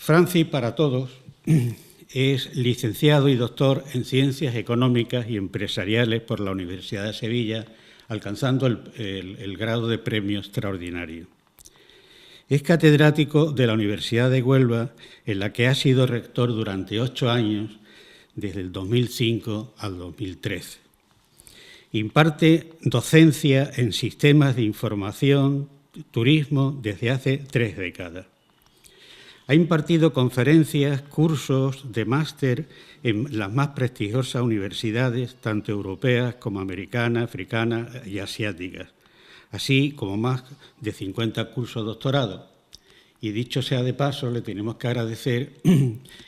Franci, para todos, es licenciado y doctor en Ciencias Económicas y Empresariales por la Universidad de Sevilla, alcanzando el grado de premio extraordinario. Es catedrático de la Universidad de Huelva, en la que ha sido rector durante 8 años, desde el 2005 al 2013. Imparte docencia en sistemas de información, turismo, desde hace 3 décadas. Ha impartido conferencias, cursos de máster en las más prestigiosas universidades, tanto europeas como americanas, africanas y asiáticas, así como más de 50 cursos de doctorado. Y dicho sea de paso, le tenemos que agradecer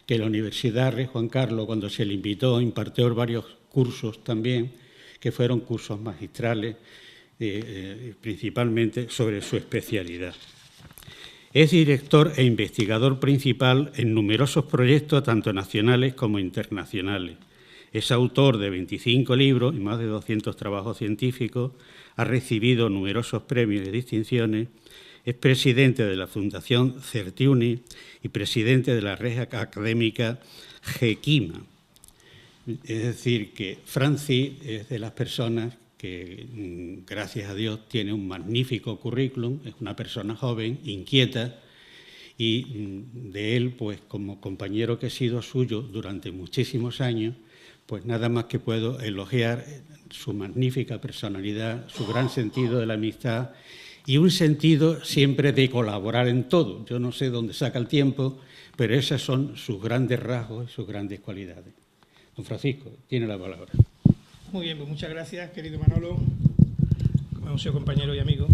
que la Universidad Rey Juan Carlos, cuando se le invitó, impartió varios cursos también, que fueron cursos magistrales, principalmente sobre su especialidad. Es director e investigador principal en numerosos proyectos, tanto nacionales como internacionales. Es autor de 25 libros y más de 200 trabajos científicos, ha recibido numerosos premios y distinciones, es presidente de la Fundación Certiuni y presidente de la red académica GEQIMA. Es decir, que Franci es de las personas que, gracias a Dios, tiene un magnífico currículum, es una persona joven, inquieta, y de él, pues como compañero que he sido suyo durante muchísimos años, pues nada más que puedo elogiar su magnífica personalidad, su gran sentido de la amistad y un sentido siempre de colaborar en todo. Yo no sé dónde saca el tiempo, pero esos son sus grandes rasgos y sus grandes cualidades. Don Francisco, tiene la palabra. Muy bien, pues muchas gracias, querido Manolo. Como hemos sido compañeros y amigos,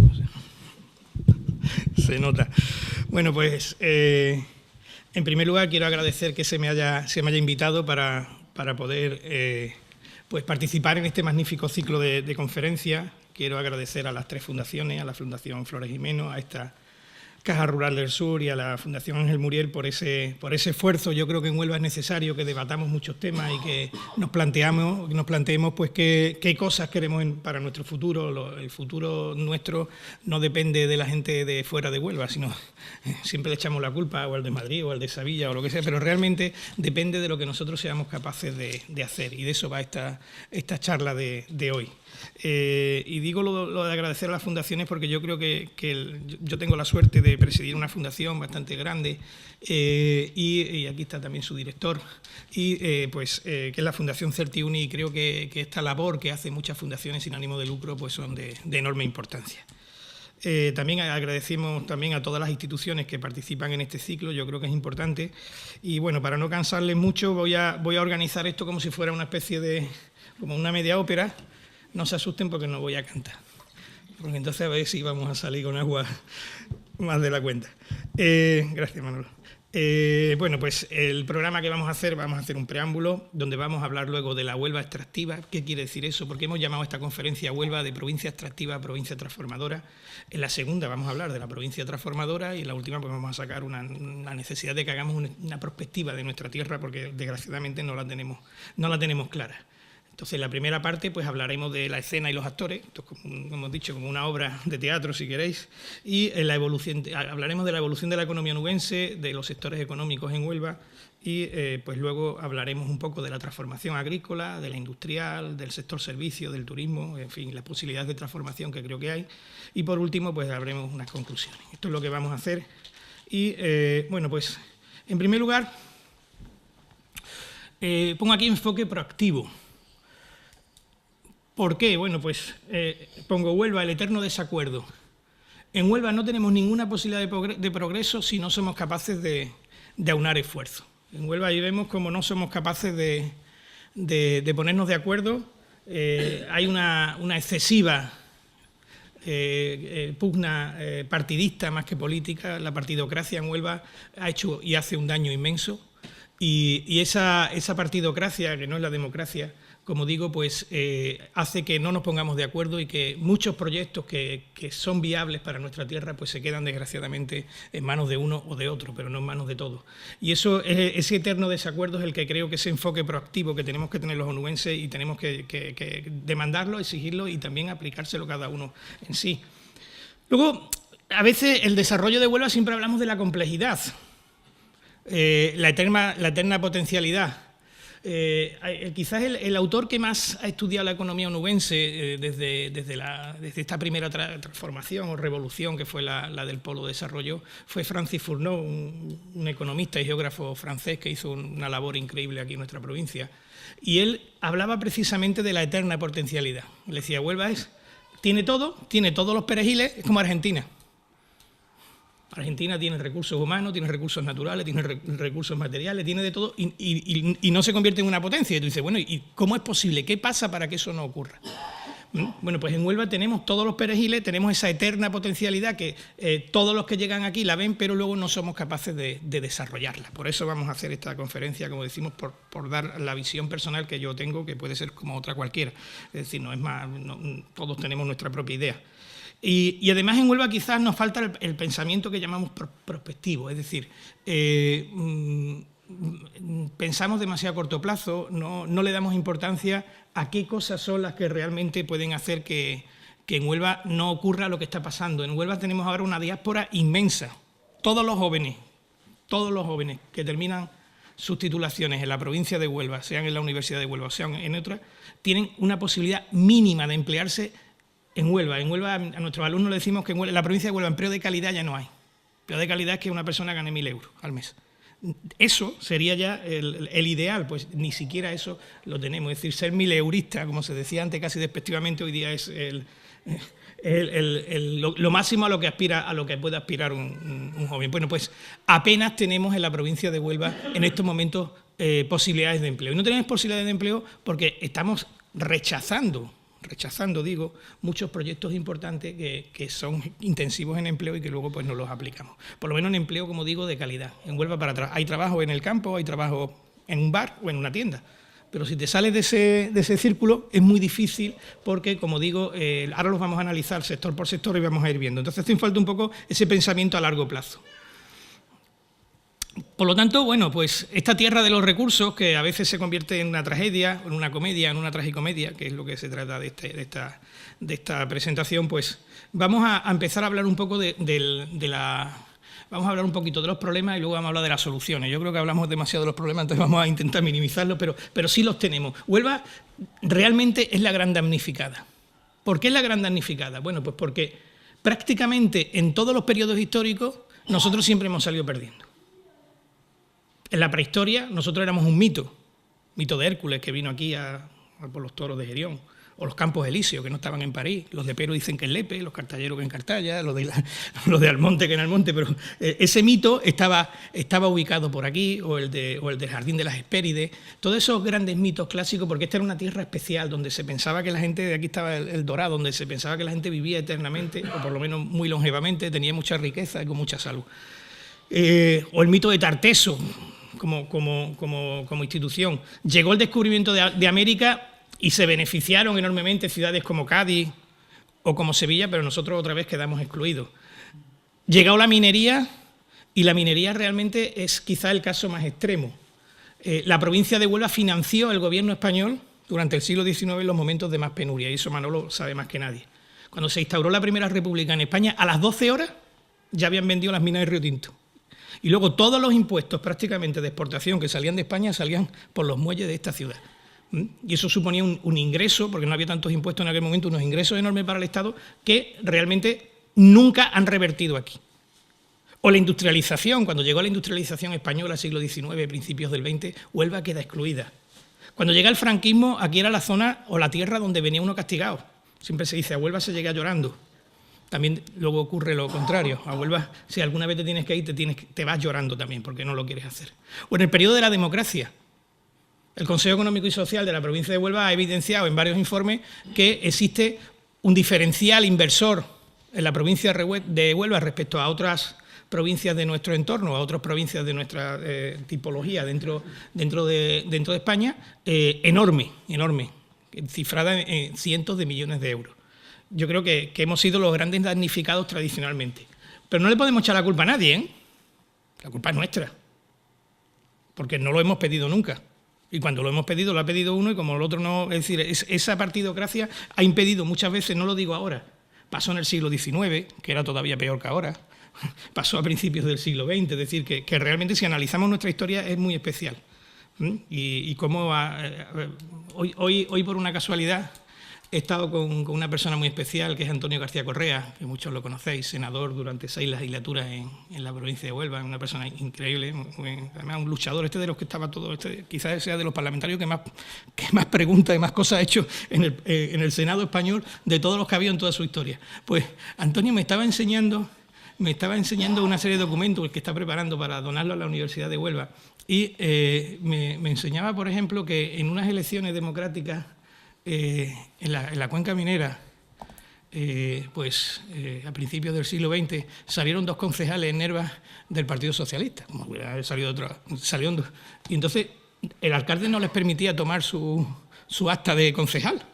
pues, se nota. Bueno, pues en primer lugar quiero agradecer que se me haya invitado para poder pues participar en este magnífico ciclo de conferencias. Quiero agradecer a las 3 fundaciones, a la Fundación Flores Jimeno, a esta Caja Rural del Sur y a la Fundación Ángel Muriel por ese esfuerzo. Yo creo que en Huelva es necesario que debatamos muchos temas y que nos planteemos pues qué cosas queremos para nuestro futuro. El futuro nuestro no depende de la gente de fuera de Huelva, sino siempre le echamos la culpa o al de Madrid o al de Sevilla o lo que sea, pero realmente depende de lo que nosotros seamos capaces de hacer, y de eso va esta charla de hoy. Y digo lo de agradecer a las fundaciones porque yo creo que yo tengo la suerte de presidir una fundación bastante grande y aquí está también su director, y que es la Fundación Certiuni, y creo que esta labor que hacen muchas fundaciones sin ánimo de lucro pues son de enorme importancia. También agradecemos también a todas las instituciones que participan en este ciclo, yo creo que es importante, y bueno, para no cansarles mucho voy a organizar esto como si fuera una especie de, como una media ópera. No se asusten porque no voy a cantar, porque entonces a ver si vamos a salir con agua más de la cuenta. Gracias, Manolo. Bueno, pues el programa que vamos a hacer un preámbulo donde vamos a hablar luego de la Huelva extractiva. ¿Qué quiere decir eso? Porque hemos llamado a esta conferencia Huelva de provincia extractiva a provincia transformadora. En la segunda vamos a hablar de la provincia transformadora y en la última pues vamos a sacar una necesidad de que hagamos una perspectiva de nuestra tierra, porque desgraciadamente no la tenemos clara. Entonces, en la primera parte pues hablaremos de la escena y los actores, esto es como hemos dicho, como una obra de teatro, si queréis, y hablaremos de la evolución de la economía nubense, de los sectores económicos en Huelva, y pues luego hablaremos un poco de la transformación agrícola, de la industrial, del sector servicio, del turismo, en fin, las posibilidades de transformación que creo que hay, y por último pues haremos unas conclusiones. Esto es lo que vamos a hacer, y bueno, pues en primer lugar pongo aquí enfoque proactivo. ¿Por qué? Bueno, pues pongo Huelva, el eterno desacuerdo. En Huelva no tenemos ninguna posibilidad de progreso si no somos capaces de aunar esfuerzos. En Huelva ahí vemos cómo no somos capaces de ponernos de acuerdo. Hay una excesiva pugna partidista más que política. La partidocracia en Huelva ha hecho y hace un daño inmenso. Y esa partidocracia, que no es la democracia, como digo, pues hace que no nos pongamos de acuerdo y que muchos proyectos que son viables para nuestra tierra pues se quedan desgraciadamente en manos de uno o de otro, pero no en manos de todos. Y ese eterno desacuerdo es el que creo que ese enfoque proactivo que tenemos que tener los onubenses, y tenemos que demandarlo, exigirlo y también aplicárselo cada uno en sí. Luego, a veces el desarrollo de Huelva siempre hablamos de la complejidad. la eterna potencialidad. Quizás el autor que más ha estudiado la economía onubense desde esta primera transformación o revolución que fue la del Polo de Desarrollo fue Francis Fourneau, un economista y geógrafo francés que hizo una labor increíble aquí en nuestra provincia. Y él hablaba precisamente de la eterna potencialidad. Le decía, Huelva tiene todos los perejiles, es como Argentina. Argentina tiene recursos humanos, tiene recursos naturales, tiene recursos materiales, tiene de todo y no se convierte en una potencia. Y tú dices, bueno, ¿y cómo es posible? ¿Qué pasa para que eso no ocurra? Bueno, pues en Huelva tenemos todos los perejiles, tenemos esa eterna potencialidad que todos los que llegan aquí la ven, pero luego no somos capaces de desarrollarla. Por eso vamos a hacer esta conferencia, como decimos, por dar la visión personal que yo tengo, que puede ser como otra cualquiera. Es decir, no es más, todos tenemos nuestra propia idea. Y además en Huelva quizás nos falta el pensamiento que llamamos prospectivo, es decir, pensamos demasiado a corto plazo, no le damos importancia a qué cosas son las que realmente pueden hacer que en Huelva no ocurra lo que está pasando. En Huelva tenemos ahora una diáspora inmensa. Todos los jóvenes que terminan sus titulaciones en la provincia de Huelva, sean en la Universidad de Huelva o sean en otra, tienen una posibilidad mínima de emplearse en Huelva. En Huelva a nuestros alumnos le decimos que en la provincia de Huelva empleo de calidad ya no hay. Empleo de calidad es que una persona gane 1.000 euros al mes. Eso sería ya el ideal, pues ni siquiera eso lo tenemos. Es decir, ser 1.000eurista, como se decía antes casi despectivamente, hoy día es lo máximo a lo que puede aspirar un joven. Bueno, pues apenas tenemos en la provincia de Huelva en estos momentos posibilidades de empleo. Y no tenemos posibilidades de empleo porque estamos rechazando, muchos proyectos importantes que son intensivos en empleo y que luego pues no los aplicamos. Por lo menos en empleo, como digo, de calidad. En Huelva hay trabajo en el campo, hay trabajo en un bar o en una tienda. Pero si te sales de ese círculo es muy difícil porque, como digo, ahora los vamos a analizar sector por sector y vamos a ir viendo. Entonces hace falta un poco ese pensamiento a largo plazo. Por lo tanto, bueno, pues esta tierra de los recursos, que a veces se convierte en una tragedia, en una comedia, en una tragicomedia, que es lo que se trata de esta presentación, pues vamos a empezar a hablar un poco vamos a hablar un poquito de los problemas y luego vamos a hablar de las soluciones. Yo creo que hablamos demasiado de los problemas, entonces vamos a intentar minimizarlos, pero sí los tenemos. Huelva realmente es la gran damnificada. ¿Por qué es la gran damnificada? Bueno, pues porque prácticamente en todos los periodos históricos nosotros siempre hemos salido perdiendo. En la prehistoria nosotros éramos un mito de Hércules que vino aquí por los toros de Gerión, o los Campos Elíseos que no estaban en París, los de Pero dicen que en Lepe, los cartalleros que en Cartaya, los de Almonte que en Almonte, pero ese mito estaba ubicado por aquí, o el del Jardín de las Hespérides, todos esos grandes mitos clásicos, porque esta era una tierra especial donde se pensaba que la gente, de aquí estaba el Dorado, donde se pensaba que la gente vivía eternamente, o por lo menos muy longevamente, tenía mucha riqueza y con mucha salud. O el mito de Tarteso, como institución. Llegó el descubrimiento de América y se beneficiaron enormemente ciudades como Cádiz o como Sevilla, pero nosotros otra vez quedamos excluidos. Llegó la minería y la minería realmente es quizá el caso más extremo. La provincia de Huelva financió el gobierno español durante el siglo XIX en los momentos de más penuria, y eso Manolo sabe más que nadie. Cuando se instauró la primera república en España, a las 12 horas ya habían vendido las minas de Río Tinto. Y luego todos los impuestos prácticamente de exportación que salían de España salían por los muelles de esta ciudad. Y eso suponía un ingreso, porque no había tantos impuestos en aquel momento, unos ingresos enormes para el Estado que realmente nunca han revertido aquí. O la industrialización, cuando llegó la industrialización española, siglo XIX, principios del XX, Huelva queda excluida. Cuando llega el franquismo, aquí era la zona o la tierra donde venía uno castigado. Siempre se dice, a Huelva se llega llorando. También luego ocurre lo contrario. A Huelva, si alguna vez te tienes que ir, te vas llorando también porque no lo quieres hacer. O en el periodo de la democracia, el Consejo Económico y Social de la provincia de Huelva ha evidenciado en varios informes que existe un diferencial inversor en la provincia de Huelva respecto a otras provincias de nuestro entorno, a otras provincias de nuestra tipología dentro de España, enorme, cifrada en cientos de millones de euros. Yo creo que hemos sido los grandes damnificados tradicionalmente. Pero no le podemos echar la culpa a nadie, ¿eh? La culpa es nuestra, porque no lo hemos pedido nunca. Y cuando lo hemos pedido, lo ha pedido uno y como el otro no... Es decir, esa partidocracia ha impedido muchas veces, no lo digo ahora, pasó en el siglo XIX, que era todavía peor que ahora, pasó a principios del siglo XX, es decir, que realmente si analizamos nuestra historia es muy especial. Y cómo hoy por una casualidad he estado con una persona muy especial, que es Antonio García Correa, que muchos lo conocéis, senador durante 6 legislaturas en la provincia de Huelva, una persona increíble, además un luchador, de los que estaba todo, quizás sea de los parlamentarios que más preguntas y más cosas ha hecho en el Senado español de todos los que ha habido en toda su historia. Pues Antonio me estaba enseñando una serie de documentos que está preparando para donarlo a la Universidad de Huelva y me enseñaba, por ejemplo, que en unas elecciones democráticas en la cuenca minera, a principios del siglo XX, salieron 2 concejales en Nerva del Partido Socialista, como hubiera haber salido otro, salieron 2. Y entonces el alcalde no les permitía tomar su acta de concejal.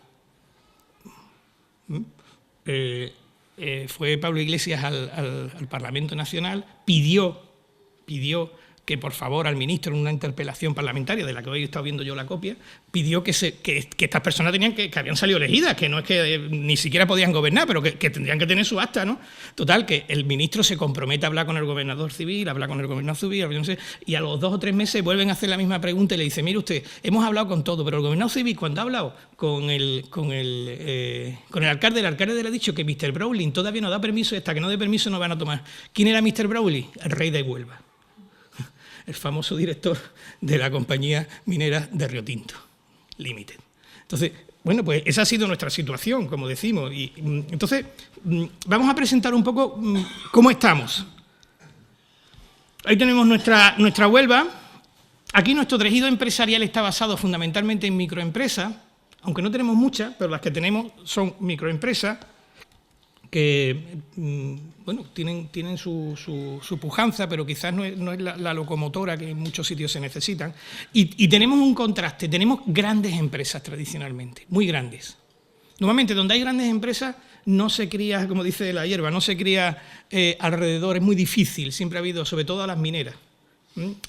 Fue Pablo Iglesias al Parlamento Nacional, pidió que por favor al ministro en una interpelación parlamentaria, de la que hoy he estado viendo yo la copia, pidió que estas personas que habían salido elegidas, que no es que ni siquiera podían gobernar, pero que tendrían que tener su acta, ¿no? Total, que el ministro se compromete a hablar con el gobernador civil, y a los 2 o 3 meses vuelven a hacer la misma pregunta y le dice: mire usted, hemos hablado con todo, pero el gobernador civil, cuando ha hablado con el alcalde le ha dicho que Mr. Browling todavía no da permiso, y hasta que no dé permiso no van a tomar. ¿Quién era Mr. Browling? El rey de Huelva, el famoso director de la compañía minera de Río Tinto Limited. Entonces, bueno, pues esa ha sido nuestra situación, como decimos. Y entonces, vamos a presentar un poco cómo estamos. Ahí tenemos nuestra Huelva. Aquí nuestro tejido empresarial está basado fundamentalmente en microempresas, aunque no tenemos muchas, pero las que tenemos son microempresas que tienen su pujanza, pero quizás no es la locomotora que en muchos sitios se necesitan. Y tenemos un contraste, tenemos grandes empresas tradicionalmente, muy grandes. Normalmente donde hay grandes empresas no se cría, como dice la hierba, no se cría alrededor, es muy difícil, siempre ha habido, sobre todo a las mineras.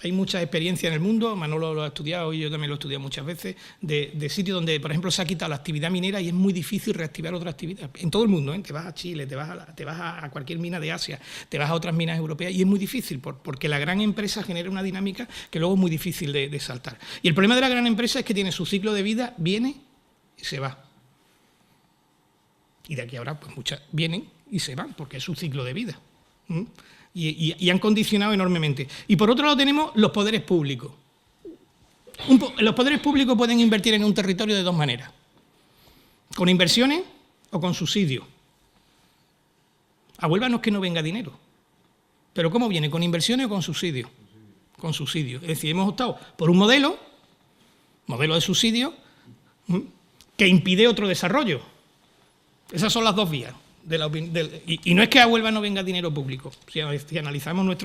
Hay mucha experiencia en el mundo, Manolo lo ha estudiado y yo también lo he estudiado muchas veces, de sitios donde, por ejemplo, se ha quitado la actividad minera y es muy difícil reactivar otra actividad. En todo el mundo, te vas a Chile, te vas a cualquier mina de Asia, te vas a otras minas europeas y es muy difícil porque la gran empresa genera una dinámica que luego es muy difícil de saltar. Y el problema de la gran empresa es que tiene su ciclo de vida, viene y se va. Y de aquí ahora, pues muchas vienen y se van porque es su ciclo de vida. Y han condicionado enormemente. Y por otro lado tenemos los poderes públicos. Los poderes públicos pueden invertir en un territorio de 2 maneras: con inversiones o con subsidios. A Huelva no es que no venga dinero, pero ¿cómo viene? ¿Con inversiones o con subsidios? Con subsidios. Es decir, hemos optado por un modelo de subsidio que impide otro desarrollo. Esas son las 2 vías. Y no es que a Huelva no venga dinero público. Si analizamos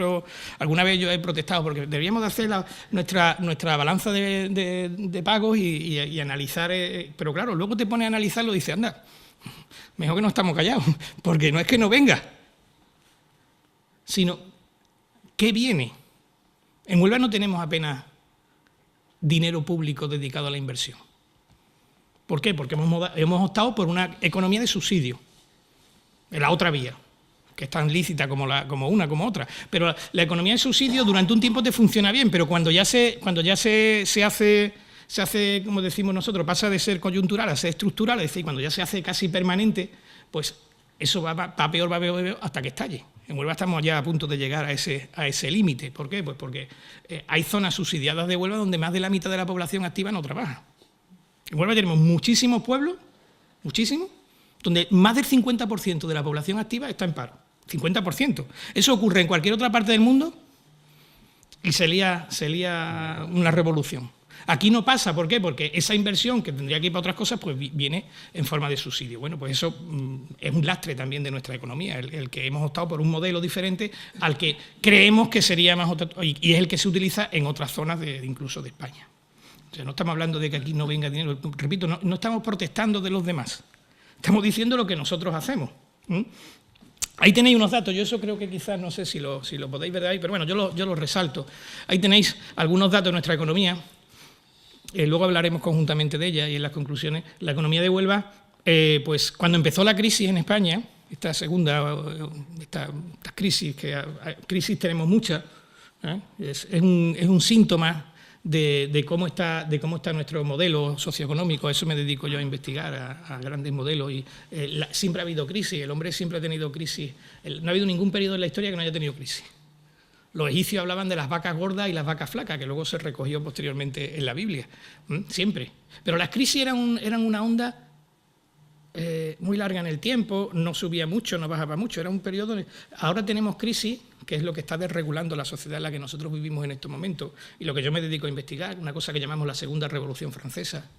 alguna vez yo he protestado porque deberíamos de hacer nuestra balanza de pagos y analizar, pero claro, luego te pones a analizarlo y dices, anda, mejor que no estamos callados, porque no es que no venga, sino ¿qué viene? En Huelva no tenemos apenas dinero público dedicado a la inversión. ¿Por qué? Porque hemos optado por una economía de subsidio. En la otra vía, que es tan lícita como una como otra. Pero la economía de subsidio durante un tiempo te funciona bien, pero cuando ya se hace, como decimos nosotros, pasa de ser coyuntural a ser estructural, es decir, cuando ya se hace casi permanente, pues eso va peor, hasta que estalle. En Huelva estamos ya a punto de llegar a ese límite. ¿Por qué? Pues porque hay zonas subsidiadas de Huelva donde más de la mitad de la población activa no trabaja. En Huelva tenemos muchísimos pueblos, muchísimos, donde más del 50% de la población activa está en paro. 50%. Eso ocurre en cualquier otra parte del mundo y se lía una revolución. Aquí no pasa, ¿por qué? Porque esa inversión que tendría que ir para otras cosas, pues viene en forma de subsidio. Bueno, pues eso es un lastre también de nuestra economía, el que hemos optado por un modelo diferente al que creemos que sería más y es el que se utiliza en otras zonas incluso de España. O sea, no estamos hablando de que aquí no venga dinero, repito, no estamos protestando de los demás. Estamos diciendo lo que nosotros hacemos. Ahí tenéis unos datos, yo eso creo que quizás, no sé si lo podéis ver ahí, pero bueno, yo lo resalto. Ahí tenéis algunos datos de nuestra economía, luego hablaremos conjuntamente de ella y en las conclusiones. La economía de Huelva, pues cuando empezó la crisis en España, esta segunda, esta crisis, crisis tenemos muchas, es un síntoma de cómo está nuestro modelo socioeconómico. A eso me dedico yo a investigar, a grandes modelos. Y siempre ha habido crisis, el hombre siempre ha tenido crisis. No ha habido ningún periodo en la historia que no haya tenido crisis. Los egipcios hablaban de las vacas gordas y las vacas flacas, que luego se recogió posteriormente en la Biblia, siempre. Pero las crisis eran una onda muy larga en el tiempo, no subía mucho, no bajaba mucho, era un periodo... Ahora tenemos crisis, que es lo que está desregulando la sociedad en la que nosotros vivimos en estos momentos, y lo que yo me dedico a investigar, una cosa que llamamos la Segunda Revolución Francesa,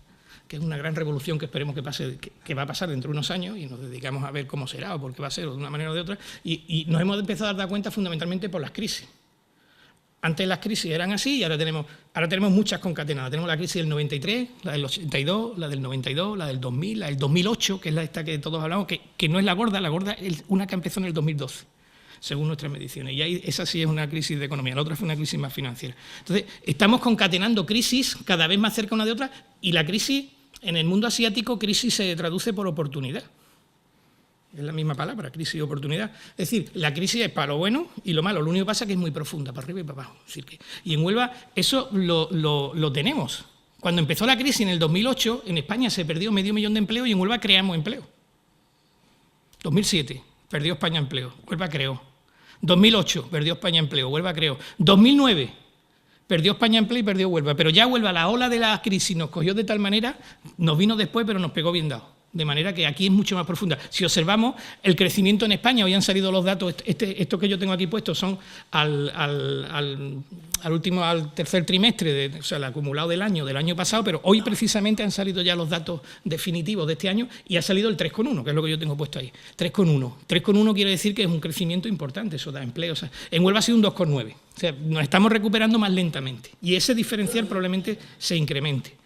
que es una gran revolución que esperemos que va a pasar dentro de unos años, y nos dedicamos a ver cómo será o por qué va a ser, o de una manera o de otra, y nos hemos empezado a dar cuenta fundamentalmente por las crisis. Antes las crisis eran así y ahora tenemos muchas concatenadas. Tenemos la crisis del 93, la del 82, la del 92, la del 2000, la del 2008, que es esta que todos hablamos, que no es la gorda es una que empezó en el 2012, según nuestras mediciones. Y ahí, esa sí es una crisis de economía, la otra fue una crisis más financiera. Entonces, estamos concatenando crisis cada vez más cerca una de otra, y la crisis, en el mundo asiático, crisis se traduce por oportunidad. Es la misma palabra, crisis y oportunidad. Es decir, la crisis es para lo bueno y lo malo. Lo único que pasa es que es muy profunda, para arriba y para abajo. Es decir, y en Huelva eso lo tenemos. Cuando empezó la crisis en el 2008, en España se perdió 500.000 de empleos y en Huelva creamos empleo. 2007, perdió España empleo, Huelva creó. 2008, perdió España empleo, Huelva creó. 2009, perdió España empleo y perdió Huelva. Pero ya Huelva, la ola de la crisis nos cogió de tal manera, nos vino después, pero nos pegó bien dado. De manera que aquí es mucho más profunda. Si observamos el crecimiento en España, hoy han salido los datos, estos que yo tengo aquí puestos son al tercer trimestre, o sea, el acumulado del año pasado, pero hoy precisamente han salido ya los datos definitivos de este año y ha salido el 3,1, que es lo que yo tengo puesto ahí. 3,1. 3,1 quiere decir que es un crecimiento importante, eso da empleo. O sea, en Huelva ha sido un 2,9. O sea, nos estamos recuperando más lentamente y ese diferencial probablemente se incremente.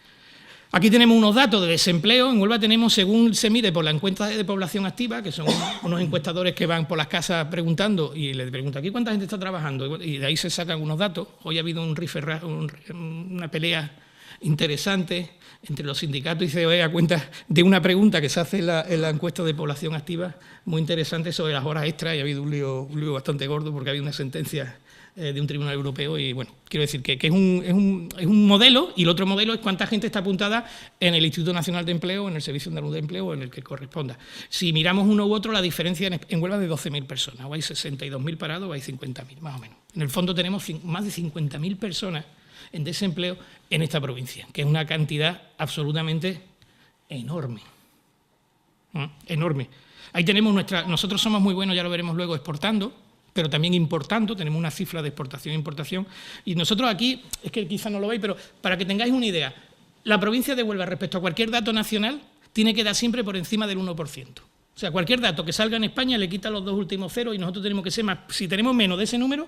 Aquí tenemos unos datos de desempleo. En Huelva tenemos, según se mide por la encuesta de población activa, que son unos encuestadores que van por las casas preguntando y les preguntan aquí cuánta gente está trabajando, y de ahí se sacan unos datos. Hoy ha habido una pelea interesante entre los sindicatos y COE a cuenta de una pregunta que se hace en la encuesta de población activa, muy interesante, sobre las horas extras, y ha habido un lío bastante gordo porque había una sentencia de un tribunal europeo. Y bueno, quiero decir que es un modelo, y el otro modelo es cuánta gente está apuntada en el Instituto Nacional de Empleo, en el Servicio Andaluz de Empleo o en el que corresponda. Si miramos uno u otro, la diferencia en Huelva es de 12.000 personas, o hay 62.000 parados o hay 50.000, más o menos. En el fondo tenemos más de 50.000 personas en desempleo en esta provincia, que es una cantidad absolutamente enorme. Enorme. Ahí tenemos nosotros somos muy buenos, ya lo veremos luego, exportando, pero también importando, tenemos una cifra de exportación e importación. Y nosotros aquí, es que quizá no lo veis, pero para que tengáis una idea, la provincia de Huelva respecto a cualquier dato nacional tiene que dar siempre por encima del 1%. O sea, cualquier dato que salga en España le quita los dos últimos ceros y nosotros tenemos que ser más. Si tenemos menos de ese número,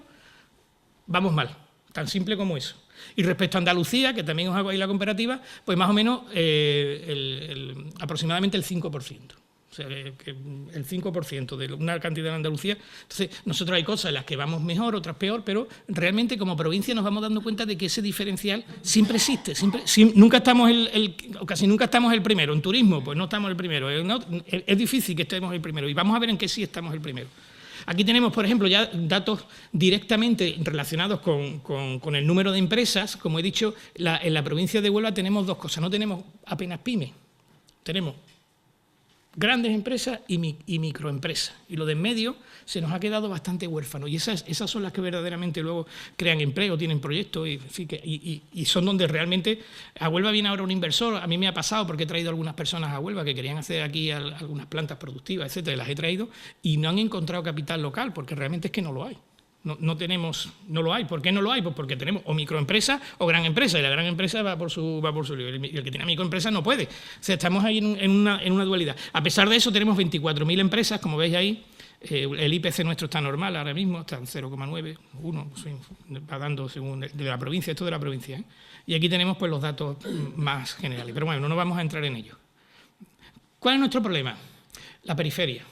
vamos mal, tan simple como eso. Y respecto a Andalucía, que también os hago ahí la comparativa, pues más o menos aproximadamente el 5%. O sea, que el 5% de una cantidad en Andalucía. Entonces, nosotros hay cosas en las que vamos mejor, otras peor, pero realmente como provincia nos vamos dando cuenta de que ese diferencial siempre existe. Nunca estamos o casi nunca estamos el primero. En turismo, pues no estamos el primero. Es difícil que estemos el primero. Y vamos a ver en qué sí estamos el primero. Aquí tenemos, por ejemplo, ya datos directamente relacionados con el número de empresas. Como he dicho, en la provincia de Huelva tenemos dos cosas. No tenemos apenas pymes. Tenemos grandes empresas y microempresas. Y lo de en medio se nos ha quedado bastante huérfano. Y esas son las que verdaderamente luego crean empleo, tienen proyectos y son donde realmente a Huelva viene ahora un inversor. A mí me ha pasado porque he traído algunas personas a Huelva que querían hacer aquí algunas plantas productivas, etcétera, y las he traído y no han encontrado capital local porque realmente es que no lo hay. No lo hay. ¿Por qué no lo hay? Pues porque tenemos o microempresa o gran empresa, y la gran empresa va por su lío, y el que tiene microempresa no puede. O sea, estamos ahí en una dualidad. A pesar de eso, tenemos 24.000 empresas, como veis ahí. El IPC nuestro está normal ahora mismo, está en 0,9, 1, va dando según de la provincia, esto de la provincia, ¿eh? Y aquí tenemos pues los datos más generales, pero bueno, no nos vamos a entrar en ello. ¿Cuál es nuestro problema? La periferia.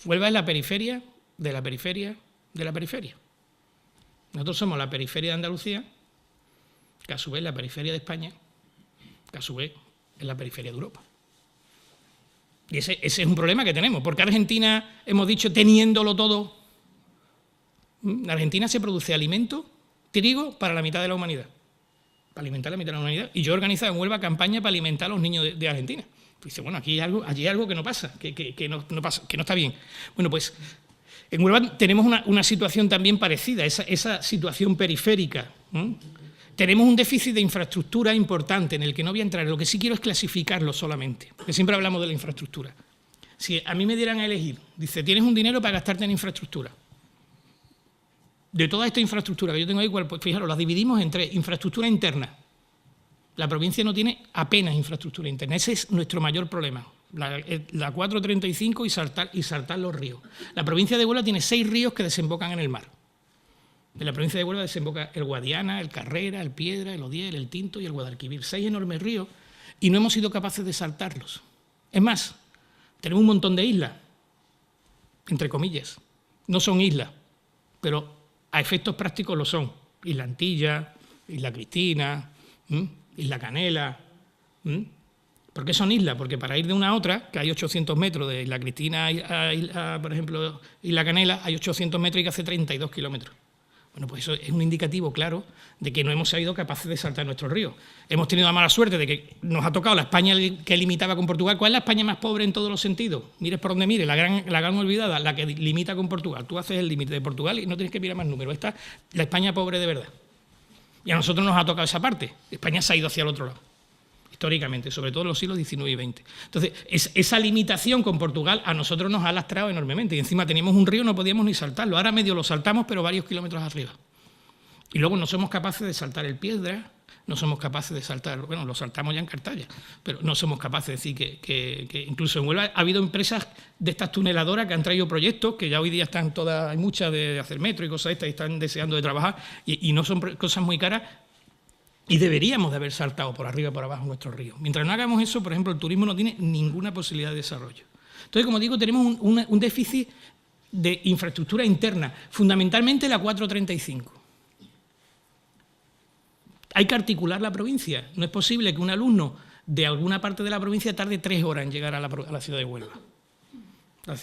Huelva es la periferia de la periferia de la periferia. Nosotros somos la periferia de Andalucía, que a su vez es la periferia de España, que a su vez es la periferia de Europa. Y ese es un problema que tenemos. Porque Argentina, hemos dicho, teniéndolo todo, en Argentina se produce alimento, trigo, para la mitad de la humanidad. Para alimentar la mitad de la humanidad. Y yo he organizado en Huelva campaña para alimentar a los niños de Argentina. Pues dice, bueno, allí hay algo que no pasa, que no pasa, que no está bien. Bueno, pues en Huelva tenemos una situación también parecida, esa situación periférica. Tenemos un déficit de infraestructura importante en el que no voy a entrar. Lo que sí quiero es clasificarlo solamente, porque siempre hablamos de la infraestructura. Si a mí me dieran a elegir, dice, tienes un dinero para gastarte en infraestructura. De toda esta infraestructura que yo tengo ahí, pues fijaros, las dividimos en tres. Infraestructura interna. La provincia no tiene apenas infraestructura interna. Ese es nuestro mayor problema. La 435 y saltar los ríos. La provincia de Huelva tiene 6 ríos que desembocan en el mar. En la provincia de Huelva desemboca el Guadiana, el Carrera, el Piedra, el Odiel, el Tinto y el Guadalquivir. 6 enormes ríos y no hemos sido capaces de saltarlos. Es más, tenemos un montón de islas, entre comillas. No son islas, pero a efectos prácticos lo son. Isla Antilla, Isla Cristina, Isla Canela. ¿Por qué son islas? Porque para ir de una a otra, que hay 800 metros de Isla Cristina a por ejemplo, Isla Canela, hay 800 metros y que hace 32 kilómetros. Bueno, pues eso es un indicativo claro de que no hemos sido capaces de saltar nuestros ríos. Hemos tenido la mala suerte de que nos ha tocado la España que limitaba con Portugal. ¿Cuál es la España más pobre en todos los sentidos? Mires por donde mires, la gran olvidada, la que limita con Portugal. Tú haces el límite de Portugal y no tienes que mirar más números. Esta es la España pobre de verdad. Y a nosotros nos ha tocado esa parte. España se ha ido hacia el otro lado, históricamente, sobre todo en los siglos XIX y XX. Entonces, esa limitación con Portugal a nosotros nos ha lastrado enormemente. Y encima teníamos un río, no podíamos ni saltarlo. Ahora medio lo saltamos, pero varios kilómetros arriba. Y luego no somos capaces de saltar el Piedra, no somos capaces de saltar, bueno, lo saltamos ya en Cartaya, pero no somos capaces de decir que incluso en Huelva ha habido empresas de estas tuneladoras que han traído proyectos, que ya hoy día están todas, hay muchas de hacer metro y cosas estas, y están deseando de trabajar, y no son cosas muy caras, y deberíamos de haber saltado por arriba y por abajo nuestros ríos. Mientras no hagamos eso, por ejemplo, el turismo no tiene ninguna posibilidad de desarrollo. Entonces, como digo, tenemos un déficit de infraestructura interna, fundamentalmente la 435. Hay que articular la provincia. No es posible que un alumno de alguna parte de la provincia tarde 3 horas en llegar a la ciudad de Huelva.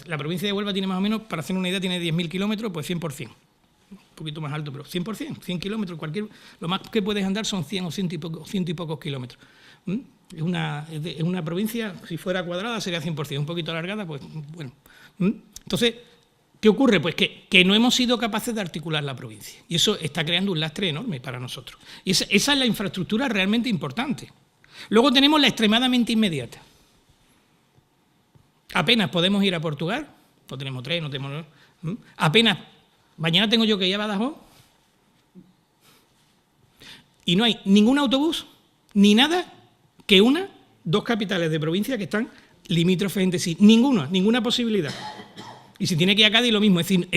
La provincia de Huelva tiene más o menos, para hacer una idea, tiene 10.000 kilómetros, pues 100%. Un poquito más alto, pero 100%, 100 kilómetros. Lo más que puedes andar son 100 o 100 y pocos kilómetros. Es una provincia, si fuera cuadrada sería 100%, un poquito alargada, pues bueno. Entonces, ¿qué ocurre? Pues que no hemos sido capaces de articular la provincia. Y eso está creando un lastre enorme para nosotros. Y esa es la infraestructura realmente importante. Luego tenemos la extremadamente inmediata. Apenas podemos ir a Portugal, no tenemos tren, no tenemos... Apenas, mañana tengo yo que ir a Badajoz, y no hay ningún autobús, ni nada que una 2 capitales de provincia que están limítrofes entre sí. Ninguna posibilidad. Y si tiene que ir a Cádiz, lo mismo. Es decir,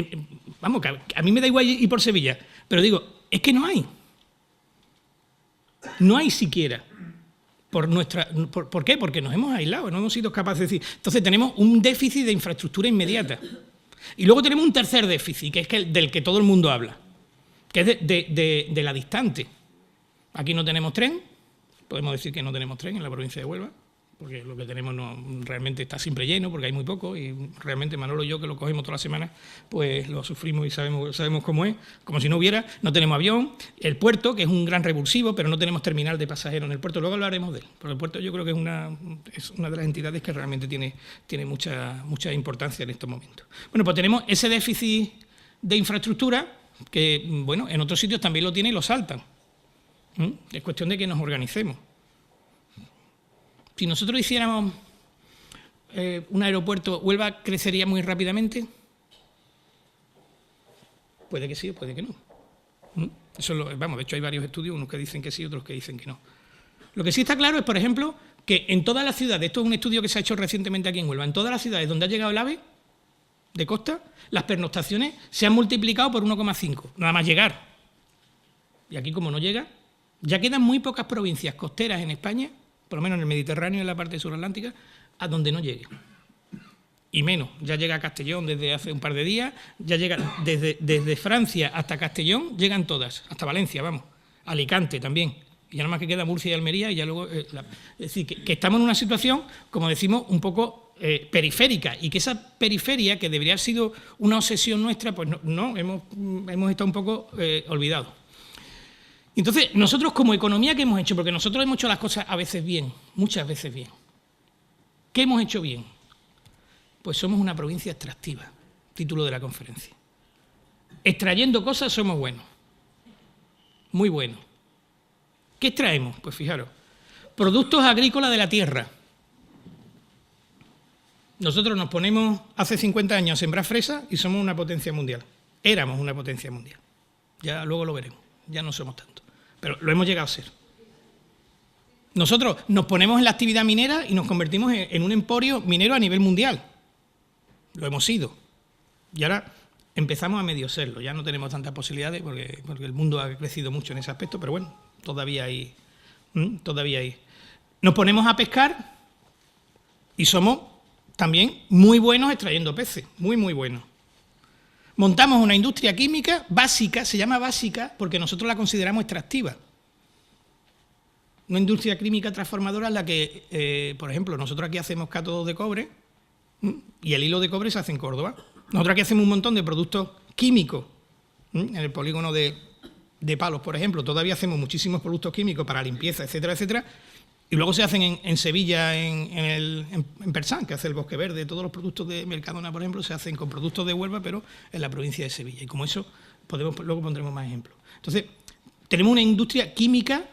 vamos, que a mí me da igual ir por Sevilla, pero digo, es que no hay. No hay siquiera. ¿Por qué? Porque nos hemos aislado, no hemos sido capaces de decir. Entonces tenemos un déficit de infraestructura inmediata. Y luego tenemos un tercer déficit, que es del que todo el mundo habla, que es de la distante. Aquí no tenemos tren, podemos decir que no tenemos tren en la provincia de Huelva, porque lo que tenemos realmente está siempre lleno, porque hay muy poco, y realmente Manolo y yo, que lo cogemos toda la semana, pues lo sufrimos y sabemos cómo es, como si no hubiera. No tenemos avión, el puerto, que es un gran revulsivo, pero no tenemos terminal de pasajeros en el puerto, luego hablaremos de él, pero el puerto yo creo que es una de las entidades que realmente tiene mucha importancia en estos momentos. Bueno, pues tenemos ese déficit de infraestructura, que bueno, en otros sitios también lo tiene y lo saltan. Es cuestión de que nos organicemos. Si nosotros hiciéramos un aeropuerto, ¿Huelva crecería muy rápidamente? Puede que sí o puede que no. De hecho hay varios estudios, unos que dicen que sí, otros que dicen que no. Lo que sí está claro es, por ejemplo, que en todas las ciudades, esto es un estudio que se ha hecho recientemente aquí en Huelva, en todas las ciudades donde ha llegado el AVE de costa, las pernoctaciones se han multiplicado por 1,5, nada más llegar. Y aquí, como no llega, ya quedan muy pocas provincias costeras en España, por lo menos en el Mediterráneo y en la parte suratlántica, a donde no llegue. Y menos, ya llega a Castellón desde hace un par de días, ya llega desde Francia hasta Castellón, llegan todas, hasta Valencia, vamos, Alicante también, y ya nada más que queda Murcia y Almería, y ya luego... es decir, que estamos en una situación, como decimos, un poco periférica, y que esa periferia, que debería haber sido una obsesión nuestra, pues no hemos estado un poco olvidados. Entonces, nosotros como economía, ¿qué hemos hecho? Porque nosotros hemos hecho las cosas a veces bien, muchas veces bien. ¿Qué hemos hecho bien? Pues somos una provincia extractiva, título de la conferencia. Extrayendo cosas somos buenos, muy buenos. ¿Qué extraemos? Pues fijaros, productos agrícolas de la tierra. Nosotros nos ponemos hace 50 años a sembrar fresas y somos una potencia mundial. Éramos una potencia mundial. Ya luego lo veremos, ya no somos tanto. Pero lo hemos llegado a ser. Nosotros nos ponemos en la actividad minera y nos convertimos en un emporio minero a nivel mundial. Lo hemos sido. Y ahora empezamos a medio serlo. Ya no tenemos tantas posibilidades porque el mundo ha crecido mucho en ese aspecto, pero bueno, todavía hay. Nos ponemos a pescar y somos también muy buenos extrayendo peces, muy buenos. Montamos una industria química básica, se llama básica porque nosotros la consideramos extractiva. Una industria química transformadora en la que, por ejemplo, nosotros aquí hacemos cátodos de cobre y el hilo de cobre se hace en Córdoba. Nosotros aquí hacemos un montón de productos químicos. En el polígono de Palos, por ejemplo, todavía hacemos muchísimos productos químicos para limpieza, etcétera, etcétera. Y luego se hacen en Sevilla, en Persán, que hace el Bosque Verde. Todos los productos de Mercadona, por ejemplo, se hacen con productos de Huelva, pero en la provincia de Sevilla. Y como eso, luego pondremos más ejemplos. Entonces, tenemos una industria química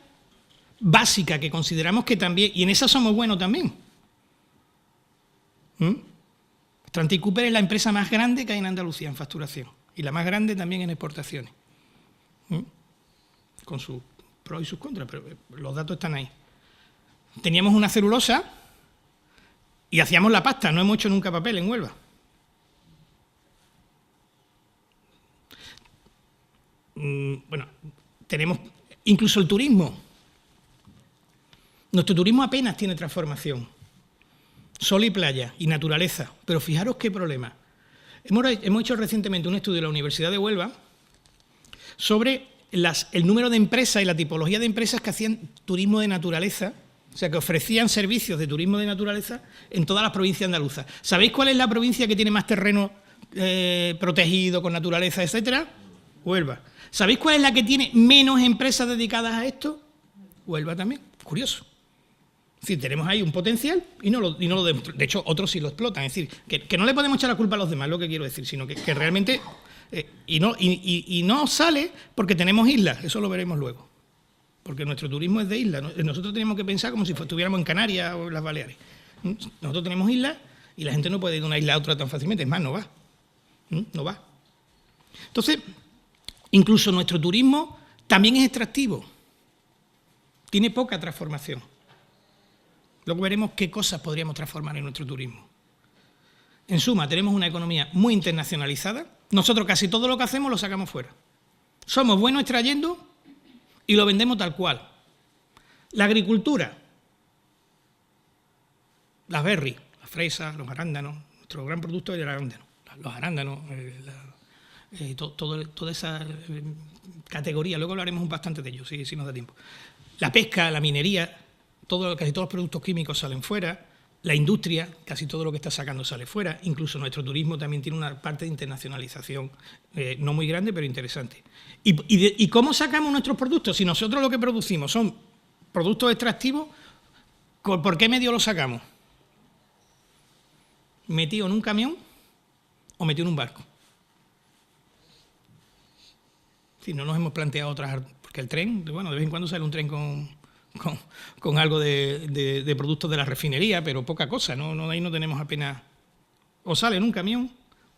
básica que consideramos que también, y en esa somos buenos también. Stranti Cooper es la empresa más grande que hay en Andalucía en facturación, y la más grande también en exportaciones. Con sus pros y sus contras, pero los datos están ahí. Teníamos una celulosa y hacíamos la pasta, no hemos hecho nunca papel en Huelva. Bueno, tenemos incluso el turismo. Nuestro turismo apenas tiene transformación. Sol y playa y naturaleza, pero fijaros qué problema. Hemos hecho recientemente un estudio en la Universidad de Huelva sobre el número de empresas y la tipología de empresas que hacían turismo de naturaleza, o sea, que ofrecían servicios de turismo de naturaleza en todas las provincias andaluzas. ¿Sabéis cuál es la provincia que tiene más terreno protegido, con naturaleza, etcétera? Huelva. ¿Sabéis cuál es la que tiene menos empresas dedicadas a esto? Huelva también. Curioso. Es decir, tenemos ahí un potencial y no lo de hecho, otros sí lo explotan. Es decir, que no le podemos echar la culpa a los demás, lo que quiero decir, sino que realmente... y no sale porque tenemos islas, eso lo veremos luego. Porque nuestro turismo es de islas. Nosotros tenemos que pensar como si estuviéramos en Canarias o en las Baleares. Nosotros tenemos islas y la gente no puede ir de una isla a otra tan fácilmente. Es más, no va. No va. Entonces, incluso nuestro turismo también es extractivo. Tiene poca transformación. Luego veremos qué cosas podríamos transformar en nuestro turismo. En suma, tenemos una economía muy internacionalizada. Nosotros casi todo lo que hacemos lo sacamos fuera. Somos buenos extrayendo y lo vendemos tal cual. La agricultura, las berries, las fresas, los arándanos, nuestro gran producto es el arándano. Los arándanos, toda esa categoría, luego hablaremos bastante de ello, si nos da tiempo. La pesca, la minería, casi todos los productos químicos salen fuera. La industria, casi todo lo que está sacando sale fuera. Incluso nuestro turismo también tiene una parte de internacionalización, no muy grande, pero interesante. ¿Y cómo sacamos nuestros productos? Si nosotros lo que producimos son productos extractivos, ¿por qué medio los sacamos? ¿Metido en un camión o metido en un barco? Si no nos hemos planteado otras... Porque el tren, bueno, de vez en cuando sale un tren con algo de productos de la refinería, pero poca cosa, ¿no? Ahí no tenemos apenas... O sale en un camión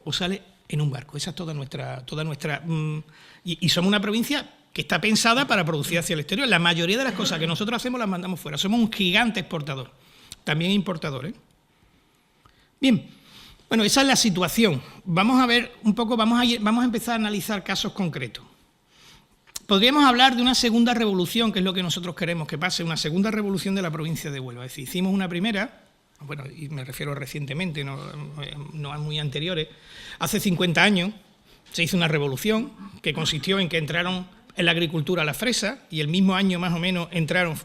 o sale en un barco. Esa es toda nuestra y somos una provincia que está pensada para producir hacia el exterior. La mayoría de las cosas que nosotros hacemos las mandamos fuera. Somos un gigante exportador, también importador, ¿eh? Bien, bueno, esa es la situación. Vamos a ver un poco, vamos a empezar a analizar casos concretos. Podríamos hablar de una segunda revolución, que es lo que nosotros queremos que pase, una segunda revolución de la provincia de Huelva. Es decir, hicimos una primera, bueno, y me refiero recientemente, no a muy anteriores. Hace 50 años se hizo una revolución que consistió en que entraron en la agricultura las fresas y el mismo año más o menos entraron,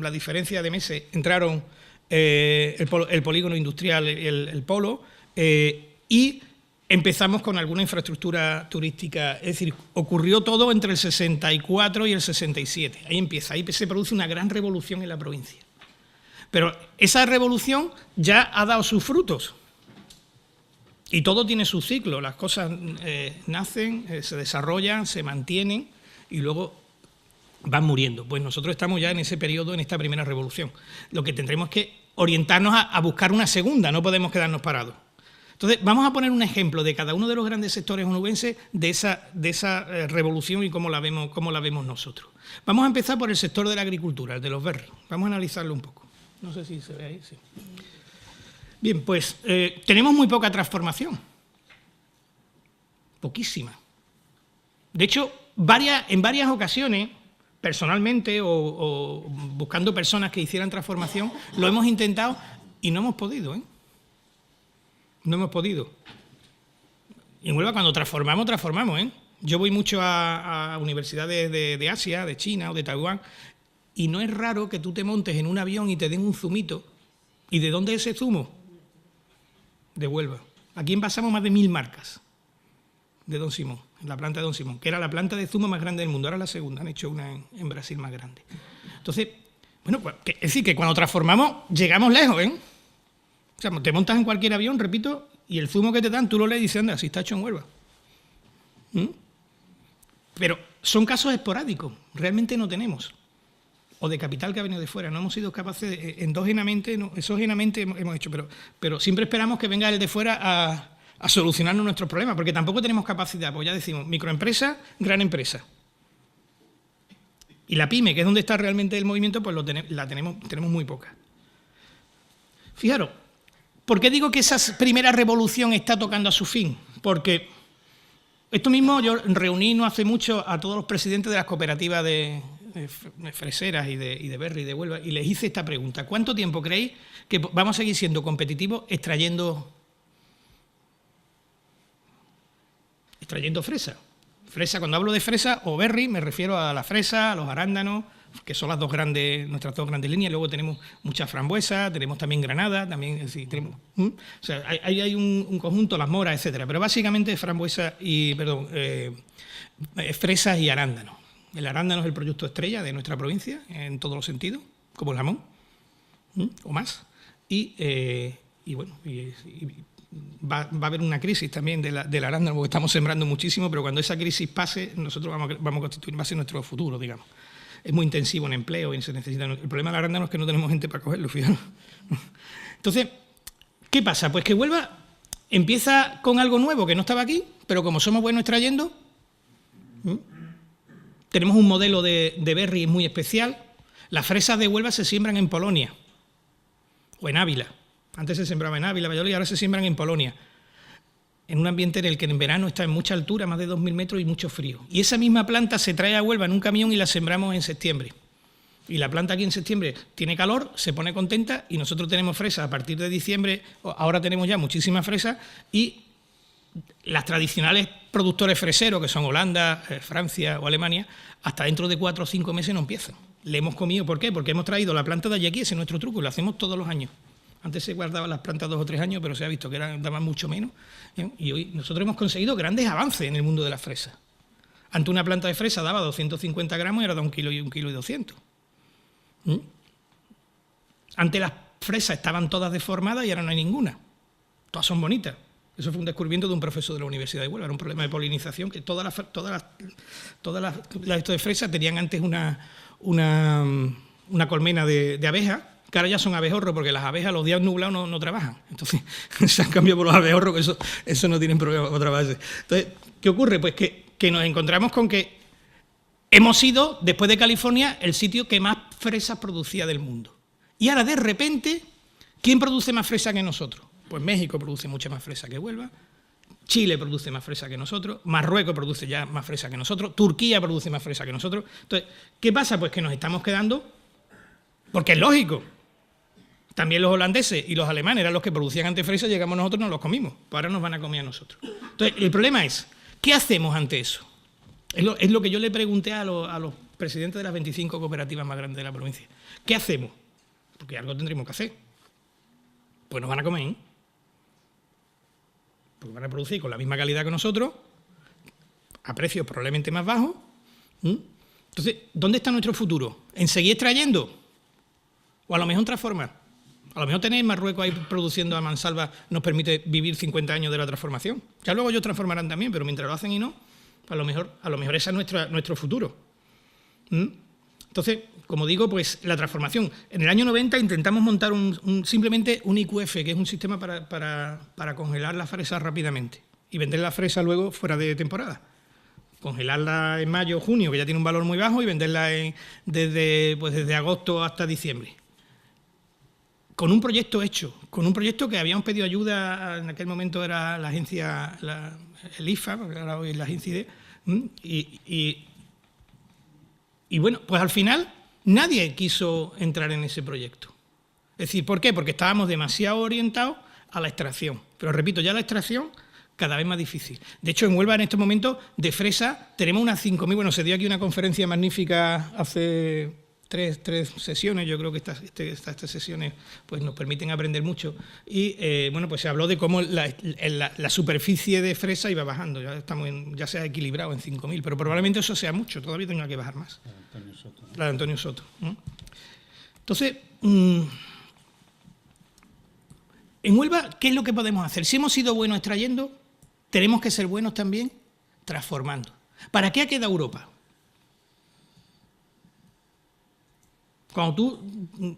la diferencia de meses, entraron el polígono industrial, el polo, y empezamos con alguna infraestructura turística. Es decir, ocurrió todo entre el 64 y el 67. Ahí empieza, ahí se produce una gran revolución en la provincia. Pero esa revolución ya ha dado sus frutos. Y todo tiene su ciclo, las cosas nacen, se desarrollan, se mantienen y luego van muriendo. Pues nosotros estamos ya en ese periodo, en esta primera revolución. Lo que tendremos que orientarnos a buscar una segunda, no podemos quedarnos parados. Entonces, vamos a poner un ejemplo de cada uno de los grandes sectores onubenses de esa revolución y cómo la vemos nosotros. Vamos a empezar por el sector de la agricultura, el de los berries. Vamos a analizarlo un poco. No sé si se ve ahí, sí. Bien, pues tenemos muy poca transformación, poquísima. De hecho, en varias ocasiones, personalmente o buscando personas que hicieran transformación, lo hemos intentado y no hemos podido, ¿eh? No hemos podido. Y en Huelva cuando transformamos, ¿eh? Yo voy mucho a universidades de Asia, de China o de Taiwán, y no es raro que tú te montes en un avión y te den un zumito. ¿Y de dónde es ese zumo? De Huelva. Aquí envasamos más de 1000 marcas de Don Simón, en la planta de Don Simón, que era la planta de zumo más grande del mundo. Ahora la segunda, han hecho una en Brasil más grande. Entonces, bueno, pues, es decir, que cuando transformamos llegamos lejos, ¿eh? O sea, te montas en cualquier avión, repito, y el zumo que te dan, tú lo lees y dices, anda, si está hecho en Huelva. Pero son casos esporádicos, realmente no tenemos. O de capital que ha venido de fuera, no hemos sido capaces, endógenamente, exógenamente hemos hecho, pero siempre esperamos que venga el de fuera a solucionarnos nuestros problemas, porque tampoco tenemos capacidad, pues ya decimos, microempresa, gran empresa. Y la pyme, que es donde está realmente el movimiento, pues tenemos muy poca. Fijaros, ¿por qué digo que esa primera revolución está tocando a su fin? Porque esto mismo yo reuní no hace mucho a todos los presidentes de las cooperativas de freseras y de berry de Huelva y les hice esta pregunta: ¿cuánto tiempo creéis que vamos a seguir siendo competitivos extrayendo fresa? Fresa, cuando hablo de fresa o berry me refiero a la fresa, a los arándanos, que son nuestras dos grandes líneas. Luego tenemos muchas frambuesas, tenemos también granada, también, es decir, tenemos, o sea, hay un conjunto, las moras, etcétera, pero básicamente frambuesas fresas y arándanos. El arándano es el producto estrella de nuestra provincia, en todos los sentidos, como el jamón, o más. Y bueno, va a haber una crisis también del arándano, porque estamos sembrando muchísimo, pero cuando esa crisis pase, nosotros vamos a constituir, va a ser nuestro futuro, digamos. Es muy intensivo en empleo y se necesita. El problema del arándano es que no tenemos gente para cogerlo, fíjate. Entonces, ¿qué pasa? Pues que Huelva empieza con algo nuevo que no estaba aquí, pero como somos buenos extrayendo, tenemos un modelo de berry muy especial. Las fresas de Huelva se siembran en Polonia o en Ávila. Antes se sembraba en Ávila, Valladolid, ahora se siembran en Polonia, en un ambiente en el que en verano está en mucha altura, más de 2000 metros y mucho frío. Y esa misma planta se trae a Huelva en un camión y la sembramos en septiembre. Y la planta aquí en septiembre tiene calor, se pone contenta y nosotros tenemos fresas a partir de diciembre. Ahora tenemos ya muchísimas fresas y las tradicionales productores freseros, que son Holanda, Francia o Alemania, hasta dentro de 4 o 5 meses no empiezan. Le hemos comido, ¿por qué? Porque hemos traído la planta de allí aquí, ese es nuestro truco, y lo hacemos todos los años. Antes se guardaban las plantas 2 o 3 años, pero se ha visto que daban mucho menos. Y hoy nosotros hemos conseguido grandes avances en el mundo de las fresas. Antes una planta de fresa daba 250 gramos y ahora da 1 kilo y 1 kilo y 200. Antes las fresas estaban todas deformadas y ahora no hay ninguna. Todas son bonitas. Eso fue un descubrimiento de un profesor de la Universidad de Huelva. Era un problema de polinización, que todas las de fresas tenían antes una colmena de abejas, que ahora ya son abejorros, porque las abejas los días nublados no trabajan. Entonces se han cambiado por los abejorros, que eso no tienen problema otra base. Entonces, ¿qué ocurre? Pues que nos encontramos con que hemos sido, después de California, el sitio que más fresas producía del mundo. Y ahora, de repente, ¿quién produce más fresa que nosotros? Pues México produce mucha más fresa que Huelva, Chile produce más fresa que nosotros, Marruecos produce ya más fresa que nosotros, Turquía produce más fresa que nosotros. Entonces, ¿qué pasa? Pues que nos estamos quedando, porque es lógico. También los holandeses y los alemanes eran los que producían antes fresa, llegamos nosotros, nos los comimos, pues ahora nos van a comer a nosotros. Entonces, el problema es, ¿qué hacemos ante eso? Es lo que yo le pregunté a los presidentes de las 25 cooperativas más grandes de la provincia. ¿Qué hacemos? Porque algo tendremos que hacer. pues nos van a comer, ¿eh? Porque van a producir con la misma calidad que nosotros, a precios probablemente más bajos. Entonces, ¿dónde está nuestro futuro? ¿En seguir extrayendo? ¿O a lo mejor transformar? A lo mejor tener Marruecos ahí produciendo a mansalva nos permite vivir 50 años de la transformación. Ya luego ellos transformarán también, pero mientras lo hacen y no, a lo mejor ese es nuestro futuro. Entonces, como digo, pues la transformación. En el año 90 intentamos montar simplemente un IQF, que es un sistema para congelar las fresas rápidamente y vender la fresa luego fuera de temporada. Congelarla en mayo o junio, que ya tiene un valor muy bajo, y venderla desde agosto hasta diciembre. Con un proyecto hecho, con un proyecto que habíamos pedido ayuda, en aquel momento era la agencia, el IFA, porque ahora hoy es la agencia IDE, y bueno, pues al final nadie quiso entrar en ese proyecto. Es decir, ¿por qué? Porque estábamos demasiado orientados a la extracción. Pero repito, ya la extracción cada vez más difícil. De hecho, en Huelva en estos momentos de fresa tenemos unas 5.000, bueno, se dio aquí una conferencia magnífica hace tres sesiones, yo creo que estas sesiones pues nos permiten aprender mucho, y bueno, pues se habló de cómo la superficie de fresa iba bajando, ya se ha equilibrado en 5.000, pero probablemente eso sea mucho, todavía tenga que bajar más. La de Antonio Soto. Entonces, en Huelva, ¿qué es lo que podemos hacer? Si hemos sido buenos extrayendo, tenemos que ser buenos también transformando. ¿Para qué ha quedado Europa?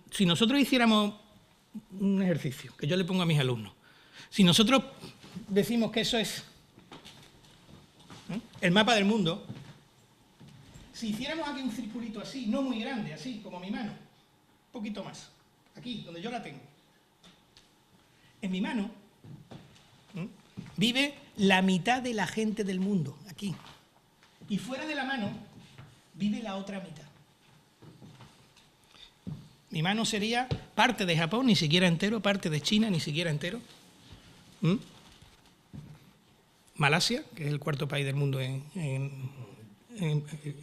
Si nosotros hiciéramos un ejercicio, que yo le pongo a mis alumnos, si nosotros decimos que eso es el mapa del mundo, si hiciéramos aquí un circulito así, no muy grande, así como mi mano, un poquito más, aquí, donde yo la tengo, en mi mano vive la mitad de la gente del mundo, aquí, y fuera de la mano vive la otra mitad. Mi mano sería parte de Japón, ni siquiera entero, parte de China, ni siquiera entero. Malasia, que es el cuarto país del mundo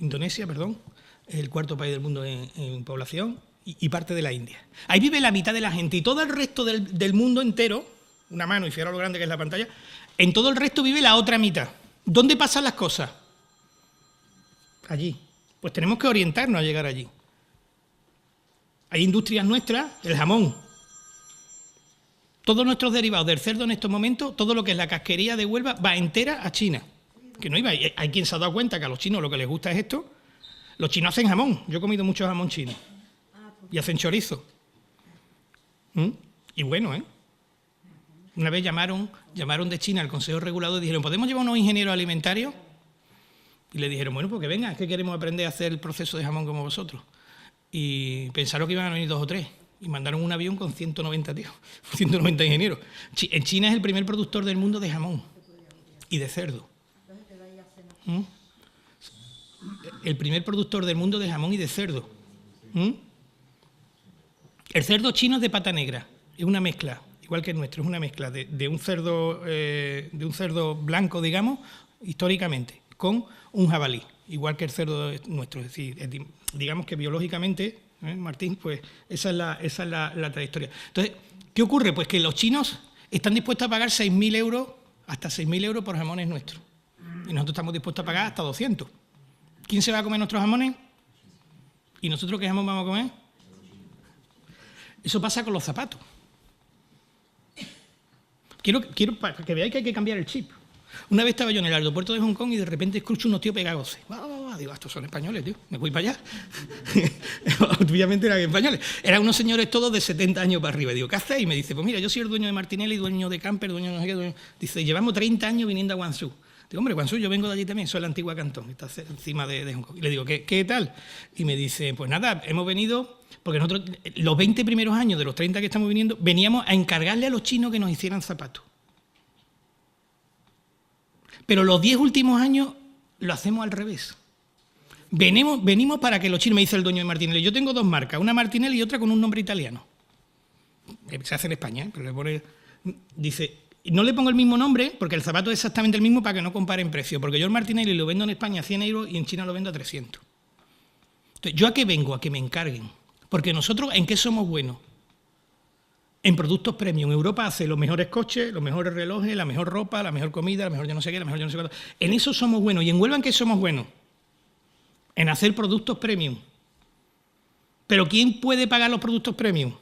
Indonesia, perdón, es el cuarto país del mundo en población, y parte de la India. Ahí vive la mitad de la gente, y todo el resto del mundo entero, una mano, y fijaros lo grande que es la pantalla, en todo el resto vive la otra mitad. ¿Dónde pasan las cosas? Allí. Pues tenemos que orientarnos a llegar allí. Hay industrias nuestras, el jamón. Todos nuestros derivados del cerdo en estos momentos, todo lo que es la casquería de Huelva, va entera a China. Que no iba. Hay quien se ha dado cuenta que a los chinos lo que les gusta es esto. Los chinos hacen jamón. Yo he comido mucho jamón chino. Y hacen chorizo. Y bueno, ¿eh? Una vez llamaron de China al Consejo Regulador y dijeron, ¿podemos llevar unos ingenieros alimentarios? Y le dijeron, bueno, pues que venga, es que queremos aprender a hacer el proceso de jamón como vosotros. Y pensaron que iban a venir 2 o 3. Y mandaron un avión con 190 tíos, 190 ingenieros. En China es el primer productor del mundo de jamón y de cerdo. El primer productor del mundo de jamón y de cerdo. El cerdo chino es de pata negra. Es una mezcla, igual que el nuestro, es una mezcla de un cerdo blanco, digamos, históricamente, con un jabalí, igual que el cerdo nuestro. Es decir, digamos que biológicamente, Martín, pues esa es la trayectoria. Entonces, ¿qué ocurre? Pues que los chinos están dispuestos a pagar 6.000 euros, hasta 6.000 euros por jamones nuestros. Y nosotros estamos dispuestos a pagar hasta 200. ¿Quién se va a comer nuestros jamones? ¿Y nosotros qué jamón vamos a comer? Eso pasa con los zapatos. Quiero para que veáis que hay que cambiar el chip. Una vez estaba yo en el aeropuerto de Hong Kong y de repente escucho unos tíos pegados. Digo, estos son españoles, tío, me voy para allá. Obviamente eran españoles. Eran unos señores todos de 70 años para arriba. Digo, ¿qué hacéis? Y me dice, pues mira, yo soy el dueño de Martinelli, dueño de Camper, dueño de no sé qué. Dueño... Dice, llevamos 30 años viniendo a Guangzhou. Digo, hombre, Guangzhou, yo vengo de allí también, soy la antigua Cantón, está encima de Hong Kong. Y le digo, ¿qué tal? Y me dice, pues nada, hemos venido, porque nosotros los 20 primeros años de los 30 que estamos viniendo, veníamos a encargarle a los chinos que nos hicieran zapatos. Pero los 10 últimos años lo hacemos al revés. Venimos para que los chinos, me dice el dueño de Martinelli, yo tengo 2 marcas, una Martinelli y otra con un nombre italiano. Se hace en España, pero le pone... Dice, no le pongo el mismo nombre porque el zapato es exactamente el mismo para que no comparen precio, porque yo el Martinelli lo vendo en España a 100 euros y en China lo vendo a 300. Entonces, ¿yo a qué vengo? A que me encarguen. Porque nosotros, ¿en qué somos buenos? en productos premium. Europa hace los mejores coches, los mejores relojes, la mejor ropa, la mejor comida, la mejor yo no sé qué, la mejor yo no sé cuánto. En eso somos buenos. ¿Y en Huelva en qué somos buenos? En hacer productos premium. ¿Pero quién puede pagar los productos premium?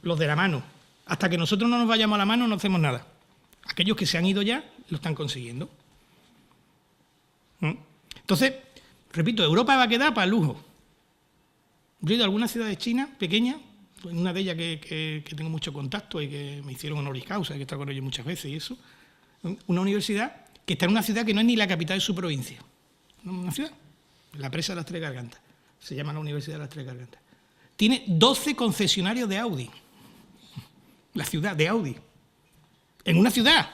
Los de la mano. Hasta que nosotros no nos vayamos a la mano no hacemos nada. Aquellos que se han ido ya lo están consiguiendo. Entonces, repito, Europa va a quedar para el lujo. Yo he ido a algunas ciudades chinas pequeñas, en una de ellas que tengo mucho contacto y que me hicieron honoris causa, que he estado con ellos muchas veces y eso. Una universidad que está en una ciudad que no es ni la capital de su provincia. Una ciudad, la presa de las Tres Gargantas. Se llama la Universidad de las Tres Gargantas. Tiene 12 concesionarios de Audi. La ciudad de Audi. En una ciudad.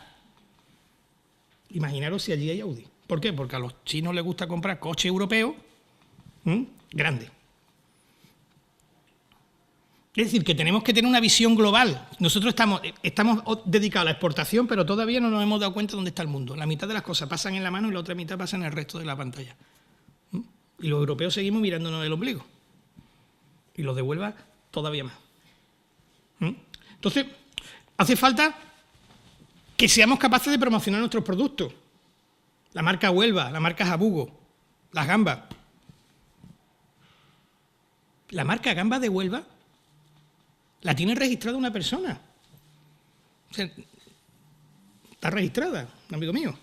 Imaginaros si allí hay Audi. ¿Por qué? Porque a los chinos les gusta comprar coches europeos grandes. Es decir, que tenemos que tener una visión global. Nosotros estamos dedicados a la exportación, pero todavía no nos hemos dado cuenta de dónde está el mundo. La mitad de las cosas pasan en la mano y la otra mitad pasa en el resto de la pantalla. Y los europeos seguimos mirándonos el ombligo. Y los de Huelva todavía más. Entonces, hace falta que seamos capaces de promocionar nuestros productos. La marca Huelva, la marca Jabugo, las gambas. La marca gamba de Huelva la tiene registrada una persona. O sea, está registrada, un amigo mío.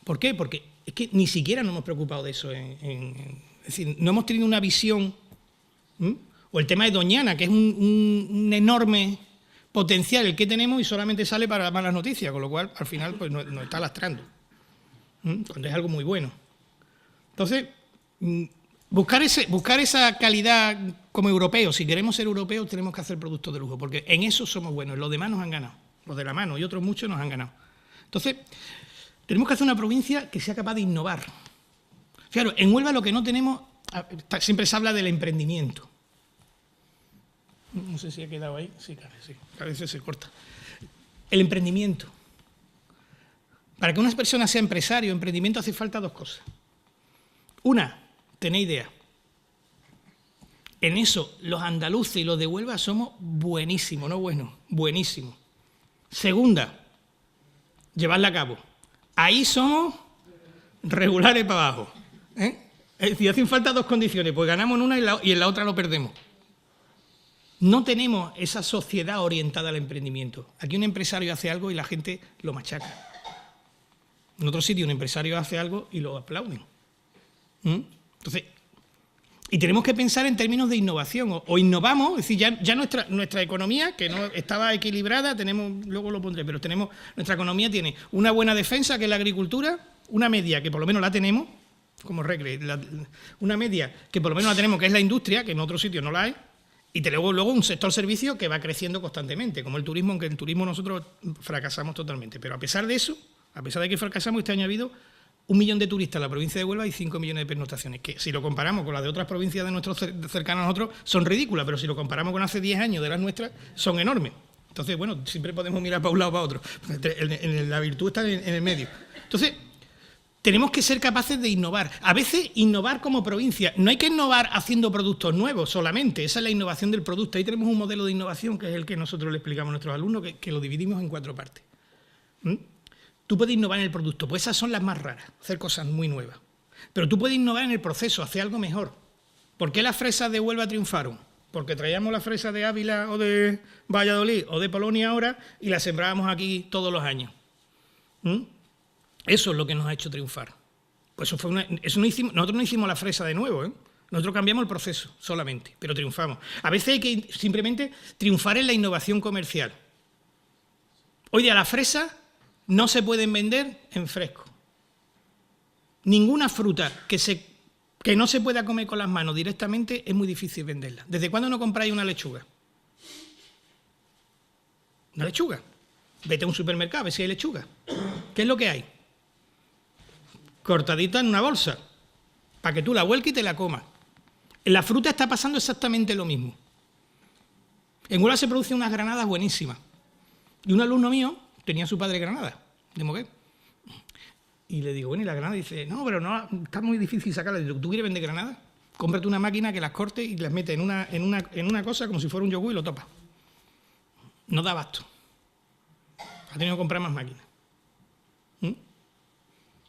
¿Por qué? Porque es que ni siquiera nos hemos preocupado de eso. Es decir, no hemos tenido una visión. O el tema de Doñana, que es un enorme potencial el que tenemos y solamente sale para malas noticias, con lo cual al final pues nos está lastrando. Cuando es algo muy bueno. Entonces, buscar esa calidad como europeos. Si queremos ser europeos tenemos que hacer productos de lujo, porque en eso somos buenos. Los demás nos han ganado. Los de la mano y otros muchos nos han ganado. Entonces, tenemos que hacer una provincia que sea capaz de innovar. Claro, en Huelva lo que no tenemos, siempre se habla del emprendimiento. No sé si ha quedado ahí. Sí, a veces se corta. El emprendimiento. Para que una persona sea empresario, emprendimiento, hace falta dos cosas. Una, tener idea. En eso, los andaluces y los de Huelva somos buenísimos, no buenos, buenísimos. Segunda, llevarla a cabo. Ahí somos regulares para abajo. Es decir, hacen falta dos condiciones, pues ganamos en una y en la otra lo perdemos. No tenemos esa sociedad orientada al emprendimiento. Aquí un empresario hace algo y la gente lo machaca. En otro sitio un empresario hace algo y lo aplauden. Entonces, y tenemos que pensar en términos de innovación. O innovamos, es decir, ya nuestra economía, que no estaba equilibrada, luego lo pondré, pero nuestra economía tiene una buena defensa, que es la agricultura, una media, que por lo menos la tenemos, como Recre, una media que por lo menos la tenemos, que es la industria, que en otros sitios no la hay, y luego un sector servicio que va creciendo constantemente, como el turismo, aunque el turismo nosotros fracasamos totalmente. Pero a pesar de eso, a pesar de que fracasamos, este año ha habido 1 millón de turistas en la provincia de Huelva y 5 millones de pernoctaciones, que si lo comparamos con las de otras provincias de nuestros cercanos a nosotros, son ridículas, pero si lo comparamos con hace 10 años de las nuestras, son enormes. Entonces, bueno, siempre podemos mirar para un lado o para otro. La virtud está en el medio. Entonces, tenemos que ser capaces de innovar. A veces, innovar como provincia. No hay que innovar haciendo productos nuevos solamente. Esa es la innovación del producto. Ahí tenemos un modelo de innovación que es el que nosotros le explicamos a nuestros alumnos, que lo dividimos en 4 partes. Tú puedes innovar en el producto, pues esas son las más raras, hacer cosas muy nuevas. Pero tú puedes innovar en el proceso, hacer algo mejor. ¿Por qué las fresas de Huelva triunfaron? Porque traíamos las fresas de Ávila o de Valladolid o de Polonia ahora y las sembrábamos aquí todos los años. Eso es lo que nos ha hecho triunfar. Pues nosotros no hicimos la fresa de nuevo, Nosotros cambiamos el proceso solamente, pero triunfamos. A veces hay que simplemente triunfar en la innovación comercial. Hoy día las fresas no se pueden vender en fresco. Ninguna fruta que no se pueda comer con las manos directamente es muy difícil venderla. ¿Desde cuándo no compráis una lechuga? ¿Una lechuga? Vete a un supermercado a ver si hay lechuga. ¿Qué es lo que hay? Cortadita en una bolsa, para que tú la vuelques y te la comas. En la fruta está pasando exactamente lo mismo. En Huelva se producen unas granadas buenísimas. Y un alumno mío tenía a su padre granada, de Moguer. Y le digo, bueno, ¿y la granada? Y dice, no, pero no, está muy difícil sacarla. Le digo, ¿tú quieres vender granadas? Cómprate una máquina que las corte y las mete en una cosa como si fuera un yogur y lo topa. no da abasto. Ha tenido que comprar más máquinas.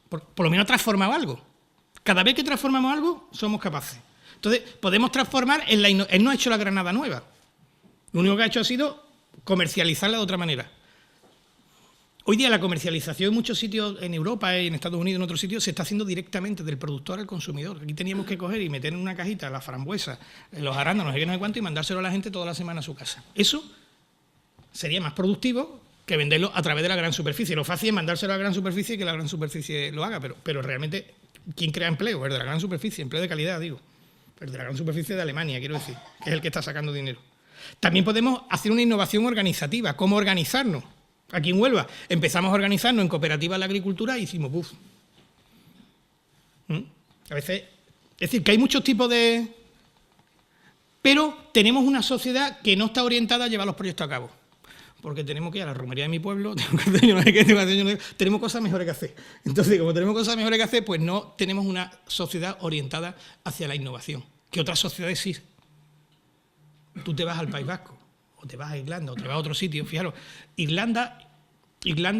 Por lo menos ha transformado algo. Cada vez que transformamos algo, somos capaces. Entonces, podemos transformar él no ha hecho la granada nueva. Lo único que ha hecho ha sido comercializarla de otra manera. Hoy día la comercialización en muchos sitios, en Europa, en Estados Unidos, en otros sitios, se está haciendo directamente del productor al consumidor. Aquí teníamos que coger y meter en una cajita la frambuesa, los arándanos, no sé cuánto, y mandárselo a la gente toda la semana a su casa. Eso sería más productivo que venderlo a través de la gran superficie. Lo fácil es mandárselo a la gran superficie y que la gran superficie lo haga, pero realmente, ¿quién crea empleo? El de la gran superficie, empleo de calidad, digo. El de la gran superficie de Alemania, quiero decir, que es el que está sacando dinero. También podemos hacer una innovación organizativa. ¿Cómo organizarnos? Aquí en Huelva empezamos a organizarnos en cooperativas de la agricultura y hicimos ¡buf! A veces, es decir, que hay muchos tipos de... Pero tenemos una sociedad que no está orientada a llevar los proyectos a cabo. Porque tenemos que ir a la romería de mi pueblo, tenemos cosas mejores que hacer. Entonces, como tenemos cosas mejores que hacer, pues no tenemos una sociedad orientada hacia la innovación. Que otras sociedades sí. Tú te vas al País Vasco, o te vas a Irlanda, o te vas a otro sitio. Fijaros, Irlanda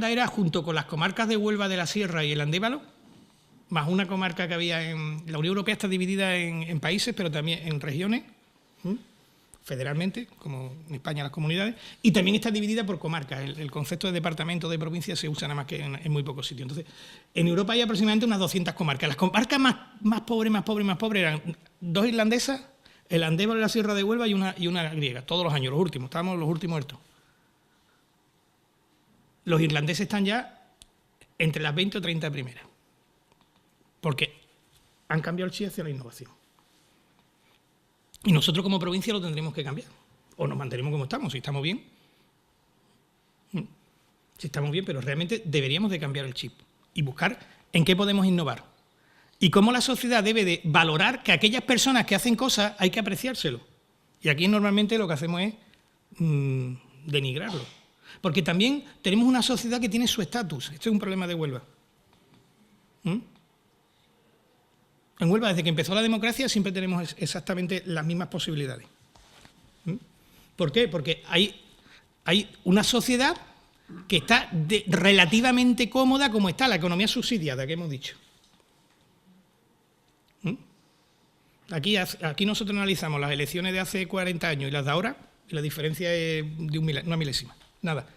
era, junto con las comarcas de Huelva, de la Sierra y el Andévalo, más una comarca que había en... La Unión Europea está dividida en países, pero también en regiones, federalmente, como en España las comunidades, y también está dividida por comarcas. El concepto de departamento, de provincia, se usa nada más que en muy pocos sitios. Entonces, en Europa hay aproximadamente unas 200 comarcas. Las comarcas más pobres eran 2 irlandesas, el Andévalo de la Sierra de Huelva y una griega, todos los años, los últimos, estábamos los últimos estos. Los irlandeses están ya entre las 20 o 30 primeras, porque han cambiado el chip hacia la innovación. Y nosotros como provincia lo tendremos que cambiar, o nos mantenemos como estamos, si estamos bien. Si estamos bien, pero realmente deberíamos de cambiar el chip y buscar en qué podemos innovar. Y cómo la sociedad debe de valorar que aquellas personas que hacen cosas hay que apreciárselo. Y aquí normalmente lo que hacemos es denigrarlo. Porque también tenemos una sociedad que tiene su estatus. Este es un problema de Huelva. En Huelva, desde que empezó la democracia, siempre tenemos exactamente las mismas posibilidades. ¿Por qué? Porque hay una sociedad que está relativamente cómoda como está, la economía subsidiada que hemos dicho. Aquí nosotros analizamos las elecciones de hace 40 años y las de ahora, y la diferencia es de una milésima, nada.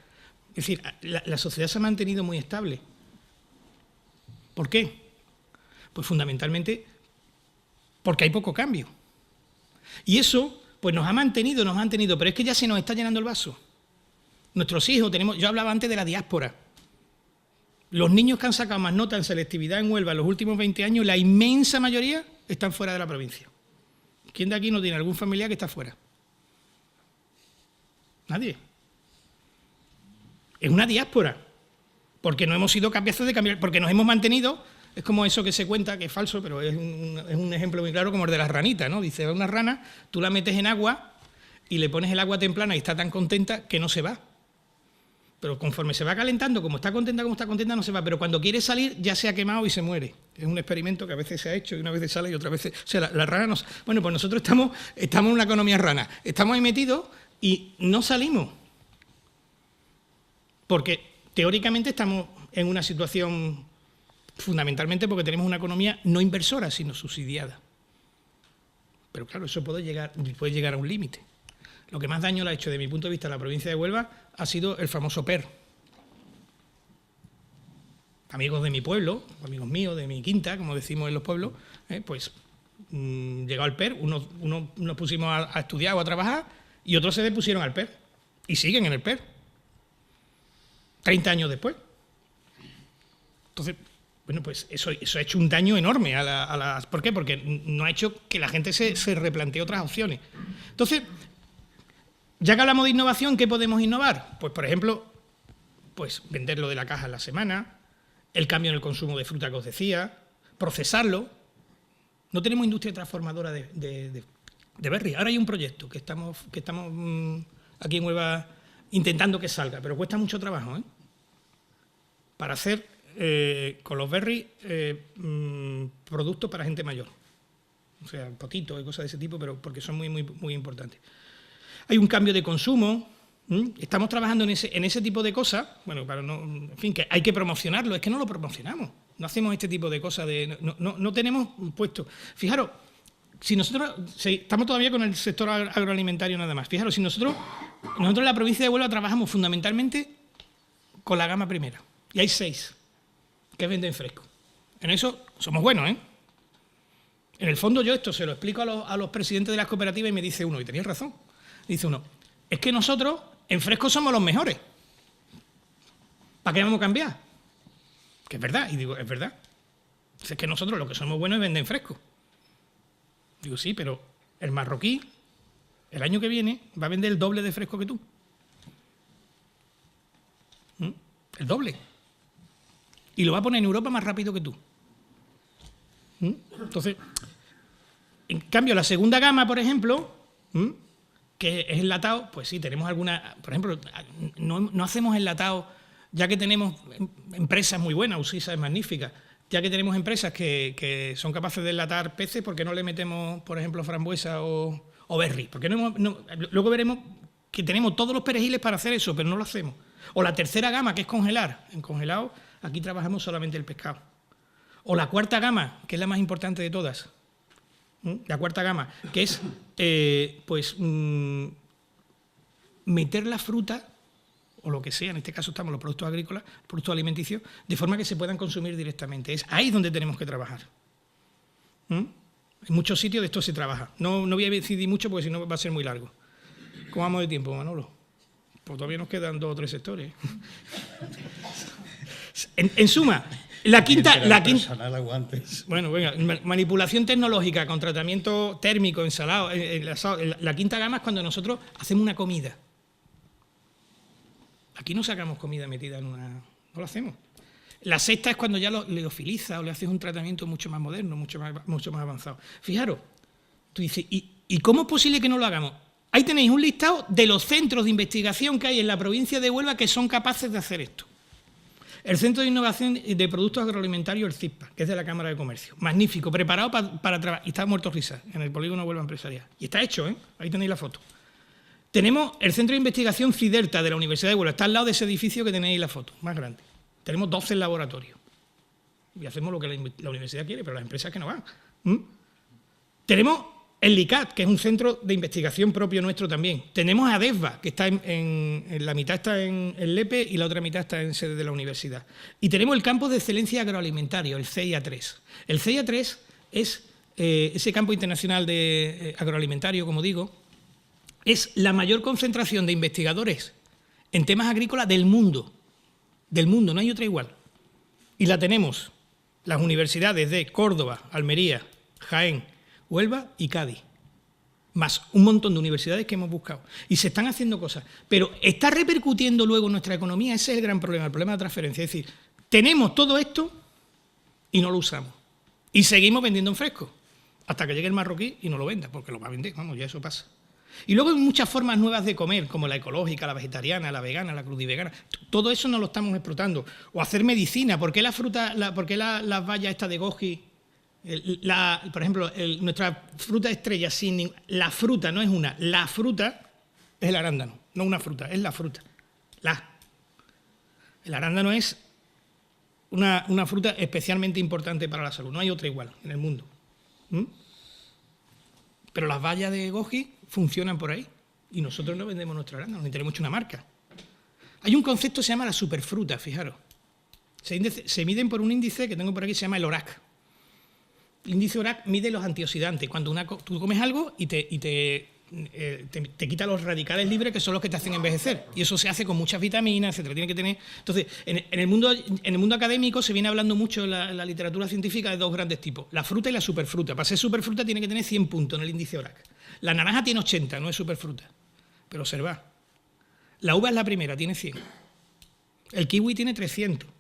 Es decir, la sociedad se ha mantenido muy estable. ¿Por qué? Pues fundamentalmente porque hay poco cambio. Y eso pues nos ha mantenido, pero es que ya se nos está llenando el vaso. Nuestros hijos, yo hablaba antes de la diáspora. Los niños que han sacado más nota en selectividad en Huelva en los últimos 20 años, la inmensa mayoría están fuera de la provincia. ¿Quién de aquí no tiene algún familiar que está fuera? Nadie. Es una diáspora, porque no hemos sido capaces de cambiar, porque nos hemos mantenido. Es como eso que se cuenta, que es falso, pero es un ejemplo muy claro, como el de las ranitas, ¿no? Dice, una rana, tú la metes en agua y le pones el agua templana y está tan contenta que no se va. Pero conforme se va calentando, como está contenta, no se va. Pero cuando quiere salir, ya se ha quemado y se muere. Es un experimento que a veces se ha hecho y una vez sale y otra vez... O sea, la rana no... Bueno, pues nosotros estamos en una economía rana. Estamos ahí metidos y no salimos. Porque teóricamente estamos en una situación... Fundamentalmente porque tenemos una economía no inversora, sino subsidiada. Pero claro, eso puede llegar a un límite. Lo que más daño le ha hecho, desde mi punto de vista, a la provincia de Huelva ha sido el famoso PER. Amigos de mi pueblo, amigos míos, de mi quinta, como decimos en los pueblos, pues llegó al PER, unos nos pusimos a estudiar o a trabajar y otros se depusieron al PER y siguen en el PER, 30 años después. Entonces, bueno, pues eso ha hecho un daño enorme a las... ¿Por qué? Porque no ha hecho que la gente se replantee otras opciones. Entonces, ya que hablamos de innovación, ¿qué podemos innovar? Pues, por ejemplo, pues vender lo de la caja en la semana, el cambio en el consumo de fruta que os decía, procesarlo. No tenemos industria transformadora de berry. Ahora hay un proyecto que estamos aquí en Huelva intentando que salga, pero cuesta mucho trabajo, para hacer con los berries productos para gente mayor. O sea, potitos y cosas de ese tipo, pero porque son muy, muy, muy importantes. Hay un cambio de consumo, Estamos trabajando en ese tipo de cosas, bueno, para no, en fin, que hay que promocionarlo, es que no lo promocionamos, no hacemos este tipo de cosas, no tenemos puesto. Fijaros, si nosotros estamos todavía con el sector agroalimentario nada más, fijaros, si nosotros en la provincia de Huelva trabajamos fundamentalmente con la gama primera, y hay 6 que venden fresco. En eso somos buenos, ¿eh? En el fondo yo esto se lo explico a los presidentes de las cooperativas y me dice uno, y tenéis razón, dice uno, es que nosotros en fresco somos los mejores. ¿Para qué vamos a cambiar? Que es verdad, y digo, es verdad. Es que nosotros lo que somos buenos es vender fresco. Digo, sí, pero el marroquí, el año que viene, va a vender el doble de fresco que tú. El doble. Y lo va a poner en Europa más rápido que tú. Entonces, en cambio, la segunda gama, por ejemplo, que es enlatado, pues sí, tenemos alguna, por ejemplo, no hacemos enlatado, ya que tenemos empresas muy buenas, Usisa es magnífica, ya que tenemos empresas que son capaces de enlatar peces, ¿por qué no le metemos, por ejemplo, frambuesa o berry? Porque luego veremos que tenemos todos los perejiles para hacer eso, pero no lo hacemos. O la tercera gama, que es congelar. En congelado, aquí trabajamos solamente el pescado. O la cuarta gama, que es la más importante de todas. La cuarta gama, que es meter la fruta, o lo que sea, en este caso estamos los productos agrícolas, productos alimenticios, de forma que se puedan consumir directamente. Es ahí donde tenemos que trabajar. En muchos sitios de esto se trabaja. No voy a decidir mucho porque si no va a ser muy largo. ¿Cómo vamos de tiempo, Manolo? Pues todavía nos quedan 2 o 3 sectores. En suma, la quinta. Bueno, venga, manipulación tecnológica con tratamiento térmico, ensalado. La quinta gama es cuando nosotros hacemos una comida. Aquí no sacamos comida metida en una. No lo hacemos. La sexta es cuando ya lo leofiliza o le haces un tratamiento mucho más moderno, mucho más avanzado. Fijaros, tú dices, ¿y cómo es posible que no lo hagamos? Ahí tenéis un listado de los centros de investigación que hay en la provincia de Huelva que son capaces de hacer esto. El Centro de Innovación de Productos Agroalimentarios, el CISPA, que es de la Cámara de Comercio. Magnífico, preparado para trabajar. Y está muerto risa en el polígono Huelva Empresarial. Y está hecho, ¿eh? Ahí tenéis la foto. Tenemos el Centro de Investigación CIDERTA de la Universidad de Huelva. Está al lado de ese edificio que tenéis la foto, más grande. Tenemos 12 laboratorios. Y hacemos lo que la universidad quiere, pero las empresas que no van. Tenemos el LICAT, que es un centro de investigación propio nuestro también. Tenemos a DESVA, que está en la mitad está en LEPE y la otra mitad está en sede de la universidad. Y tenemos el Campus de Excelencia Agroalimentario, el CIA3. El CIA3 es ese campo internacional de agroalimentario, como digo, es la mayor concentración de investigadores en temas agrícolas del mundo. Del mundo, no hay otra igual. Y la tenemos las universidades de Córdoba, Almería, Jaén, Huelva y Cádiz, más un montón de universidades que hemos buscado. Y se están haciendo cosas. Pero ¿está repercutiendo luego en nuestra economía? Ese es el gran problema, el problema de transferencia. Es decir, tenemos todo esto y no lo usamos. Y seguimos vendiendo en fresco, hasta que llegue el marroquí y no lo venda, porque lo va a vender, vamos, ya eso pasa. Y luego hay muchas formas nuevas de comer, como la ecológica, la vegetariana, la vegana, la crudivegana. Todo eso no lo estamos explotando. O hacer medicina. ¿Por qué la fruta, por qué las bayas estas de goji? Por ejemplo, nuestra fruta estrella, la fruta no es una, la fruta es el arándano, no una fruta, es la fruta. El arándano es una fruta especialmente importante para la salud, no hay otra igual en el mundo. Pero las bayas de goji funcionan por ahí y nosotros no vendemos nuestro arándano, ni tenemos una marca. Hay un concepto que se llama la superfruta, fijaros. Se miden por un índice que tengo por aquí que se llama el ORAC. El índice ORAC mide los antioxidantes. Cuando tú comes algo y te quita los radicales libres, que son los que te hacen envejecer. Y eso se hace con muchas vitaminas, etcétera. Tiene que tener. Entonces, en el mundo académico se viene hablando mucho en la literatura científica de 2 grandes tipos: la fruta y la superfruta. Para ser superfruta tiene que tener 100 puntos en el índice ORAC. La naranja tiene 80, no es superfruta. Pero observad. La uva es la primera, tiene 100. El kiwi tiene 300.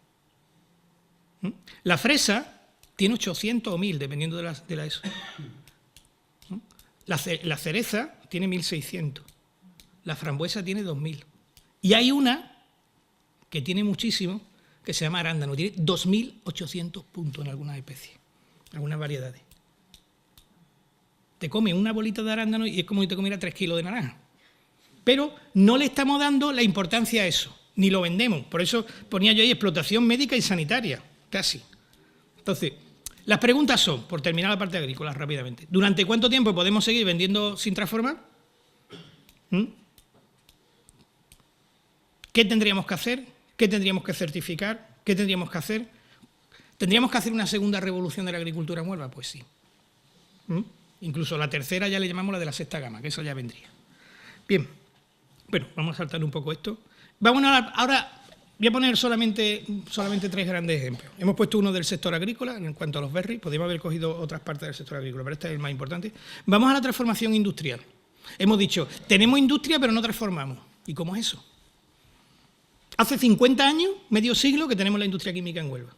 La fresa tiene 800 o 1000, dependiendo de la eso. La cereza tiene 1600. La frambuesa tiene 2000. Y hay una que tiene muchísimo, que se llama arándano. Tiene 2800 puntos en algunas especies, en algunas variedades. Te comes una bolita de arándano y es como si te comiera 3 kilos de naranja. Pero no le estamos dando la importancia a eso, ni lo vendemos. Por eso ponía yo ahí explotación médica y sanitaria, casi. Entonces, las preguntas son, por terminar la parte agrícola rápidamente, ¿durante cuánto tiempo podemos seguir vendiendo sin transformar? ¿Qué tendríamos que hacer? ¿Qué tendríamos que certificar? ¿Qué tendríamos que hacer? ¿Tendríamos que hacer una segunda revolución de la agricultura en Huelva? Pues sí. Incluso la tercera ya le llamamos la de la sexta gama, que eso ya vendría. Bien, bueno, vamos a saltar un poco esto. Ahora voy a poner solamente 3 grandes ejemplos. Hemos puesto uno del sector agrícola, en cuanto a los berries, podríamos haber cogido otras partes del sector agrícola, pero este es el más importante. Vamos a la transformación industrial. Hemos dicho, tenemos industria pero no transformamos. ¿Y cómo es eso? Hace 50 años, medio siglo, que tenemos la industria química en Huelva.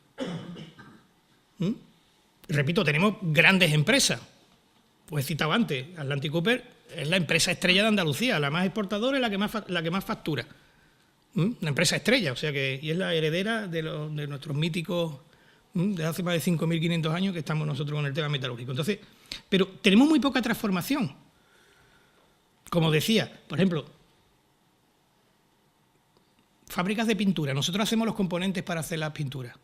Repito, tenemos grandes empresas. Pues he citado antes, Atlantic Cooper es la empresa estrella de Andalucía, la más exportadora y la que más factura. Una empresa estrella, o sea que y es la heredera de nuestros míticos, de hace más de 5.500 años que estamos nosotros con el tema metalúrgico. Entonces, pero tenemos muy poca transformación. Como decía, por ejemplo, fábricas de pintura. Nosotros hacemos los componentes para hacer las pinturas.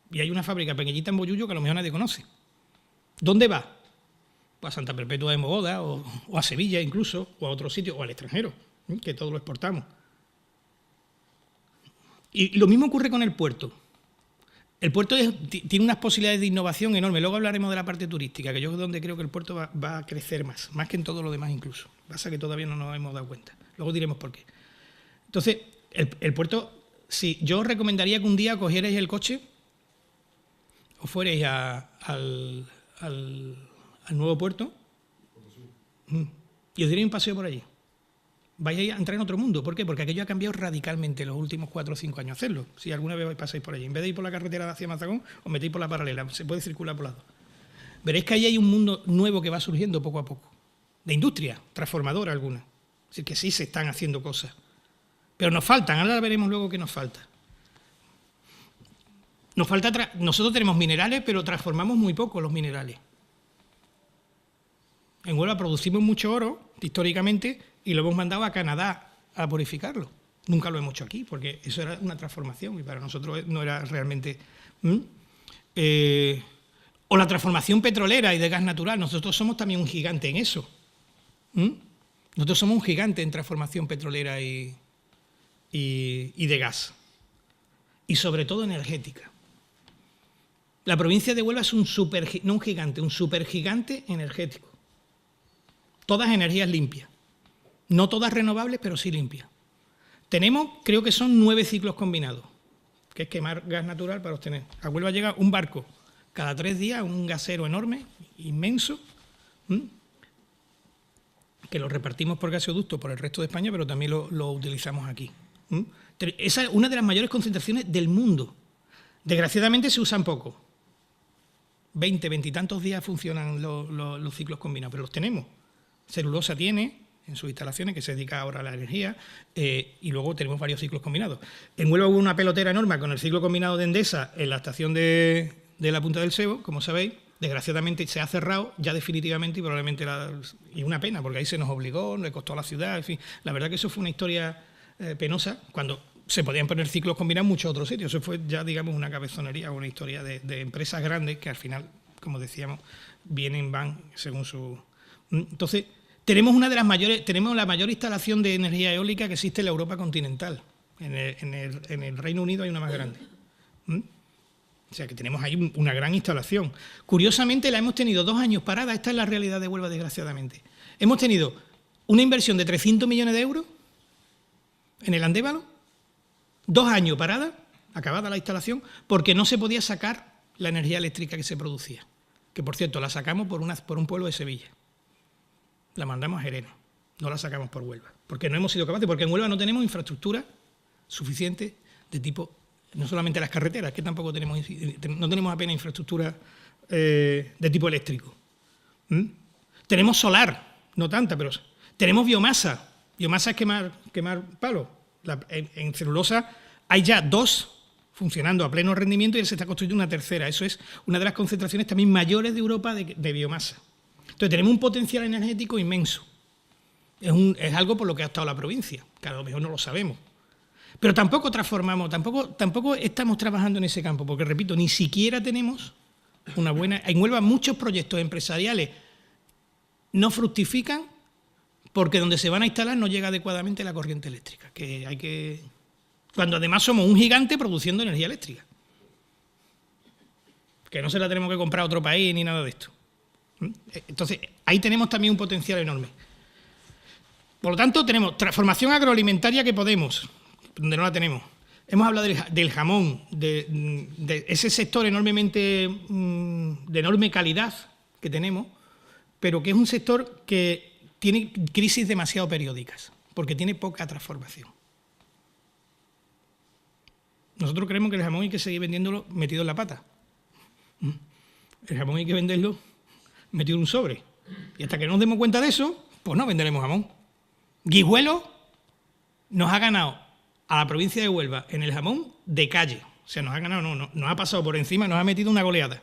Y hay una fábrica pequeñita en Bollullo que a lo mejor nadie conoce. ¿Dónde va? Pues a Santa Perpetua de Mogoda o a Sevilla incluso, o a otro sitio, o al extranjero, que todo lo exportamos. Y lo mismo ocurre con el puerto. El puerto tiene unas posibilidades de innovación enormes. Luego hablaremos de la parte turística, que yo es donde creo que el puerto va a crecer más que en todo lo demás incluso. Pasa que todavía no nos hemos dado cuenta. Luego diremos por qué. Entonces, el puerto, sí, yo os recomendaría que un día cogierais el coche o fuerais al nuevo puerto y os diréis un paseo por allí. Vais a entrar en otro mundo. ¿Por qué? Porque aquello ha cambiado radicalmente en los últimos 4 o 5 años. Hacerlo. Si alguna vez pasáis por allí. En vez de ir por la carretera hacia Mazagón, os metéis por la paralela. Se puede circular por lado. Veréis que ahí hay un mundo nuevo que va surgiendo poco a poco. De industria, transformadora alguna. Es decir, que sí se están haciendo cosas. Pero nos faltan. Ahora veremos luego qué nos falta. Nosotros tenemos minerales, pero transformamos muy poco los minerales. En Huelva producimos mucho oro, históricamente, y lo hemos mandado a Canadá a purificarlo. Nunca lo hemos hecho aquí, porque eso era una transformación y para nosotros no era realmente... o la transformación petrolera y de gas natural. Nosotros somos también un gigante en eso. Nosotros somos un gigante en transformación petrolera y de gas. Y sobre todo energética. La provincia de Huelva es un supergigante energético. Todas energías limpias. No todas renovables, pero sí limpias. Tenemos, creo que son 9 ciclos combinados, que es quemar gas natural para obtener. A Huelva llega un barco cada 3 días, un gasero enorme, inmenso, que lo repartimos por gasoducto por el resto de España, pero también lo utilizamos aquí. Esa es una de las mayores concentraciones del mundo. Desgraciadamente se usan poco. 20 y tantos días funcionan los ciclos combinados, pero los tenemos. Celulosa tiene en sus instalaciones, que se dedica ahora a la energía, y luego tenemos varios ciclos combinados. En Huelva hubo una pelotera enorme con el ciclo combinado de Endesa en la estación de la Punta del Sebo, como sabéis. Desgraciadamente se ha cerrado ya definitivamente y probablemente y una pena, porque ahí se nos obligó, le costó a la ciudad, en fin. La verdad que eso fue una historia penosa, cuando se podían poner ciclos combinados en muchos otros sitios. Eso fue ya, digamos, una cabezonería, una historia de empresas grandes que al final, como decíamos, van según su... Entonces, tenemos la mayor instalación de energía eólica que existe en la Europa continental. En el Reino Unido hay una más grande. O sea que tenemos ahí una gran instalación. Curiosamente la hemos tenido 2 años parada. Esta es la realidad de Huelva, desgraciadamente. Hemos tenido una inversión de 300 millones de euros en el Andévalo, 2 años parada, acabada la instalación, porque no se podía sacar la energía eléctrica que se producía. Que, por cierto, la sacamos por un pueblo de Sevilla. La mandamos a Jerez, no la sacamos por Huelva, porque no hemos sido capaces, porque en Huelva no tenemos infraestructura suficiente de tipo, no solamente las carreteras, que tampoco no tenemos apenas infraestructura de tipo eléctrico. Tenemos solar, no tanta, pero tenemos biomasa. Biomasa es quemar palo. En celulosa hay ya 2 funcionando a pleno rendimiento y se está construyendo una tercera. Eso es una de las concentraciones también mayores de Europa de biomasa. Entonces tenemos un potencial energético inmenso. Es algo por lo que ha estado la provincia, que a lo mejor no lo sabemos. Pero tampoco transformamos, tampoco estamos trabajando en ese campo, porque, repito, ni siquiera tenemos una buena... En Huelva muchos proyectos empresariales no fructifican porque donde se van a instalar no llega adecuadamente la corriente eléctrica, cuando además somos un gigante produciendo energía eléctrica, que no se la tenemos que comprar a otro país ni nada de esto. Entonces, ahí tenemos también un potencial enorme. Por lo tanto, tenemos transformación agroalimentaria que podemos, donde no la tenemos. Hemos hablado del jamón, de ese sector enormemente de enorme calidad que tenemos, pero que es un sector que tiene crisis demasiado periódicas, porque tiene poca transformación. Nosotros creemos que el jamón hay que seguir vendiéndolo metido en la pata. El jamón hay que venderlo metido en un sobre. Y hasta que no nos demos cuenta de eso, pues no venderemos jamón. Guijuelo nos ha ganado a la provincia de Huelva en el jamón de calle. O sea, nos ha ganado, nos ha pasado por encima, nos ha metido una goleada.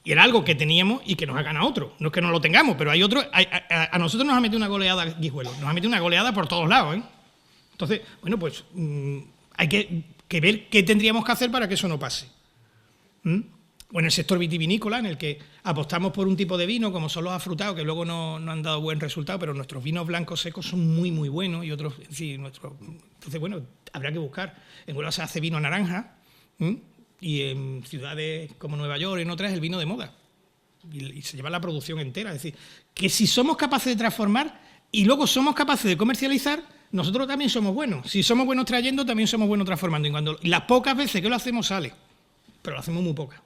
Y era algo que teníamos y que nos ha ganado otro. No es que no lo tengamos, pero hay otro. A nosotros nos ha metido una goleada Guijuelo. Nos ha metido una goleada por todos lados, ¿eh? Entonces, bueno, pues hay que ver qué tendríamos que hacer para que eso no pase. O en el sector vitivinícola, en el que apostamos por un tipo de vino, como son los afrutados, que luego no han dado buen resultado, pero nuestros vinos blancos secos son muy, muy buenos y otros, sí, entonces, bueno, habrá que buscar. En Huelva se hace vino naranja, y en ciudades como Nueva York, en otras, el vino de moda. Y se lleva la producción entera. Es decir, que si somos capaces de transformar y luego somos capaces de comercializar, nosotros también somos buenos. Si somos buenos trayendo, también somos buenos transformando. Y las pocas veces que lo hacemos, sale. Pero lo hacemos muy pocas.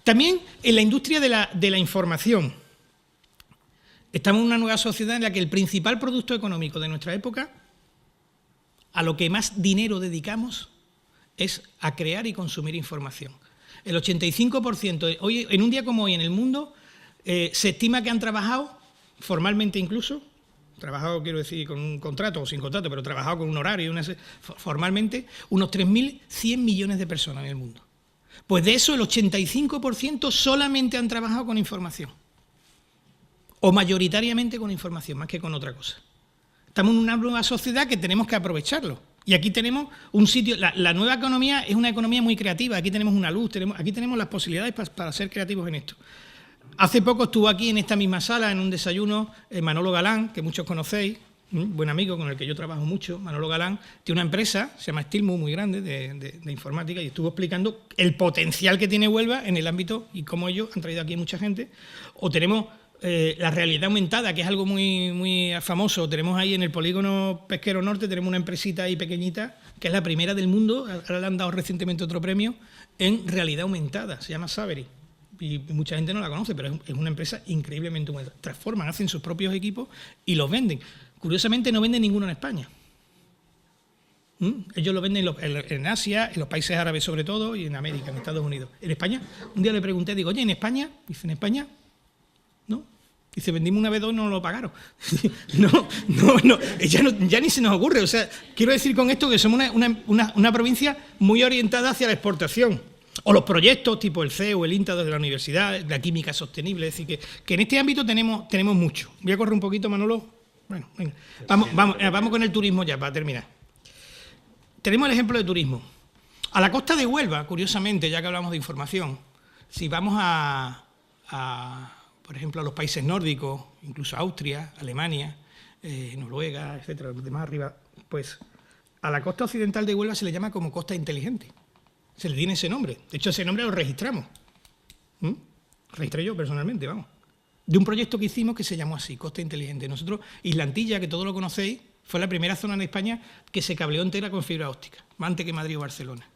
También en la industria de la información. Estamos en una nueva sociedad en la que el principal producto económico de nuestra época, a lo que más dinero dedicamos, es a crear y consumir información. El 85%, hoy, en un día como hoy en el mundo, se estima que han trabajado, formalmente incluso, trabajado quiero decir con un contrato o sin contrato, pero trabajado con un horario, formalmente, unos 3.100 millones de personas en el mundo. Pues de eso el 85% solamente han trabajado con información. O mayoritariamente con información, más que con otra cosa. Estamos en una nueva sociedad que tenemos que aprovecharlo. Y aquí tenemos un sitio, la nueva economía es una economía muy creativa, aquí tenemos una luz, aquí tenemos las posibilidades para ser creativos en esto. Hace poco estuvo aquí en esta misma sala, en un desayuno, Manolo Galán, que muchos conocéis, buen amigo con el que yo trabajo mucho. Manolo Galán tiene una empresa, se llama Stilmo, muy grande, de informática, y estuvo explicando el potencial que tiene Huelva en el ámbito y cómo ellos han traído aquí a mucha gente. O tenemos la realidad aumentada, que es algo muy, muy famoso. Tenemos ahí en el polígono Pesquero Norte, tenemos una empresita ahí pequeñita, que es la primera del mundo, ahora le han dado recientemente otro premio, en realidad aumentada, se llama Savery. Y mucha gente no la conoce, pero es una empresa increíblemente buena. Transforman, hacen sus propios equipos y los venden. Curiosamente no venden ninguno en España. Ellos lo venden en Asia, en los países árabes sobre todo, y en América, en Estados Unidos. En España, un día le pregunté, digo, oye, ¿en España? Dice, ¿en España? ¿No? Dice, vendimos una vez dos y no nos lo pagaron. No, ya ni se nos ocurre. O sea, quiero decir con esto que somos una provincia muy orientada hacia la exportación. O los proyectos tipo el CEU, el INTA de la universidad, la química sostenible. Es decir, que en este ámbito tenemos mucho. Voy a correr un poquito, Manolo. Bueno, venga. Vamos con el turismo ya, para terminar. Tenemos el ejemplo de turismo. A la costa de Huelva, curiosamente, ya que hablamos de información, si vamos por ejemplo, a los países nórdicos, incluso Austria, Alemania, Noruega, etcétera, los demás arriba, pues a la costa occidental de Huelva se le llama como costa inteligente. Se le tiene ese nombre. De hecho, ese nombre lo registramos. Registré yo personalmente, vamos. De un proyecto que hicimos que se llamó así, Costa Inteligente. Nosotros, Isla Antilla, que todos lo conocéis, fue la primera zona en España que se cableó entera con fibra óptica, más antes que Madrid o Barcelona.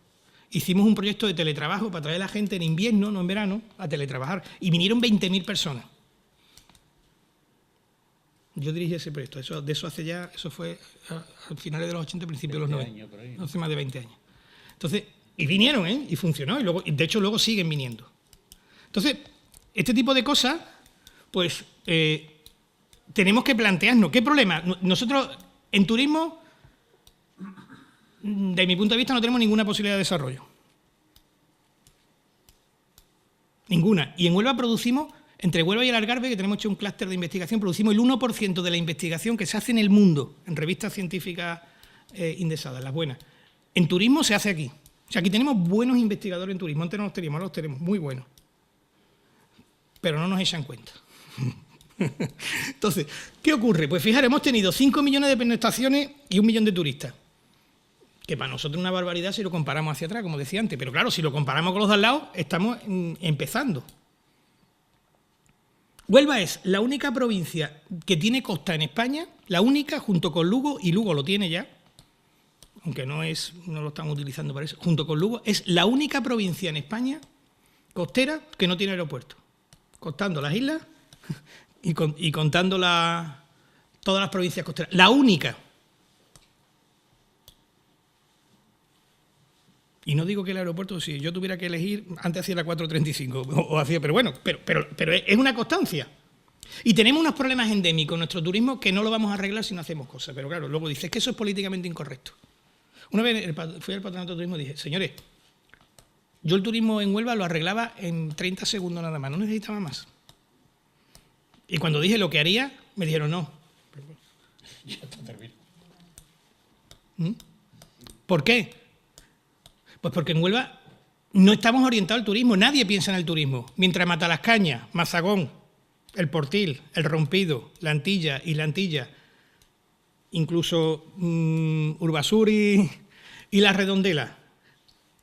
Hicimos un proyecto de teletrabajo para traer a la gente en invierno, no en verano, a teletrabajar. Y vinieron 20.000 personas. Yo dirigí ese proyecto. Eso fue a finales de los 80, principios de los 90. Hace más de 20 años. Entonces, y vinieron, y funcionó. Y de hecho, luego siguen viniendo. Entonces, este tipo de cosas, pues, tenemos que plantearnos. ¿Qué problema? Nosotros, en turismo, de mi punto de vista, no tenemos ninguna posibilidad de desarrollo. Ninguna. Y en Huelva producimos Entre Huelva y el Algarve, que tenemos hecho un clúster de investigación, producimos el 1% de la investigación que se hace en el mundo, en revistas científicas indexadas, las buenas. En turismo se hace aquí. O sea, aquí tenemos buenos investigadores en turismo. Antes no los teníamos, ahora los tenemos, muy buenos. Pero no nos echan cuenta. Entonces, ¿qué ocurre? Pues fijaros, hemos tenido 5 millones de pernoctaciones y 1 millón de turistas. Que para nosotros es una barbaridad si lo comparamos hacia atrás, como decía antes. Pero claro, si lo comparamos con los de al lado, estamos empezando. Huelva es la única provincia que tiene costa en España, la única, junto con Lugo, y Lugo lo tiene ya, aunque no lo estamos utilizando para eso, junto con Lugo, es la única provincia en España costera que no tiene aeropuerto, contando las islas y contando todas las provincias costeras. La única. Y no digo que el aeropuerto, si yo tuviera que elegir, antes hacía la 435, o hacía, pero bueno, pero es una constancia. Y tenemos unos problemas endémicos en nuestro turismo que no lo vamos a arreglar si no hacemos cosas. Pero claro, luego dices que eso es políticamente incorrecto. Una vez fui al Patronato de Turismo y dije, señores, yo el turismo en Huelva lo arreglaba en 30 segundos nada más, no necesitaba más. Y cuando dije lo que haría, me dijeron no. Ya está terminado. ¿Por qué? Pues porque en Huelva no estamos orientados al turismo, nadie piensa en el turismo. Mientras Matalascaña, Mazagón, El Portil, El Rompido, La Antilla y La Antilla, incluso Urbasur y La Redondela,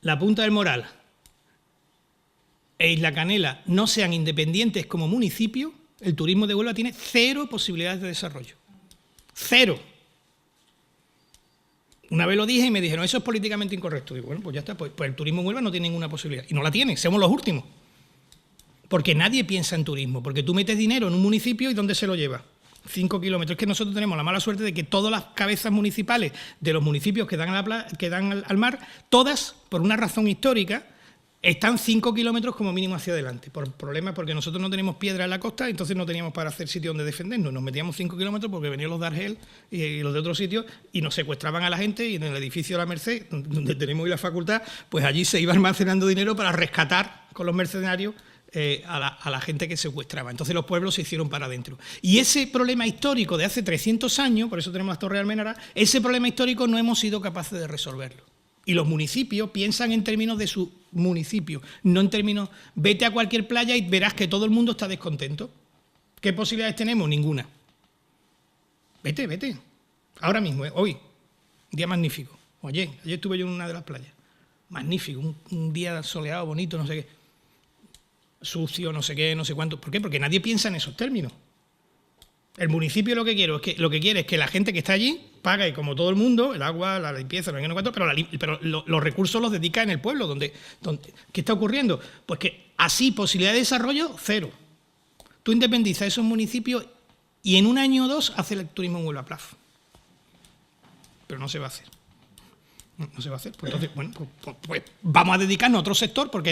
la Punta del Moral e Isla Canela no sean independientes como municipio, el turismo de Huelva tiene 0 posibilidades de desarrollo. 0. Una vez lo dije y me dijeron, eso es políticamente incorrecto. Digo, bueno, pues ya está, pues el turismo en Huelva no tiene ninguna posibilidad. Y no la tiene, somos los últimos. Porque nadie piensa en turismo, porque tú metes dinero en un municipio y ¿dónde se lo lleva? 5 kilómetros. Es que nosotros tenemos la mala suerte de que todas las cabezas municipales de los municipios que dan al mar, todas, por una razón histórica, están 5 kilómetros como mínimo hacia adelante, por problemas, porque nosotros no tenemos piedra en la costa, entonces no teníamos para hacer sitio donde defendernos. Nos metíamos 5 kilómetros porque venían los de Argel y los de otros sitios y nos secuestraban a la gente, y en el edificio de la Merced, donde tenemos hoy la facultad, pues allí se iba almacenando dinero para rescatar con los mercenarios a la gente que secuestraba. Entonces los pueblos se hicieron para adentro. Y ese problema histórico de hace 300 años, por eso tenemos las Torres de Almenara, ese problema histórico no hemos sido capaces de resolverlo. Y los municipios piensan en términos de su municipio, no en términos, vete a cualquier playa y verás que todo el mundo está descontento. ¿Qué posibilidades tenemos? Ninguna. Vete. Ahora mismo, hoy, un día magnífico. Ayer estuve yo en una de las playas. Magnífico, un día soleado, bonito, no sé qué. Sucio, no sé qué, no sé cuánto. ¿Por qué? Porque nadie piensa en esos términos. El municipio lo que quiere es que la gente que está allí pague, como todo el mundo, el agua, la limpieza, no sé cuánto, pero los recursos los dedica en el pueblo. ¿Qué está ocurriendo? Pues que así, posibilidad de desarrollo, 0. Tú independizas esos municipios y en un año o 2 haces el turismo en Huelva Plaf. Pero no se va a hacer. No se va a hacer. Pues entonces, bueno, pues vamos a dedicarnos a otro sector, porque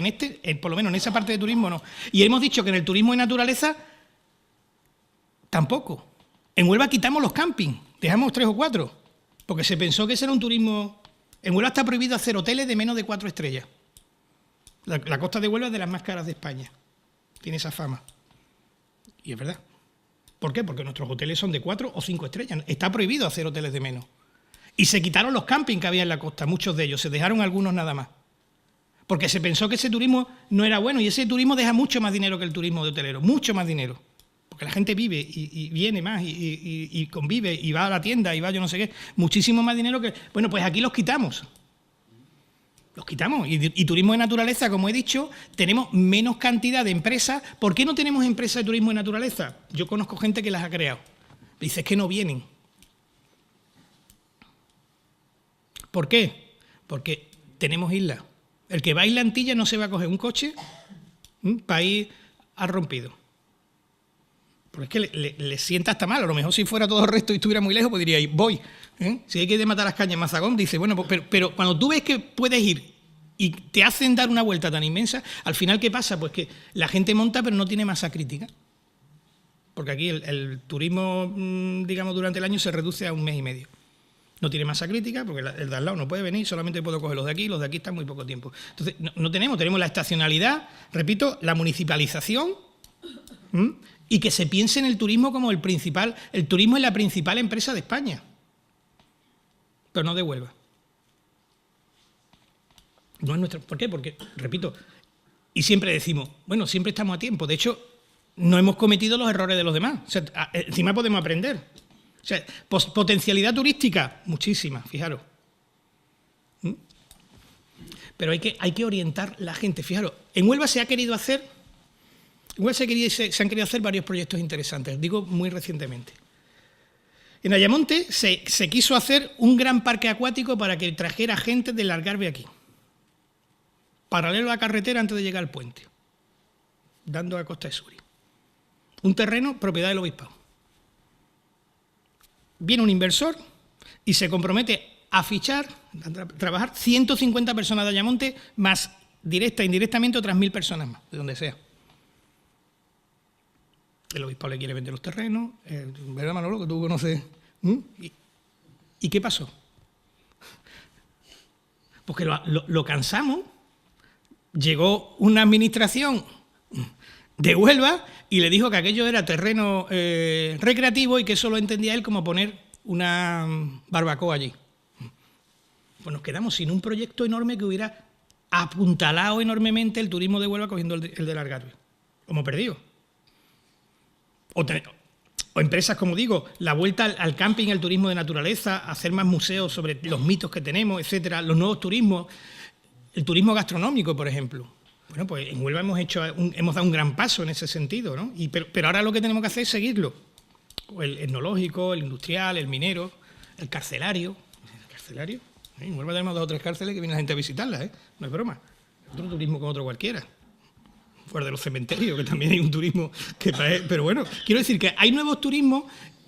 por lo menos en esa parte de turismo no. Y hemos dicho que en el turismo de naturaleza tampoco. En Huelva quitamos los campings, dejamos 3 o 4, porque se pensó que ese era un turismo. En Huelva está prohibido hacer hoteles de menos de 4 estrellas. La costa de Huelva es de las más caras de España. Tiene esa fama. Y es verdad. ¿Por qué? Porque nuestros hoteles son de 4 o 5 estrellas. Está prohibido hacer hoteles de menos. Y se quitaron los campings que había en la costa, muchos de ellos. Se dejaron algunos nada más. Porque se pensó que ese turismo no era bueno. Y ese turismo deja mucho más dinero que el turismo de hotelero. Mucho más dinero. Porque la gente vive y viene más y convive y va a la tienda y va yo no sé qué. Muchísimo más dinero que... Bueno, pues aquí los quitamos. Los quitamos. Y turismo de naturaleza, como he dicho, tenemos menos cantidad de empresas. ¿Por qué no tenemos empresas de turismo de naturaleza? Yo conozco gente que las ha creado. Dice que no vienen. ¿Por qué? Porque tenemos islas. El que va a Isla Antilla no se va a coger un coche para ir al Rompido. Porque es que le sienta hasta mal. A lo mejor si fuera todo el resto y estuviera muy lejos, pues diría, voy. Si hay que ir de Matalascaña en Mazagón, dice, bueno, pero cuando tú ves que puedes ir y te hacen dar una vuelta tan inmensa, al final, ¿qué pasa? Pues que la gente monta, pero no tiene masa crítica. Porque aquí el turismo, digamos, durante el año se reduce a 1 mes y medio. No tiene masa crítica, porque el de al lado no puede venir, solamente puedo coger los de aquí están muy poco tiempo. Entonces, no tenemos la estacionalidad, repito, la municipalización, y que se piense en el turismo como el turismo es la principal empresa de España, pero no de Huelva. No es nuestro. ¿Por qué? Porque, repito, y siempre decimos, bueno, siempre estamos a tiempo. De hecho, no hemos cometido los errores de los demás. O sea, encima podemos aprender. O sea, potencialidad turística, muchísima, fijaros. Pero hay que orientar la gente. Fijaros, en Huelva se han querido hacer varios proyectos interesantes, digo muy recientemente. En Ayamonte se quiso hacer un gran parque acuático para que trajera gente del Algarve aquí, paralelo a la carretera antes de llegar al puente, dando a Costa de Suri. Un terreno propiedad del obispado. Viene un inversor y se compromete a fichar, a trabajar 150 personas de Ayamonte, más directa e indirectamente otras 1000 personas más, de donde sea. El obispado le quiere vender los terrenos, ¿verdad, Manolo, que tú conoces? ¿Y qué pasó? Porque lo cansamos. Llegó una administración de Huelva y le dijo que aquello era terreno recreativo y que eso lo entendía él como poner una barbacoa allí. Pues nos quedamos sin un proyecto enorme que hubiera apuntalado enormemente el turismo de Huelva cogiendo el del Algarve. Como perdido. O empresas, como digo, la vuelta al camping, al turismo de naturaleza, hacer más museos sobre los mitos que tenemos, etcétera, los nuevos turismos, el turismo gastronómico, por ejemplo. Bueno, pues en Huelva hemos dado un gran paso en ese sentido, ¿no? Pero ahora lo que tenemos que hacer es seguirlo. El etnológico, el industrial, el minero, el carcelario. ¿El carcelario? En Huelva tenemos 2 o 3 cárceles que viene la gente a visitarlas, ¿eh? No es broma. Otro turismo como otro cualquiera. Fuera de los cementerios, que también hay un turismo que pero bueno, quiero decir que hay nuevos turismos,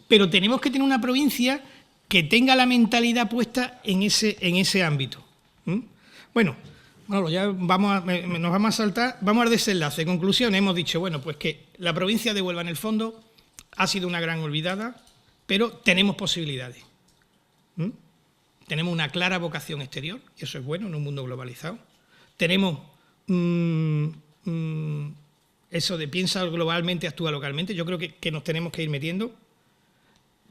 pero tenemos que tener una provincia que tenga la mentalidad puesta en ese ámbito. Bueno, ya nos vamos a saltar, vamos al desenlace. Conclusión, hemos dicho, bueno, pues que la provincia de Huelva en el fondo ha sido una gran olvidada, pero tenemos posibilidades. Tenemos una clara vocación exterior, y eso es bueno en un mundo globalizado. Tenemos eso de piensa globalmente, actúa localmente. Yo creo que nos tenemos que ir metiendo.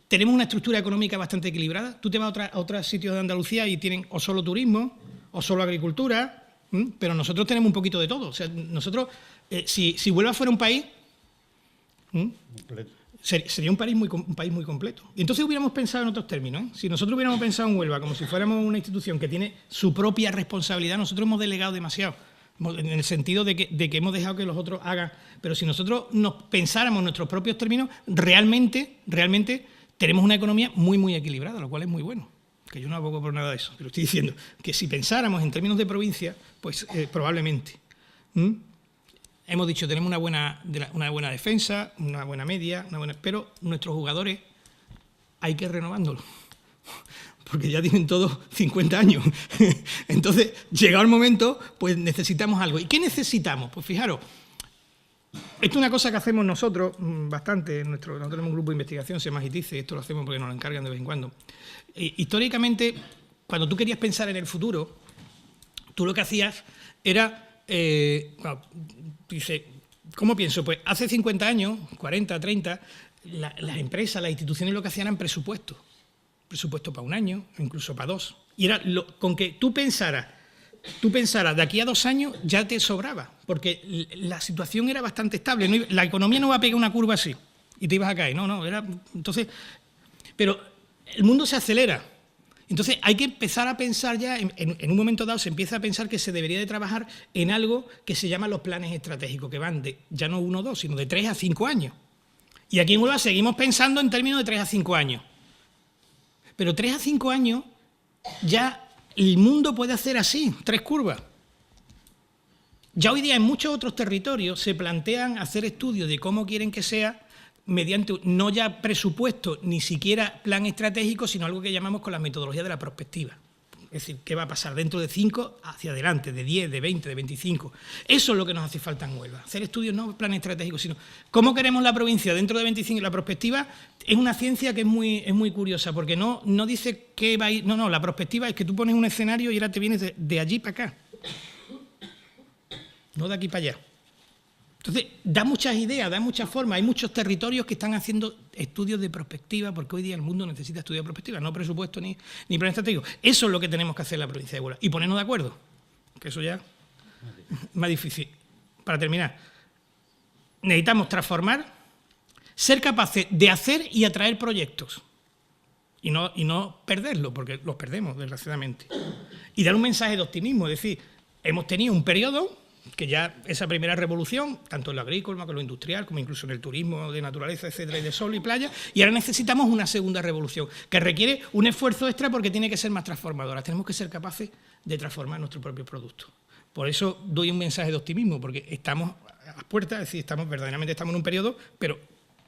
Tenemos una estructura económica bastante equilibrada. Tú te vas a otros sitios de Andalucía y tienen o solo turismo o solo agricultura, pero nosotros tenemos un poquito de todo. O sea, nosotros, si Huelva fuera un país, sería un país muy completo. Y entonces hubiéramos pensado en otros términos, ¿eh? Si nosotros hubiéramos pensado en Huelva como si fuéramos una institución que tiene su propia responsabilidad, nosotros hemos delegado demasiado. En el sentido de que hemos dejado que los otros hagan. Pero si nosotros nos pensáramos en nuestros propios términos, realmente tenemos una economía muy equilibrada, lo cual es muy bueno. Que yo no abogo por nada de eso, pero estoy diciendo que si pensáramos en términos de provincia, pues probablemente. Hemos dicho, tenemos una buena defensa, una buena media, pero nuestros jugadores hay que ir renovándolos. Porque ya tienen todos 50 años. Entonces, llegado el momento, pues necesitamos algo. ¿Y qué necesitamos? Pues fijaros, esto es una cosa que hacemos nosotros bastante. Nosotros tenemos un grupo de investigación, se llama GITICE, esto lo hacemos porque nos lo encargan de vez en cuando. Históricamente, cuando tú querías pensar en el futuro, tú lo que hacías era, dice, ¿cómo pienso? Pues hace 50 años, 40, 30, las empresas, las instituciones lo que hacían eran presupuestos para un año, incluso para 2. Y era con que tú pensaras de aquí a 2 años ya te sobraba, porque la situación era bastante estable. La economía no va a pegar una curva así y te ibas a caer. Entonces, pero el mundo se acelera. Entonces hay que empezar a pensar ya, en un momento dado se empieza a pensar que se debería de trabajar en algo que se llama los planes estratégicos, que van de ya no 1 o 2, sino de 3 a 5 años. Y aquí en Huelva seguimos pensando en términos de 3 a 5 años. Pero 3 a 5 años ya el mundo puede hacer así, 3 curvas. Ya hoy día en muchos otros territorios se plantean hacer estudios de cómo quieren que sea mediante no ya presupuesto, ni siquiera plan estratégico, sino algo que llamamos con la metodología de la prospectiva. Es decir, ¿qué va a pasar dentro de 5 hacia adelante, de 10, de 20, de 25? Eso es lo que nos hace falta en Huelva. Hacer estudios no plan estratégico, sino cómo queremos la provincia dentro de 25. La prospectiva es una ciencia que es muy curiosa, porque no dice qué va a ir. No, la prospectiva es que tú pones un escenario y ahora te vienes de allí para acá. No de aquí para allá. Entonces, da muchas ideas, da muchas formas. Hay muchos territorios que están haciendo estudios de prospectiva, porque hoy día el mundo necesita estudios de prospectiva, no presupuesto ni plan estratégico. Eso es lo que tenemos que hacer en la provincia de Huelva. Y ponernos de acuerdo, que eso ya es más difícil. Para terminar, necesitamos transformar, ser capaces de hacer y atraer proyectos. Y no perderlos, porque los perdemos, desgraciadamente. Y dar un mensaje de optimismo, es decir, hemos tenido un periodo que ya esa primera revolución, tanto en lo agrícola como en lo industrial, como incluso en el turismo de naturaleza, etcétera, y de sol y playa, y ahora necesitamos una segunda revolución, que requiere un esfuerzo extra porque tiene que ser más transformadora. Tenemos que ser capaces de transformar nuestros propios productos. Por eso doy un mensaje de optimismo, porque estamos a las puertas, es decir, verdaderamente estamos en un periodo, pero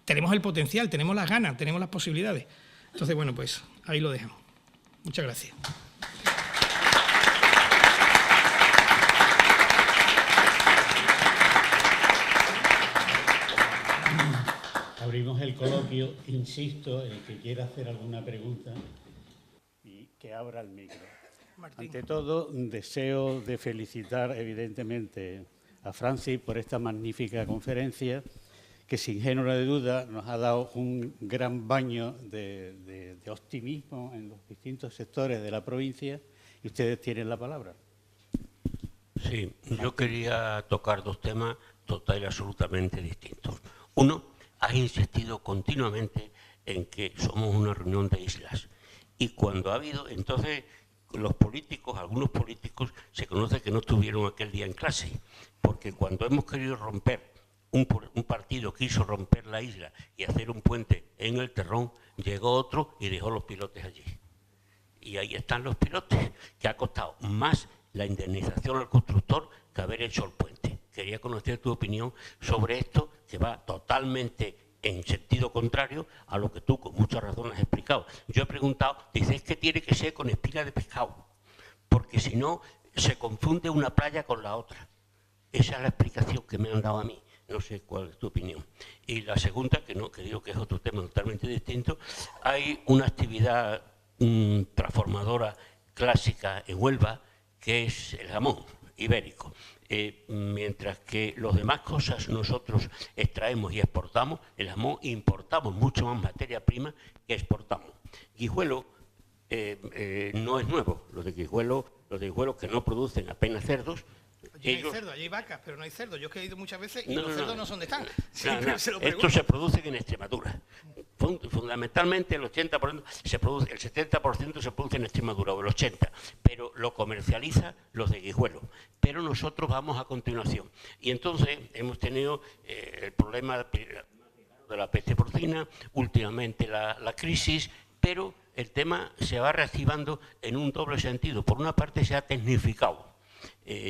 tenemos el potencial, tenemos las ganas, tenemos las posibilidades. Entonces, bueno, pues ahí lo dejamos. Muchas gracias. Abrimos el coloquio. Insisto, el que quiera hacer alguna pregunta, y que abra el micro. Martín. Ante todo, deseo de felicitar, evidentemente, a Francis por esta magnífica conferencia, que sin género de duda nos ha dado un gran baño de optimismo en los distintos sectores de la provincia, y ustedes tienen la palabra. Sí, yo quería tocar dos temas total y absolutamente distintos. Uno, has insistido continuamente en que somos una reunión de islas. Y cuando ha habido, entonces, los políticos, algunos políticos, se conoce que no estuvieron aquel día en clase, porque cuando hemos querido romper, un partido quiso romper la isla y hacer un puente en el Terrón, llegó otro y dejó los pilotes allí. Y ahí están los pilotes, que ha costado más la indemnización al constructor que haber hecho el puente. Quería conocer tu opinión sobre esto, que va totalmente en sentido contrario a lo que tú con mucha razón has explicado. Yo he preguntado, dices que tiene que ser con espina de pescado, porque si no se confunde una playa con la otra. Esa es la explicación que me han dado a mí. No sé cuál es tu opinión. Y la segunda, que digo que es otro tema totalmente distinto, hay una actividad transformadora clásica en Huelva, que es el jamón ibérico. Mientras que las demás cosas nosotros extraemos y exportamos, el jamón importamos mucho más materia prima que exportamos. Guijuelo no es nuevo. Los de Guijuelo que no producen apenas cerdos. Allí hay cerdo, allí hay vacas, pero no hay cerdo. Yo he ido muchas veces y los cerdos no son de están. Estos se producen en Extremadura. Fundamentalmente el 80% se produce, el 70% se produce en Extremadura, o el 80%, pero lo comercializa los de Guijuelo. Pero nosotros vamos a continuación. Y entonces hemos tenido el problema de la peste porcina, últimamente la crisis, pero el tema se va reactivando en un doble sentido. Por una parte se ha tecnificado.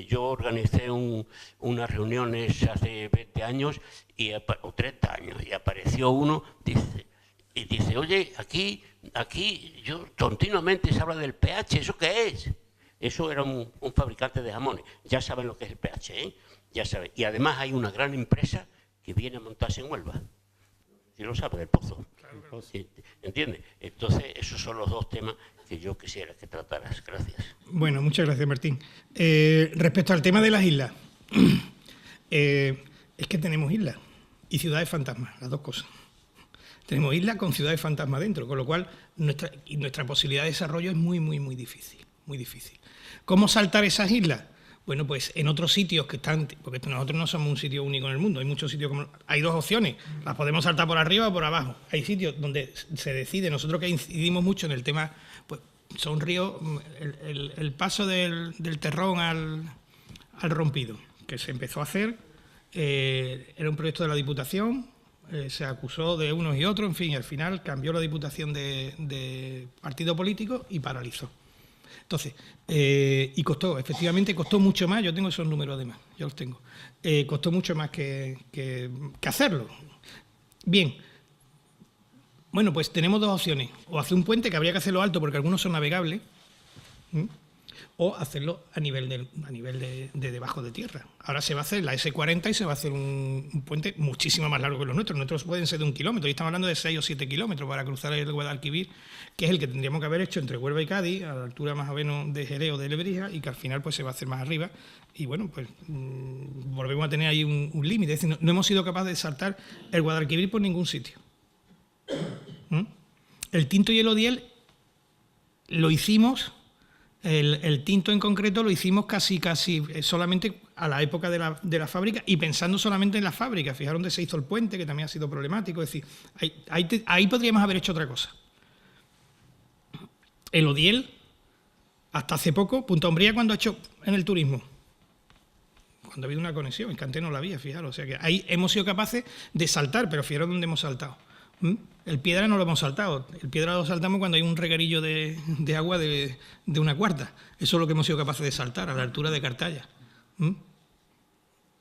Yo organicé unas reuniones hace 20 años o 30 años y apareció uno y dice, oye, aquí yo continuamente se habla del pH, ¿eso qué es? Eso era un fabricante de jamones, ya saben lo que es el pH, ¿eh? Ya saben. Y además hay una gran empresa que viene a montarse en Huelva, si lo sabe, del Pozo. Claro. ¿Entiendes? Entonces esos son los dos temas que yo quisiera que trataras. Gracias. Bueno, muchas gracias, Martín. Respecto al tema de las islas, es que tenemos islas y ciudades fantasmas, las dos cosas. Tenemos islas con ciudades fantasmas dentro, con lo cual nuestra posibilidad de desarrollo es muy, muy, muy difícil, muy difícil. ¿Cómo saltar esas islas? Bueno, pues en otros sitios que están, porque nosotros no somos un sitio único en el mundo, hay muchos sitios, hay dos opciones, las podemos saltar por arriba o por abajo. Hay sitios donde se decide, nosotros que incidimos mucho en el tema, pues son ríos, el paso del Terrón al Rompido, que se empezó a hacer, era un proyecto de la Diputación, se acusó de unos y otros, en fin, y al final cambió la Diputación de partido político y paralizó. Entonces, y efectivamente costó mucho más, yo tengo esos números además, yo los tengo, costó mucho más que hacerlo. Bien, bueno, pues tenemos dos opciones, o hacer un puente, que habría que hacerlo alto porque algunos son navegables, o hacerlo a nivel de debajo de tierra. Ahora se va a hacer la S40 y se va a hacer un puente muchísimo más largo que los nuestros. Nuestros pueden ser de 1 kilómetro y estamos hablando de 6 o 7 kilómetros para cruzar el Guadalquivir, que es el que tendríamos que haber hecho entre Huelva y Cádiz, a la altura más o menos de Jerez o de Lebrija, y que al final pues se va a hacer más arriba. Y bueno, pues volvemos a tener ahí un límite. Es decir, no hemos sido capaces de saltar el Guadalquivir por ningún sitio. El Tinto y el Odiel lo hicimos, el Tinto en concreto lo hicimos casi solamente a la época de la fábrica y pensando solamente en la fábrica. Fijaros dónde se hizo el puente, que también ha sido problemático. Es decir, ahí podríamos haber hecho otra cosa. El Odiel, hasta hace poco, Punta Umbría cuando ha hecho en el turismo, cuando ha habido una conexión, en que antes no la había, fijaros. O sea que ahí hemos sido capaces de saltar, pero fijaros dónde hemos saltado. El Piedra no lo hemos saltado. El Piedra lo saltamos cuando hay un reguerillo de agua de una cuarta. Eso es lo que hemos sido capaces de saltar, a la altura de Cartaya.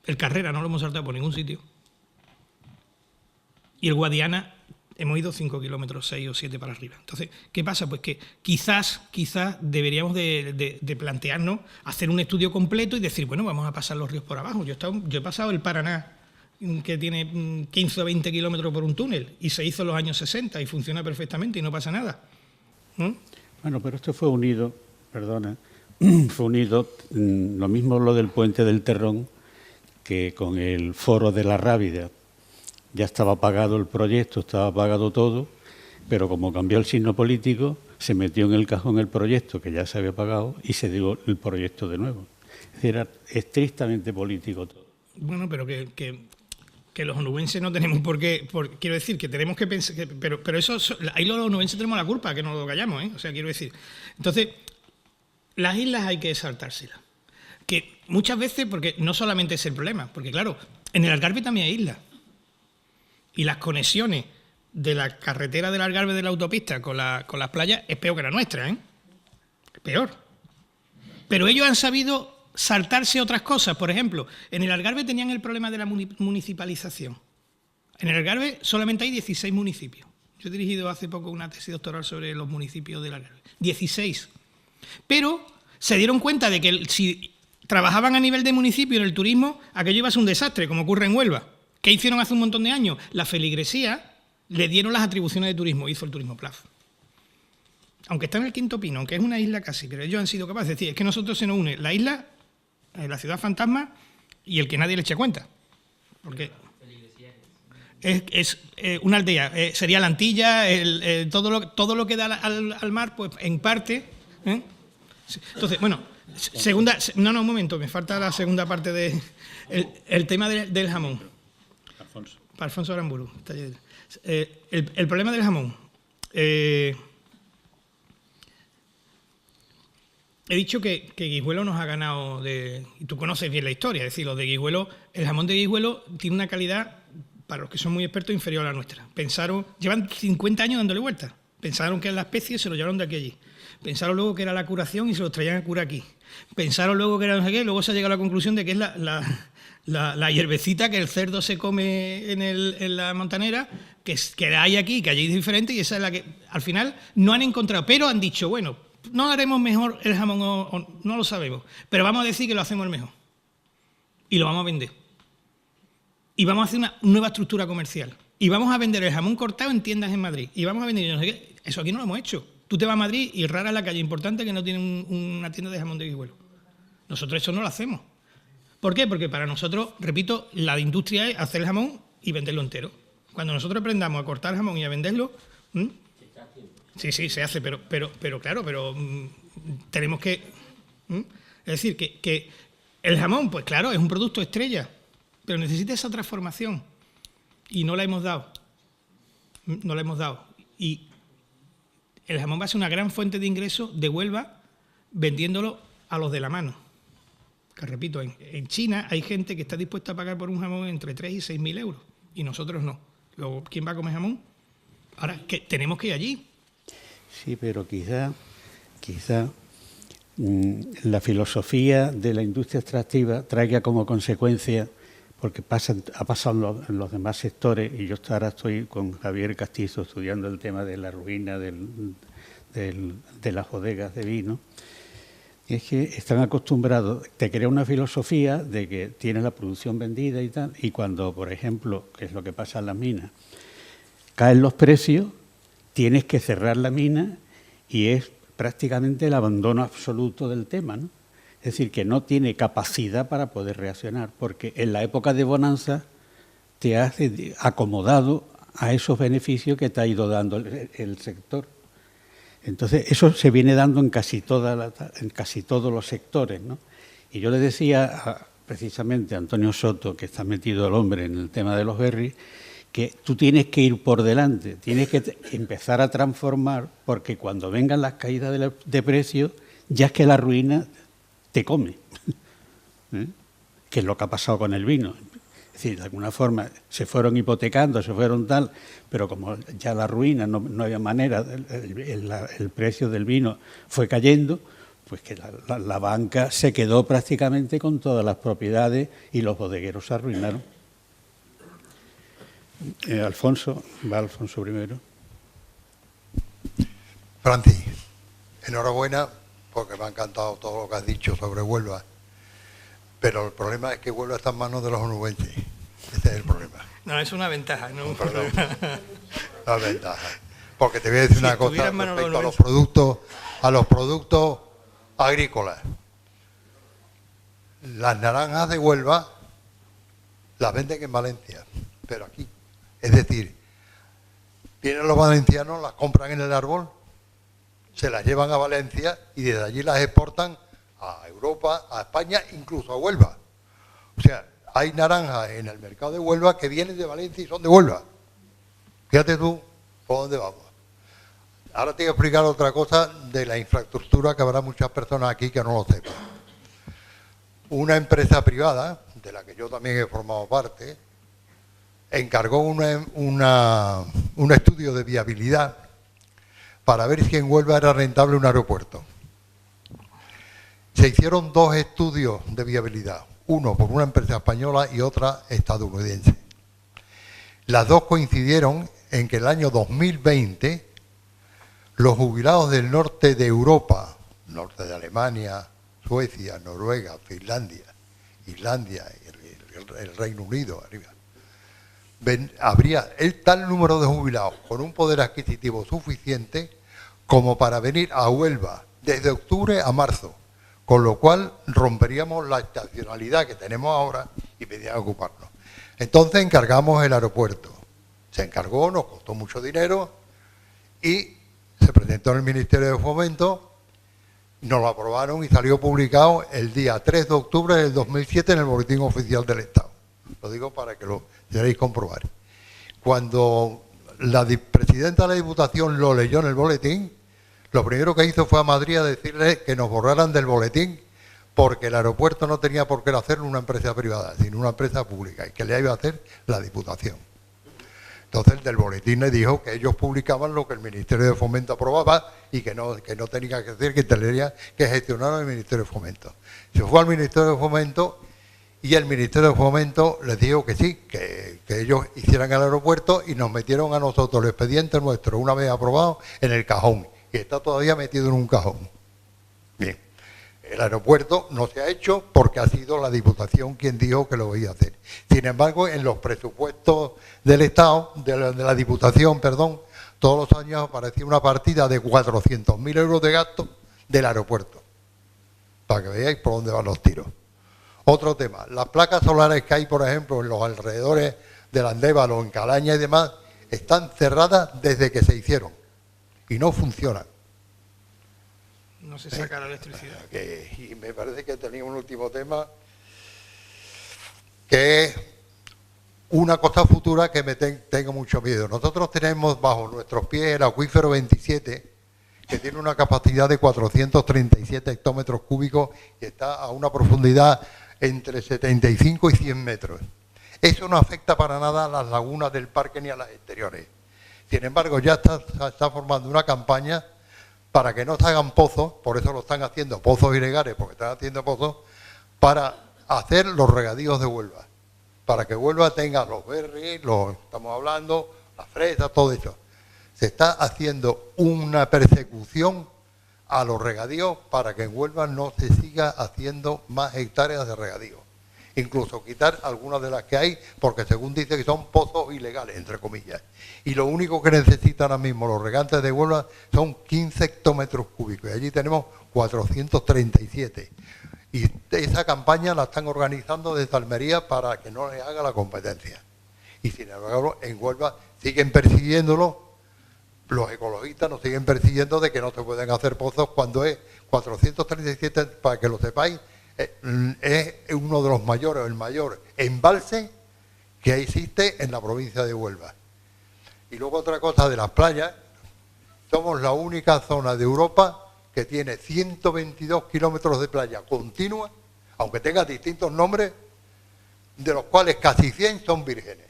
El Carrera no lo hemos saltado por ningún sitio. Y el Guadiana hemos ido 5 kilómetros, 6 o 7 para arriba. Entonces, ¿qué pasa? Pues que quizás deberíamos de plantearnos hacer un estudio completo y decir, bueno, vamos a pasar los ríos por abajo. Yo he pasado el Paraná, que tiene 15 o 20 kilómetros por un túnel, y se hizo en los años 60 y funciona perfectamente y no pasa nada. Bueno, pero esto fue unido, fue unido, lo mismo lo del puente del Terrón, que con el foro de la Rábida. Ya estaba pagado el proyecto, estaba pagado todo, pero como cambió el signo político, se metió en el cajón el proyecto, que ya se había pagado, y se dio el proyecto de nuevo. Es decir, era estrictamente político todo. Bueno, pero que los onubenses no tenemos por qué... quiero decir, que tenemos que pensar... pero eso, ahí los onubenses tenemos la culpa, que no lo callamos, ¿eh? O sea, quiero decir... Entonces, las islas hay que saltárselas. Que muchas veces, porque no solamente es el problema, porque claro, en el Algarve también hay islas. Y las conexiones de la carretera del Algarve de la autopista con las playas es peor que la nuestra, ¿eh? Peor. Pero ellos han sabido saltarse otras cosas. Por ejemplo, en el Algarve tenían el problema de la municipalización. En el Algarve solamente hay 16 municipios. Yo he dirigido hace poco una tesis doctoral sobre los municipios del Algarve. 16. Pero se dieron cuenta de que si trabajaban a nivel de municipio en el turismo, aquello iba a ser un desastre, como ocurre en Huelva. ¿Qué hicieron hace un montón de años? La feligresía le dieron las atribuciones de turismo, hizo el turismo plaf. Aunque está en el Quinto Pino, aunque es una isla casi, pero ellos han sido capaces de decir, es que nosotros se nos une la isla, la ciudad fantasma y el que nadie le eche cuenta. Porque es una aldea, sería la Antilla, todo lo que da al mar, pues en parte. Entonces, bueno, un momento, me falta la segunda parte de el tema del jamón. Para Alfonso Aramburu. El problema del jamón. He dicho que Guijuelo nos ha ganado, y tú conoces bien la historia, es decir, los de Guijuelo, el jamón de Guijuelo tiene una calidad, para los que son muy expertos, inferior a la nuestra. Llevan 50 años dándole vueltas. Pensaron que era la especie y se lo llevaron de aquí a allí. Pensaron luego que era la curación y se los traían a curar aquí. Pensaron luego que era no sé qué, luego se ha llegado a la conclusión de que es la hierbecita que el cerdo se come en la montanera, que hay aquí, que allí es diferente, y esa es la que al final no han encontrado. Pero han dicho, bueno, no haremos mejor el jamón, o no lo sabemos, pero vamos a decir que lo hacemos el mejor. Y lo vamos a vender. Y vamos a hacer una nueva estructura comercial. Y vamos a vender el jamón cortado en tiendas en Madrid. Y vamos a vender no sé qué. Eso aquí no lo hemos hecho. Tú te vas a Madrid y rara es la calle importante que no tiene una tienda de jamón de Guijuelo. Nosotros eso no lo hacemos. ¿Por qué? Porque para nosotros, repito, la industria es hacer el jamón y venderlo entero. Cuando nosotros aprendamos a cortar el jamón y a venderlo... Sí, se hace, pero claro, tenemos que... Es decir, que el jamón, pues claro, es un producto estrella, pero necesita esa transformación. Y no la hemos dado. No la hemos dado. Y el jamón va a ser una gran fuente de ingresos de Huelva vendiéndolo a los de la mano. Que repito, en China hay gente que está dispuesta a pagar por un jamón entre 3 y 6.000 euros. Y nosotros no. Luego, ¿quién va a comer jamón? Ahora, que tenemos que ir allí. Sí, pero quizá la filosofía de la industria extractiva traiga como consecuencia, porque ha pasado en los demás sectores, y yo ahora estoy con Javier Castizo estudiando el tema de la ruina de las bodegas de vino, es que están acostumbrados, te crea una filosofía de que tienes la producción vendida y tal, y cuando, por ejemplo, que es lo que pasa en las minas, caen los precios, tienes que cerrar la mina y es prácticamente el abandono absoluto del tema, ¿no? Es decir, que no tiene capacidad para poder reaccionar, porque en la época de bonanza te has acomodado a esos beneficios que te ha ido dando el sector. Entonces, eso se viene dando en casi todos los sectores, ¿no? Y yo le decía precisamente a Antonio Soto, que está metido el hombre en el tema de los berries, que tú tienes que ir por delante, tienes que empezar a transformar, porque cuando vengan las caídas de precios, ya es que la ruina te come, ¿eh? Que es lo que ha pasado con el vino. Es decir, de alguna forma se fueron hipotecando, se fueron tal, pero como ya la ruina no había manera, el precio del vino fue cayendo, pues que la banca se quedó prácticamente con todas las propiedades y los bodegueros se arruinaron. Alfonso, va Alfonso primero. Francis, enhorabuena porque me ha encantado todo lo que has dicho sobre Huelva. Pero el problema es que Huelva está en manos de los onubenses. Ese es el problema. No, es una ventaja, no un Perdón. problema. Una ventaja. Porque te voy a decir una cosa estuviera en manos de respecto los a los productos agrícolas. Las naranjas de Huelva las venden en Valencia, pero aquí. Es decir, vienen los valencianos, las compran en el árbol, se las llevan a Valencia y desde allí las exportan a Europa, a España, incluso a Huelva. O sea, hay naranjas en el mercado de Huelva que vienen de Valencia y son de Huelva. Fíjate tú por dónde vamos. Ahora te voy a explicar otra cosa de la infraestructura que habrá muchas personas aquí que no lo sepan. Una empresa privada, de la que yo también he formado parte, encargó un estudio de viabilidad para ver si en Huelva era rentable un aeropuerto. Se hicieron dos estudios de viabilidad, uno por una empresa española y otra estadounidense. Las dos coincidieron en que el año 2020 los jubilados del norte de Europa, norte de Alemania, Suecia, Noruega, Finlandia, Islandia, el Reino Unido, arriba, habría el tal número de jubilados con un poder adquisitivo suficiente como para venir a Huelva desde octubre a marzo, con lo cual romperíamos la estacionalidad que tenemos ahora y vendrían a ocuparnos. Entonces encargamos el aeropuerto. Se encargó, nos costó mucho dinero y se presentó en el Ministerio de Fomento, nos lo aprobaron y salió publicado el día 3 de octubre del 2007 en el Boletín Oficial del Estado. Lo digo para que lo queráis comprobar. Cuando la presidenta de la Diputación lo leyó en el boletín, lo primero que hizo fue a Madrid a decirle que nos borraran del boletín porque el aeropuerto no tenía por qué hacerlo una empresa privada, sino una empresa pública, y que le iba a hacer la Diputación. Entonces el del boletín le dijo que ellos publicaban lo que el Ministerio de Fomento aprobaba y que no tenía que hacer, que tendría que gestionar el Ministerio de Fomento. Se fue al Ministerio de Fomento y el Ministerio de Fomento les dijo que sí, que ellos hicieran el aeropuerto y nos metieron a nosotros el expediente nuestro, una vez aprobado, en el cajón. Y está todavía metido en un cajón. Bien, el aeropuerto no se ha hecho porque ha sido la Diputación quien dijo que lo iba a hacer. Sin embargo, en los presupuestos del Estado, de la Diputación, perdón, todos los años aparecía una partida de 400.000 euros de gasto del aeropuerto. Para que veáis por dónde van los tiros. Otro tema, las placas solares que hay, por ejemplo, en los alrededores del Andévalo, en Calaña y demás, están cerradas desde que se hicieron y no funcionan. No se saca la electricidad. Y me parece que tenía un último tema, que es una cosa futura que me tengo mucho miedo. Nosotros tenemos bajo nuestros pies el acuífero 27, que tiene una capacidad de 437 hectómetros cúbicos y está a una profundidad entre 75 y 100 metros. Eso no afecta para nada a las lagunas del parque ni a las exteriores. Sin embargo, ya está formando una campaña para que no se hagan pozos, por eso lo están haciendo, pozos ilegales, porque están haciendo pozos, para hacer los regadíos de Huelva. Para que Huelva tenga los berries, estamos hablando, las fresas, todo eso. Se está haciendo una persecución a los regadíos para que en Huelva no se siga haciendo más hectáreas de regadío. Incluso quitar algunas de las que hay, porque según dice que son pozos ilegales, entre comillas. Y lo único que necesitan ahora mismo los regantes de Huelva son 15 hectómetros cúbicos. Y allí tenemos 437. Y esa campaña la están organizando desde Almería para que no les haga la competencia. Y sin embargo, en Huelva siguen persiguiéndolo. Los ecologistas nos siguen persiguiendo de que no se pueden hacer pozos cuando es 437, para que lo sepáis, es uno de los mayores, el mayor embalse que existe en la provincia de Huelva. Y luego otra cosa de las playas, somos la única zona de Europa que tiene 122 kilómetros de playa continua, aunque tenga distintos nombres, de los cuales casi 100 son vírgenes.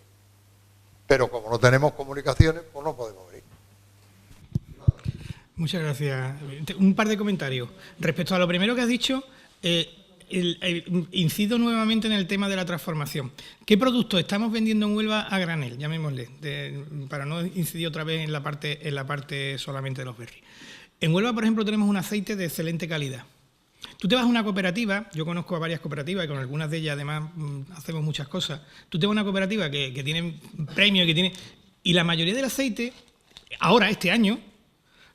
Pero como no tenemos comunicaciones, pues no podemos ir. Muchas gracias. Un par de comentarios. Respecto a lo primero que has dicho, incido nuevamente en el tema de la transformación. ¿Qué productos estamos vendiendo en Huelva a granel? Llamémosle, para no incidir otra vez en la parte solamente de los berries. En Huelva, por ejemplo, tenemos un aceite de excelente calidad. Tú te vas a una cooperativa, yo conozco a varias cooperativas y con algunas de ellas además hacemos muchas cosas. Tú te vas a una cooperativa que tiene premios, y la mayoría del aceite, ahora, este año,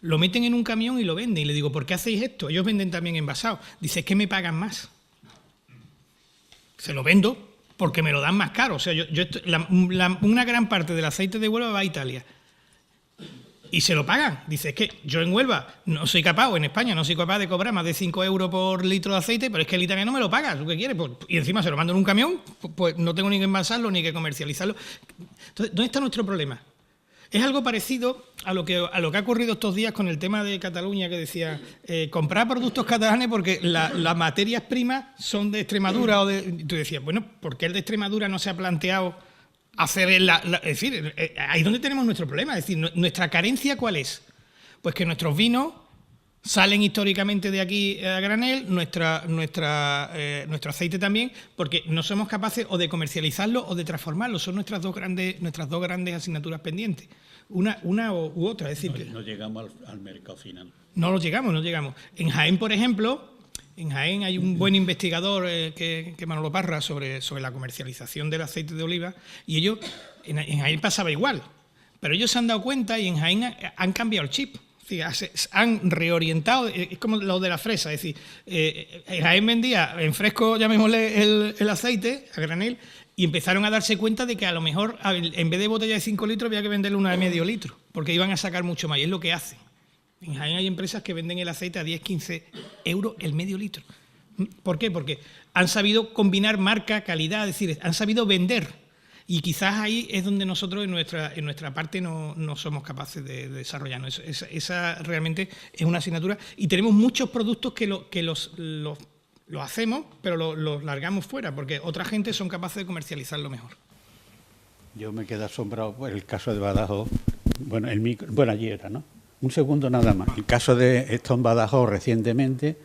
lo meten en un camión y lo venden. Y le digo, ¿por qué hacéis esto? Ellos venden también envasados. Dice, es que me pagan más. Se lo vendo porque me lo dan más caro. O sea, una gran parte del aceite de Huelva va a Italia. Y se lo pagan. Dice, es que yo en Huelva no soy capaz, o en España no soy capaz de cobrar más de 5 euros por litro de aceite, pero es que el italiano me lo paga. ¿Tú qué quieres? Pues, y encima se lo mando en un camión, pues no tengo ni que envasarlo ni que comercializarlo. Entonces, ¿dónde está nuestro problema? Es algo parecido a lo que ha ocurrido estos días con el tema de Cataluña, que decía, comprar productos catalanes porque las materias primas son de Extremadura. Y tú decías, bueno, ¿por qué el de Extremadura no se ha planteado hacer es decir, ahí es donde tenemos nuestro problema? Es decir, ¿nuestra carencia cuál es? Pues que nuestros vinos salen históricamente de aquí a granel, nuestro aceite también, porque no somos capaces o de comercializarlo o de transformarlo. Son nuestras dos grandes asignaturas pendientes, una u otra. Es decir, no llegamos al mercado final. No llegamos. En Jaén, por ejemplo, hay un buen investigador que Manolo Parra sobre la comercialización del aceite de oliva, y ellos, en Jaén pasaba igual, pero ellos se han dado cuenta y en Jaén han cambiado el chip. Han reorientado, es como lo de la fresa, es decir, Jaén vendía en fresco, llamémosle, el aceite a granel, y empezaron a darse cuenta de que a lo mejor en vez de botella de 5 litros había que venderle una de medio litro, porque iban a sacar mucho más, y es lo que hacen. En Jaén hay empresas que venden el aceite a 10-15 euros el medio litro. ¿Por qué? Porque han sabido combinar marca, calidad, es decir, han sabido vender. Y quizás ahí es donde nosotros en nuestra parte no somos capaces de desarrollarnos. Esa realmente es una asignatura. Y tenemos muchos productos que los hacemos, pero los largamos fuera, porque otra gente son capaces de comercializarlo mejor. Yo me quedé asombrado por el caso de Badajoz. Bueno, allí era, ¿no? Un segundo nada más. El caso de esto en Badajoz recientemente,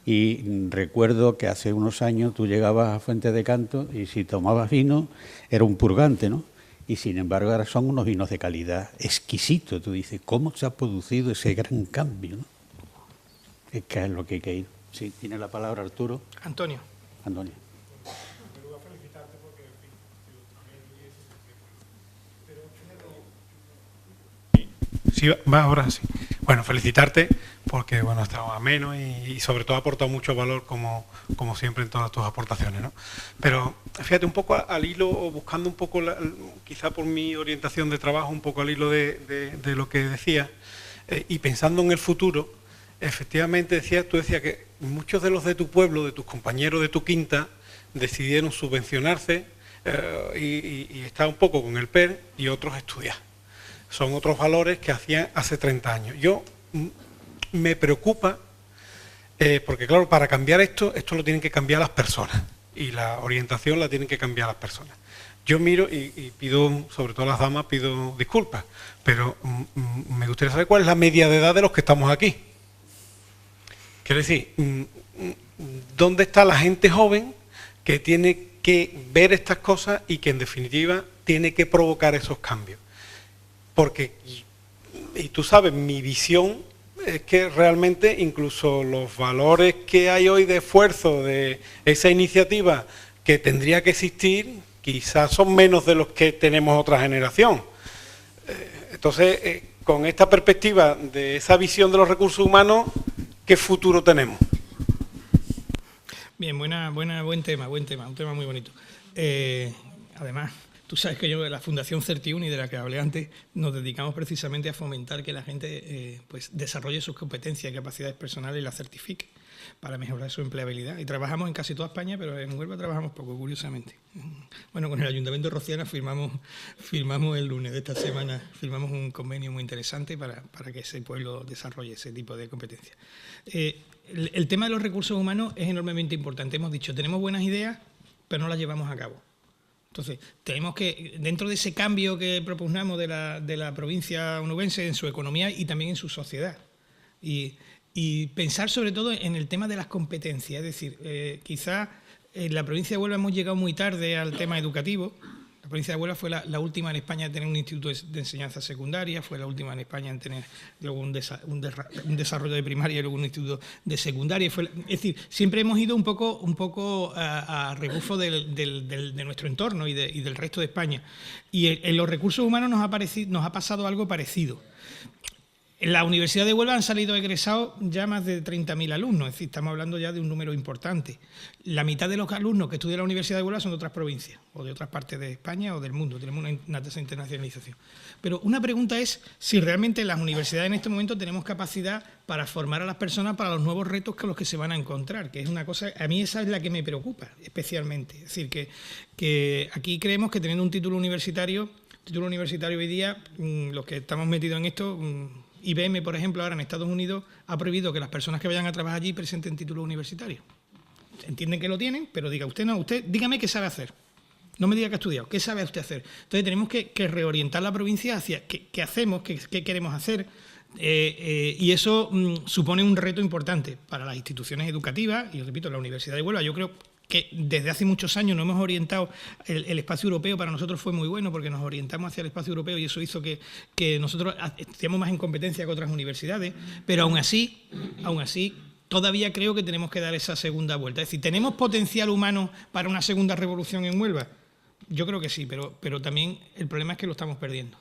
y recuerdo que hace unos años tú llegabas a Fuente de Canto y si tomabas vino era un purgante, ¿no? Y sin embargo ahora son unos vinos de calidad exquisitos. Tú dices, ¿cómo se ha producido ese gran cambio, ¿no? Es que es lo que hay que ir. Sí, tiene la palabra Arturo. Antonio. Sí, va, ahora sí. Bueno, felicitarte porque bueno, ha estado ameno y sobre todo ha aportado mucho valor como siempre en todas tus aportaciones, ¿no? Pero fíjate, un poco al hilo, o buscando un poco, quizá por mi orientación de trabajo, un poco al hilo de lo que decías, y pensando en el futuro, efectivamente tú decías que muchos de los de tu pueblo, de tus compañeros de tu quinta, decidieron subvencionarse y estar un poco con el PER y otros estudiar. Son otros valores que hacían hace 30 años. Yo me preocupa, porque claro, para cambiar esto lo tienen que cambiar las personas, y la orientación la tienen que cambiar las personas. Yo miro y pido, sobre todo a las damas, pido disculpas, pero me gustaría saber cuál es la media de edad de los que estamos aquí. Quiero decir, ¿dónde está la gente joven que tiene que ver estas cosas y que en definitiva tiene que provocar esos cambios? Porque, y tú sabes, mi visión es que realmente incluso los valores que hay hoy de esfuerzo de esa iniciativa que tendría que existir, quizás son menos de los que tenemos otra generación. Entonces, con esta perspectiva de esa visión de los recursos humanos, ¿qué futuro tenemos? Bien, buen tema, un tema muy bonito. Además, tú sabes que yo de la Fundación Certiuni, de la que hablé antes, nos dedicamos precisamente a fomentar que la gente pues desarrolle sus competencias y capacidades personales y las certifique para mejorar su empleabilidad. Y trabajamos en casi toda España, pero en Huelva trabajamos poco, curiosamente. Bueno, con el Ayuntamiento de Rociana firmamos el lunes de esta semana, firmamos un convenio muy interesante para que ese pueblo desarrolle ese tipo de competencias. El tema de los recursos humanos es enormemente importante. Hemos dicho, tenemos buenas ideas, pero no las llevamos a cabo. Entonces, tenemos que, dentro de ese cambio que propugnamos de la provincia onubense en su economía y también en su sociedad, y pensar sobre todo en el tema de las competencias. Es decir, quizá en la provincia de Huelva hemos llegado muy tarde al tema educativo. La provincia de Huelva fue la última en España en tener un instituto de enseñanza secundaria, fue la última en España en tener luego un desarrollo de primaria y luego un instituto de secundaria. Es decir, siempre hemos ido un poco a rebufo de nuestro entorno y del resto de España. Y en los recursos humanos nos ha pasado algo parecido. En la Universidad de Huelva han salido egresados ya más de 30.000 alumnos, es decir, estamos hablando ya de un número importante. La mitad de los alumnos que estudian en la Universidad de Huelva son de otras provincias, o de otras partes de España o del mundo. Tenemos una tasa de internacionalización. Pero una pregunta es si realmente las universidades en este momento tenemos capacidad para formar a las personas para los nuevos retos con los que se van a encontrar, que es una cosa, a mí esa es la que me preocupa especialmente. Es decir, que aquí creemos que teniendo un título universitario hoy día, los que estamos metidos en esto... IBM, por ejemplo, ahora en Estados Unidos ha prohibido que las personas que vayan a trabajar allí presenten títulos universitarios. Entienden que lo tienen, pero diga usted no, usted dígame qué sabe hacer. No me diga que ha estudiado, ¿qué sabe usted hacer? Entonces tenemos que reorientar la provincia hacia qué hacemos, qué queremos hacer, y eso supone un reto importante para las instituciones educativas, y repito, la Universidad de Huelva. Yo creo que desde hace muchos años nos hemos orientado, el espacio europeo para nosotros fue muy bueno porque nos orientamos hacia el espacio europeo y eso hizo que nosotros estuviéramos más en competencia que otras universidades, pero aún así, todavía creo que tenemos que dar esa segunda vuelta. Es decir, ¿tenemos potencial humano para una segunda revolución en Huelva? Yo creo que sí, pero también el problema es que lo estamos perdiendo.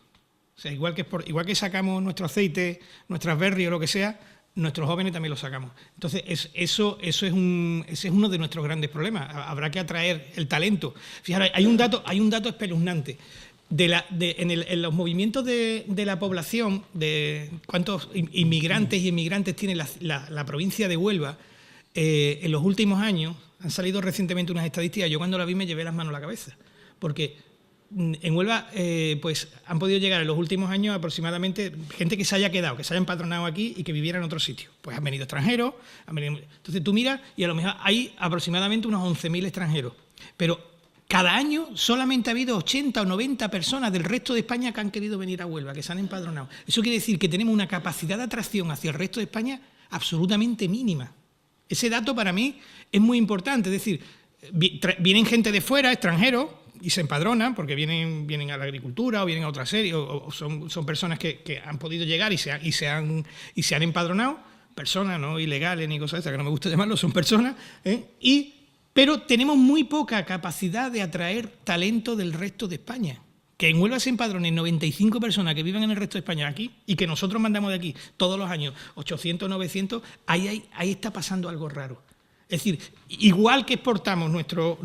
O sea, igual que sacamos nuestro aceite, nuestras berries o lo que sea, nuestros jóvenes también lo sacamos. Entonces, ese es uno de nuestros grandes problemas. Habrá que atraer el talento. Fíjate, hay un dato espeluznante. En los movimientos de la población, de cuántos inmigrantes y inmigrantes tiene la provincia de Huelva, en los últimos años han salido recientemente unas estadísticas. Yo cuando la vi me llevé las manos a la cabeza. Porque en Huelva pues han podido llegar en los últimos años aproximadamente gente que se haya quedado, que se haya empadronado aquí y que viviera en otro sitio. Pues han venido extranjeros, entonces tú miras y a lo mejor hay aproximadamente unos 11.000 extranjeros. Pero cada año solamente ha habido 80 o 90 personas del resto de España que han querido venir a Huelva, que se han empadronado. Eso quiere decir que tenemos una capacidad de atracción hacia el resto de España absolutamente mínima. Ese dato para mí es muy importante, es decir, vienen gente de fuera, extranjeros, y se empadronan porque vienen a la agricultura o vienen a otra serie, o son personas que han podido llegar y se han empadronado, personas no ilegales ni cosas de esas, que no me gusta llamarlo, son personas, pero tenemos muy poca capacidad de atraer talento del resto de España. Que en Huelva se empadronen 95 personas que viven en el resto de España aquí y que nosotros mandamos de aquí todos los años 800, 900, ahí está pasando algo raro. Es decir, igual que exportamos nuestros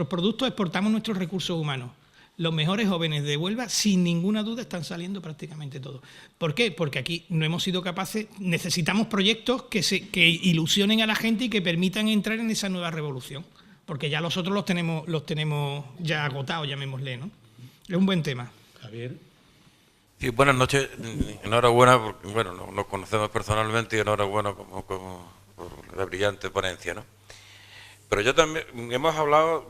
productos, exportamos nuestros recursos humanos. Los mejores jóvenes de Huelva, sin ninguna duda, están saliendo prácticamente todos. ¿Por qué? Porque aquí no hemos sido capaces, necesitamos proyectos que ilusionen a la gente y que permitan entrar en esa nueva revolución. Porque ya los otros los tenemos ya agotados, llamémosle, ¿no? Es un buen tema. Javier. Sí, buenas noches. Enhorabuena, porque bueno, nos conocemos personalmente y enhorabuena por la brillante ponencia, ¿no? Pero yo también hemos hablado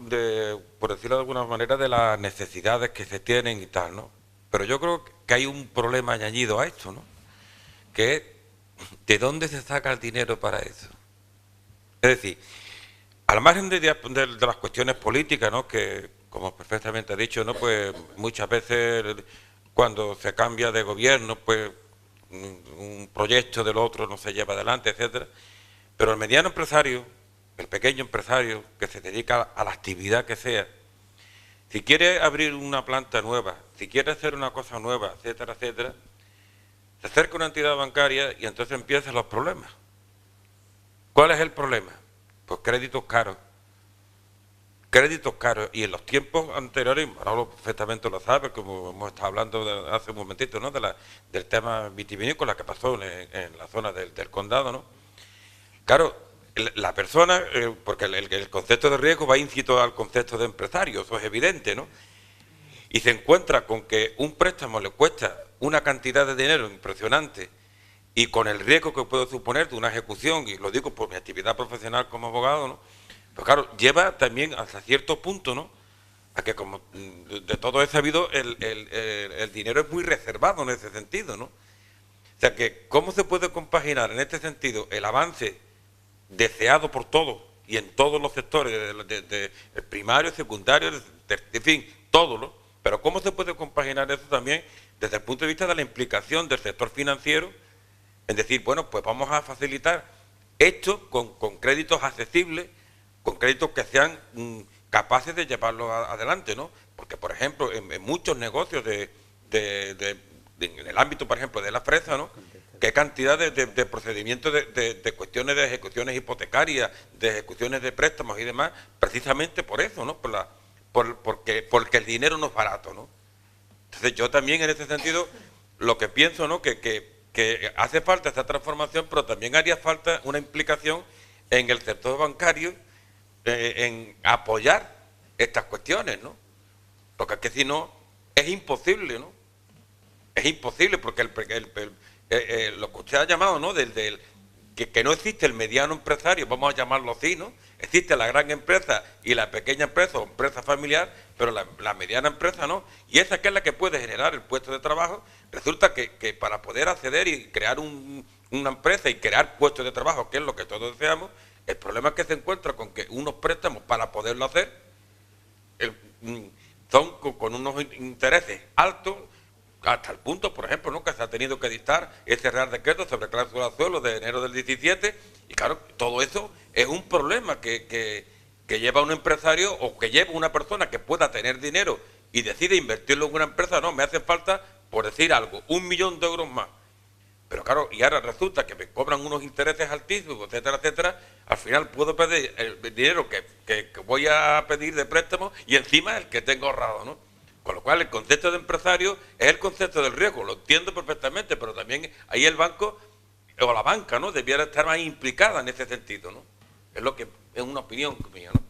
por decirlo de alguna manera, de las necesidades que se tienen y tal, ¿no? Pero yo creo que hay un problema añadido a esto, ¿no? Que es ¿de dónde se saca el dinero para eso? Es decir, al margen de las cuestiones políticas, ¿no? Que, como perfectamente ha dicho, ¿no? Pues muchas veces cuando se cambia de gobierno, pues un proyecto del otro no se lleva adelante, etcétera. Pero el mediano empresario, el pequeño empresario que se dedica a la actividad que sea, si quiere abrir una planta nueva, si quiere hacer una cosa nueva, etcétera, etcétera, se acerca a una entidad bancaria y entonces empiezan los problemas. ¿Cuál es el problema? Pues créditos caros. Créditos caros. Y en los tiempos anteriores, Manolo perfectamente lo sabe, como hemos estado hablando hace un momentito, ¿no? Del tema vitivinícola que pasó en la zona del condado, ¿no? Claro, la persona, porque el concepto de riesgo va íncito al concepto de empresario, eso es evidente, ¿no? Y se encuentra con que un préstamo le cuesta una cantidad de dinero impresionante y con el riesgo que puede suponer de una ejecución, y lo digo por mi actividad profesional como abogado, ¿no? Pues claro, lleva también hasta cierto punto, ¿no? A que como de todo es sabido, el dinero es muy reservado en ese sentido, ¿no? O sea que, ¿cómo se puede compaginar en este sentido el avance deseado por todos y en todos los sectores, de primario, secundario, en fin, todo, ¿no? Pero ¿cómo se puede compaginar eso también desde el punto de vista de la implicación del sector financiero? Es decir, bueno, pues vamos a facilitar esto con créditos accesibles, con créditos que sean capaces de llevarlo adelante, ¿no? Porque, por ejemplo, en muchos negocios en el ámbito, por ejemplo, de la fresa, ¿no? Qué cantidad de procedimientos de cuestiones de ejecuciones hipotecarias, de ejecuciones de préstamos y demás, precisamente por eso, ¿no? Porque el dinero no es barato, ¿no? Entonces yo también en ese sentido lo que pienso, ¿no? Que hace falta esta transformación, pero también haría falta una implicación en el sector bancario en apoyar estas cuestiones, ¿no? Porque es que si no, es imposible, ¿no? Es imposible porque lo que usted ha llamado, ¿no? Que no existe el mediano empresario, vamos a llamarlo así, ¿no? Existe la gran empresa y la pequeña empresa o empresa familiar, pero la mediana empresa no. Y esa que es la que puede generar el puesto de trabajo, resulta que para poder acceder y crear una empresa y crear puestos de trabajo, que es lo que todos deseamos, el problema es que se encuentra con que unos préstamos para poderlo hacer son con unos intereses altos, hasta el punto, por ejemplo, ¿no? Que se ha tenido que dictar ese Real Decreto sobre cláusula suelo de enero del 17, y claro, todo eso es un problema que lleva un empresario o que lleva una persona que pueda tener dinero y decide invertirlo en una empresa. No, me hace falta, por decir algo, 1 millón de euros más. Pero claro, y ahora resulta que me cobran unos intereses altísimos, etcétera, etcétera. Al final puedo pedir el dinero que voy a pedir de préstamo y encima el que tengo ahorrado, ¿no? Con lo cual el concepto de empresario es el concepto del riesgo, lo entiendo perfectamente, pero también ahí el banco o la banca, ¿no? Debiera estar más implicada en ese sentido, ¿no? Es lo que es una opinión mía, ¿no?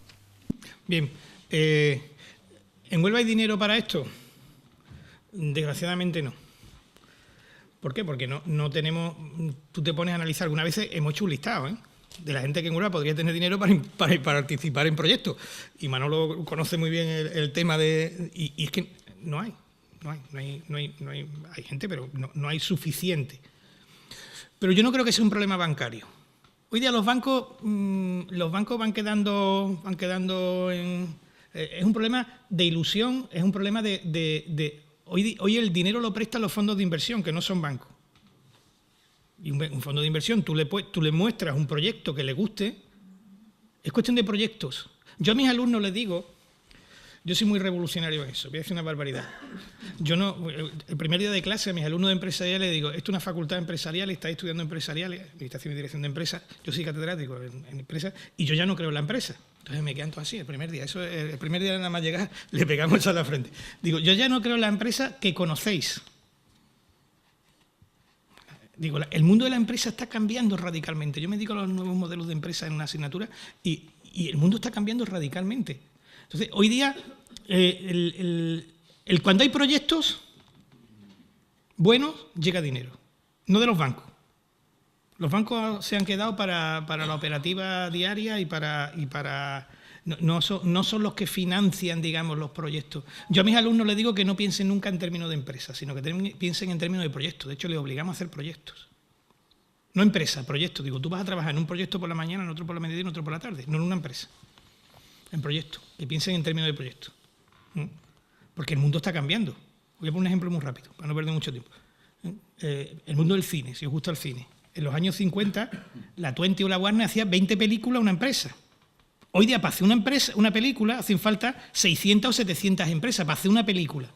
Bien, ¿en Huelva hay dinero para esto? Desgraciadamente no. ¿Por qué? Porque no tenemos... Tú te pones a analizar, algunas veces hemos hecho un listado, ¿eh? De la gente que en Huelva podría tener dinero para participar en proyectos. Y Manolo conoce muy bien el tema de... Y es que no hay gente, pero no hay suficiente. Pero yo no creo que sea un problema bancario. Hoy día los bancos van quedando en... es un problema de ilusión, es un problema de hoy el dinero lo prestan los fondos de inversión, que no son bancos. Y un fondo de inversión, tú le muestras un proyecto que le guste, es cuestión de proyectos. Yo a mis alumnos les digo, yo soy muy revolucionario en eso, voy a decir una barbaridad. El primer día de clase a mis alumnos de empresarial les digo, esto es una facultad empresarial, estáis estudiando empresariales, administración y dirección de empresas, yo soy catedrático en empresas y yo ya no creo en la empresa. Entonces me quedan todos así, el primer día. El primer día nada más llegar, le pegamos eso a la frente. Digo, yo ya no creo en la empresa que conocéis. Digo, el mundo de la empresa está cambiando radicalmente. Yo me dedico a los nuevos modelos de empresa en una asignatura y el mundo está cambiando radicalmente. Entonces, hoy día, cuando hay proyectos buenos, llega dinero. No de los bancos. Los bancos se han quedado para la operativa diaria y para no son los que financian, digamos, los proyectos. Yo a mis alumnos les digo que no piensen nunca en términos de empresa, sino que piensen en términos de proyectos. De hecho, les obligamos a hacer proyectos. No empresa, proyectos. Digo, tú vas a trabajar en un proyecto por la mañana, en otro por la mediodía y en otro por la tarde. No en una empresa. En proyectos. Que piensen en términos de proyectos. Porque el mundo está cambiando. Voy a poner un ejemplo muy rápido, para no perder mucho tiempo. el mundo del cine, si os gusta el cine. En los años 50, la Twenty o la Warner hacía 20 películas a una empresa. Hoy día, para hacer una película, hacen falta 600 o 700 empresas para hacer una película.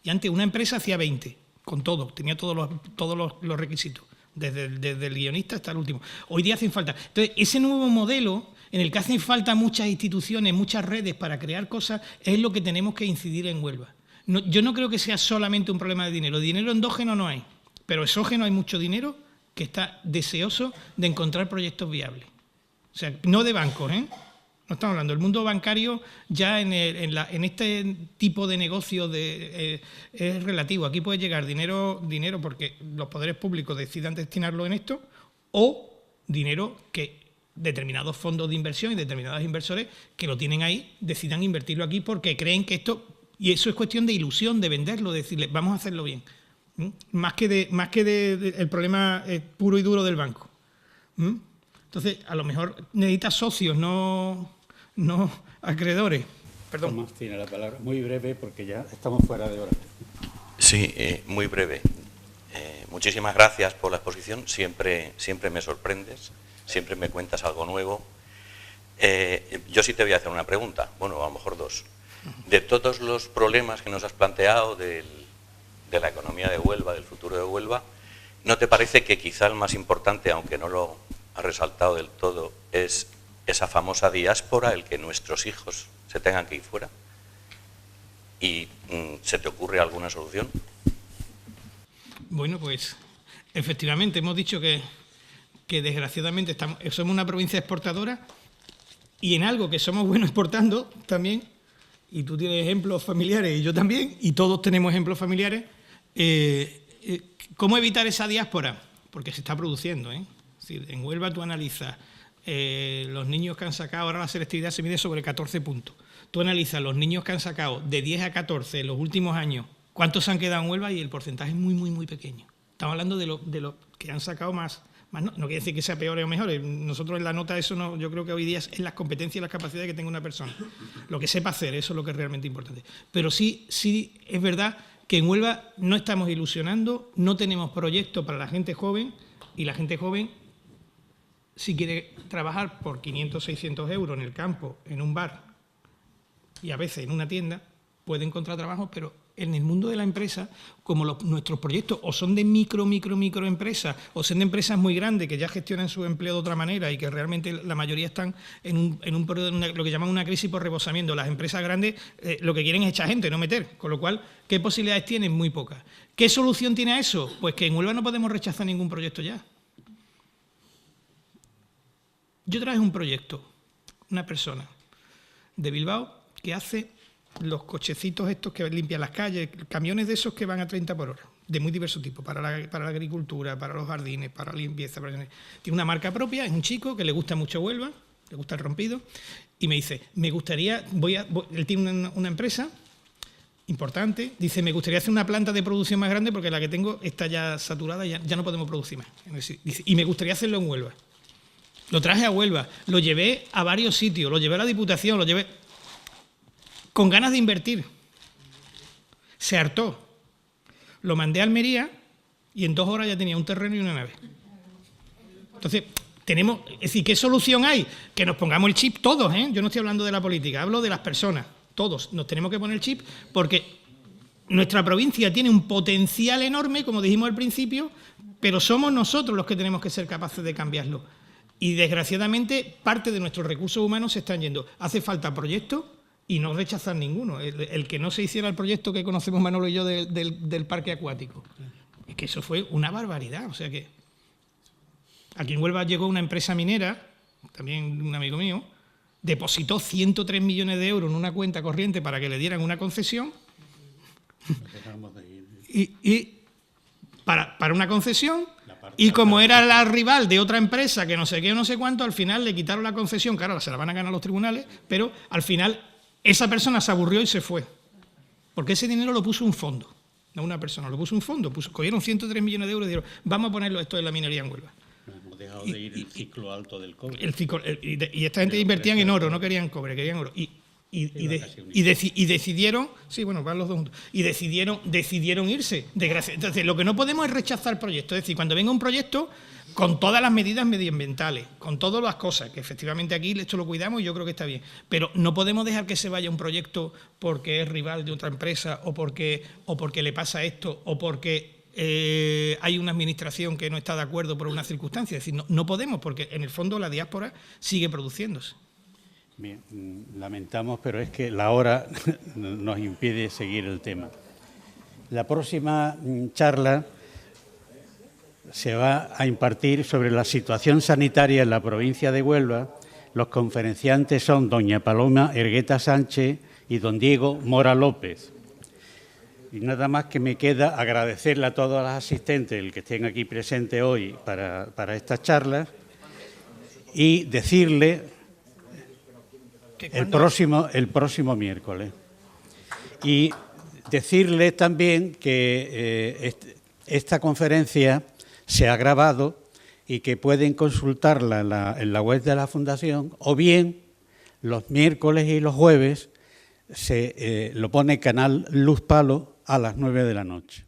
Y antes una empresa hacía 20, con todo, tenía todos los requisitos, desde el guionista hasta el último. Hoy día hacen falta. Entonces, ese nuevo modelo, en el que hacen falta muchas instituciones, muchas redes para crear cosas, es lo que tenemos que incidir en Huelva. No, yo no creo que sea solamente un problema de dinero. Dinero endógeno no hay, pero exógeno hay mucho dinero que está deseoso de encontrar proyectos viables. O sea, no de bancos, ¿eh? No estamos hablando. El mundo bancario ya en este tipo de negocio es relativo. Aquí puede llegar dinero porque los poderes públicos decidan destinarlo en esto, o dinero que determinados fondos de inversión y determinados inversores que lo tienen ahí decidan invertirlo aquí porque creen que esto... Y eso es cuestión de ilusión, de venderlo, de decirle, vamos a hacerlo bien. Más que el problema puro y duro del banco. Entonces, a lo mejor necesitas socios, no acreedores. Perdón. Tomás tiene la palabra. Muy breve, porque ya estamos fuera de hora. Sí, muy breve. Muchísimas gracias por la exposición. Siempre me sorprendes, siempre me cuentas algo nuevo. Yo sí te voy a hacer una pregunta, bueno, a lo mejor dos. De todos los problemas que nos has planteado de la economía de Huelva, del futuro de Huelva, ¿no te parece que quizá el más importante, aunque no lo has resaltado del todo, es esa famosa diáspora, el que nuestros hijos se tengan que ir fuera? ¿Y se te ocurre alguna solución? Bueno, pues efectivamente hemos dicho que desgraciadamente somos una provincia exportadora, y en algo que somos buenos exportando también, y tú tienes ejemplos familiares y yo también, y todos tenemos ejemplos familiares. ¿Cómo evitar esa diáspora? Porque se está produciendo, ¿eh? Es decir, en Huelva tú analizas los niños que han sacado, ahora la selectividad se mide sobre 14 puntos. Tú analizas los niños que han sacado de 10 a 14 en los últimos años, cuántos han quedado en Huelva, y el porcentaje es muy, muy, muy pequeño. Estamos hablando de los que han sacado más. No quiere decir que sea peor o mejor. Nosotros en la nota eso no, yo creo que hoy día es las competencias y las capacidades que tenga una persona. Lo que sepa hacer, eso es lo que es realmente importante. Pero sí es verdad que en Huelva no estamos ilusionando, no tenemos proyectos para la gente joven, y la gente joven, si quiere trabajar por 500 o 600 euros en el campo, en un bar y a veces en una tienda, puede encontrar trabajo, pero en el mundo de la empresa, como nuestros proyectos o son de micro empresas, o son de empresas muy grandes que ya gestionan su empleo de otra manera y que realmente la mayoría están en un periodo, lo que llaman una crisis por rebosamiento. Las empresas grandes lo que quieren es echar gente, no meter. Con lo cual, ¿qué posibilidades tienen? Muy pocas. ¿Qué solución tiene a eso? Pues que en Huelva no podemos rechazar ningún proyecto ya. Yo traje un proyecto, una persona de Bilbao que hace los cochecitos estos que limpian las calles, camiones de esos que van a 30 por hora, de muy diverso tipo, para la agricultura, para los jardines, para la limpieza. Tiene una marca propia, es un chico que le gusta mucho Huelva, le gusta el rompido, y me dice, me gustaría, él tiene una empresa importante, dice, me gustaría hacer una planta de producción más grande porque la que tengo está ya saturada, ya no podemos producir más. Dice, y me gustaría hacerlo en Huelva. Lo traje a Huelva, lo llevé a varios sitios, lo llevé a la Diputación, lo llevé con ganas de invertir. Se hartó. Lo mandé a Almería y en 2 horas ya tenía un terreno y una nave. Entonces, es decir, ¿qué solución hay? Que nos pongamos el chip todos, ¿eh? Yo no estoy hablando de la política, hablo de las personas. Todos nos tenemos que poner el chip porque nuestra provincia tiene un potencial enorme, como dijimos al principio, pero somos nosotros los que tenemos que ser capaces de cambiarlo. Y desgraciadamente parte de nuestros recursos humanos se están yendo. Hace falta proyectos y no rechazar ninguno. El que no se hiciera el proyecto que conocemos Manolo y yo del parque acuático. Es que eso fue una barbaridad. O sea que aquí en Huelva llegó una empresa minera, también un amigo mío, depositó 103 millones de euros en una cuenta corriente para que le dieran una concesión. Y para una concesión, y como era la rival de otra empresa que no sé qué o no sé cuánto, al final le quitaron la concesión, claro, se la van a ganar los tribunales, pero al final esa persona se aburrió y se fue, porque ese dinero lo puso un fondo, no una persona, lo puso un fondo, cogieron 103 millones de euros y dijeron, vamos a ponerlo esto en la minería en Huelva. Hemos dejado de ir el ciclo alto del cobre. Y esta gente invertían en oro, no querían cobre, querían oro. Y y decidieron, sí, bueno, van los dos juntos, y decidieron irse. Entonces, lo que no podemos es rechazar el proyecto. Es decir, cuando venga un proyecto, con todas las medidas medioambientales, con todas las cosas, que efectivamente aquí esto lo cuidamos y yo creo que está bien, pero no podemos dejar que se vaya un proyecto porque es rival de otra empresa o porque le pasa esto o porque hay una administración que no está de acuerdo por una circunstancia. Es decir, no podemos, porque en el fondo la diáspora sigue produciéndose. Bien, lamentamos, pero es que la hora nos impide seguir el tema. La próxima charla se va a impartir sobre la situación sanitaria en la provincia de Huelva. Los conferenciantes son doña Paloma Ergueta Sánchez y don Diego Mora López. Y nada más que me queda agradecerle a todos los asistentes, el que estén aquí presentes hoy para estas charlas, y decirle el próximo miércoles. Y decirles también que esta conferencia se ha grabado y que pueden consultarla en la web de la Fundación, o bien los miércoles y los jueves lo pone Canal Luz Palo a las 9 de la noche.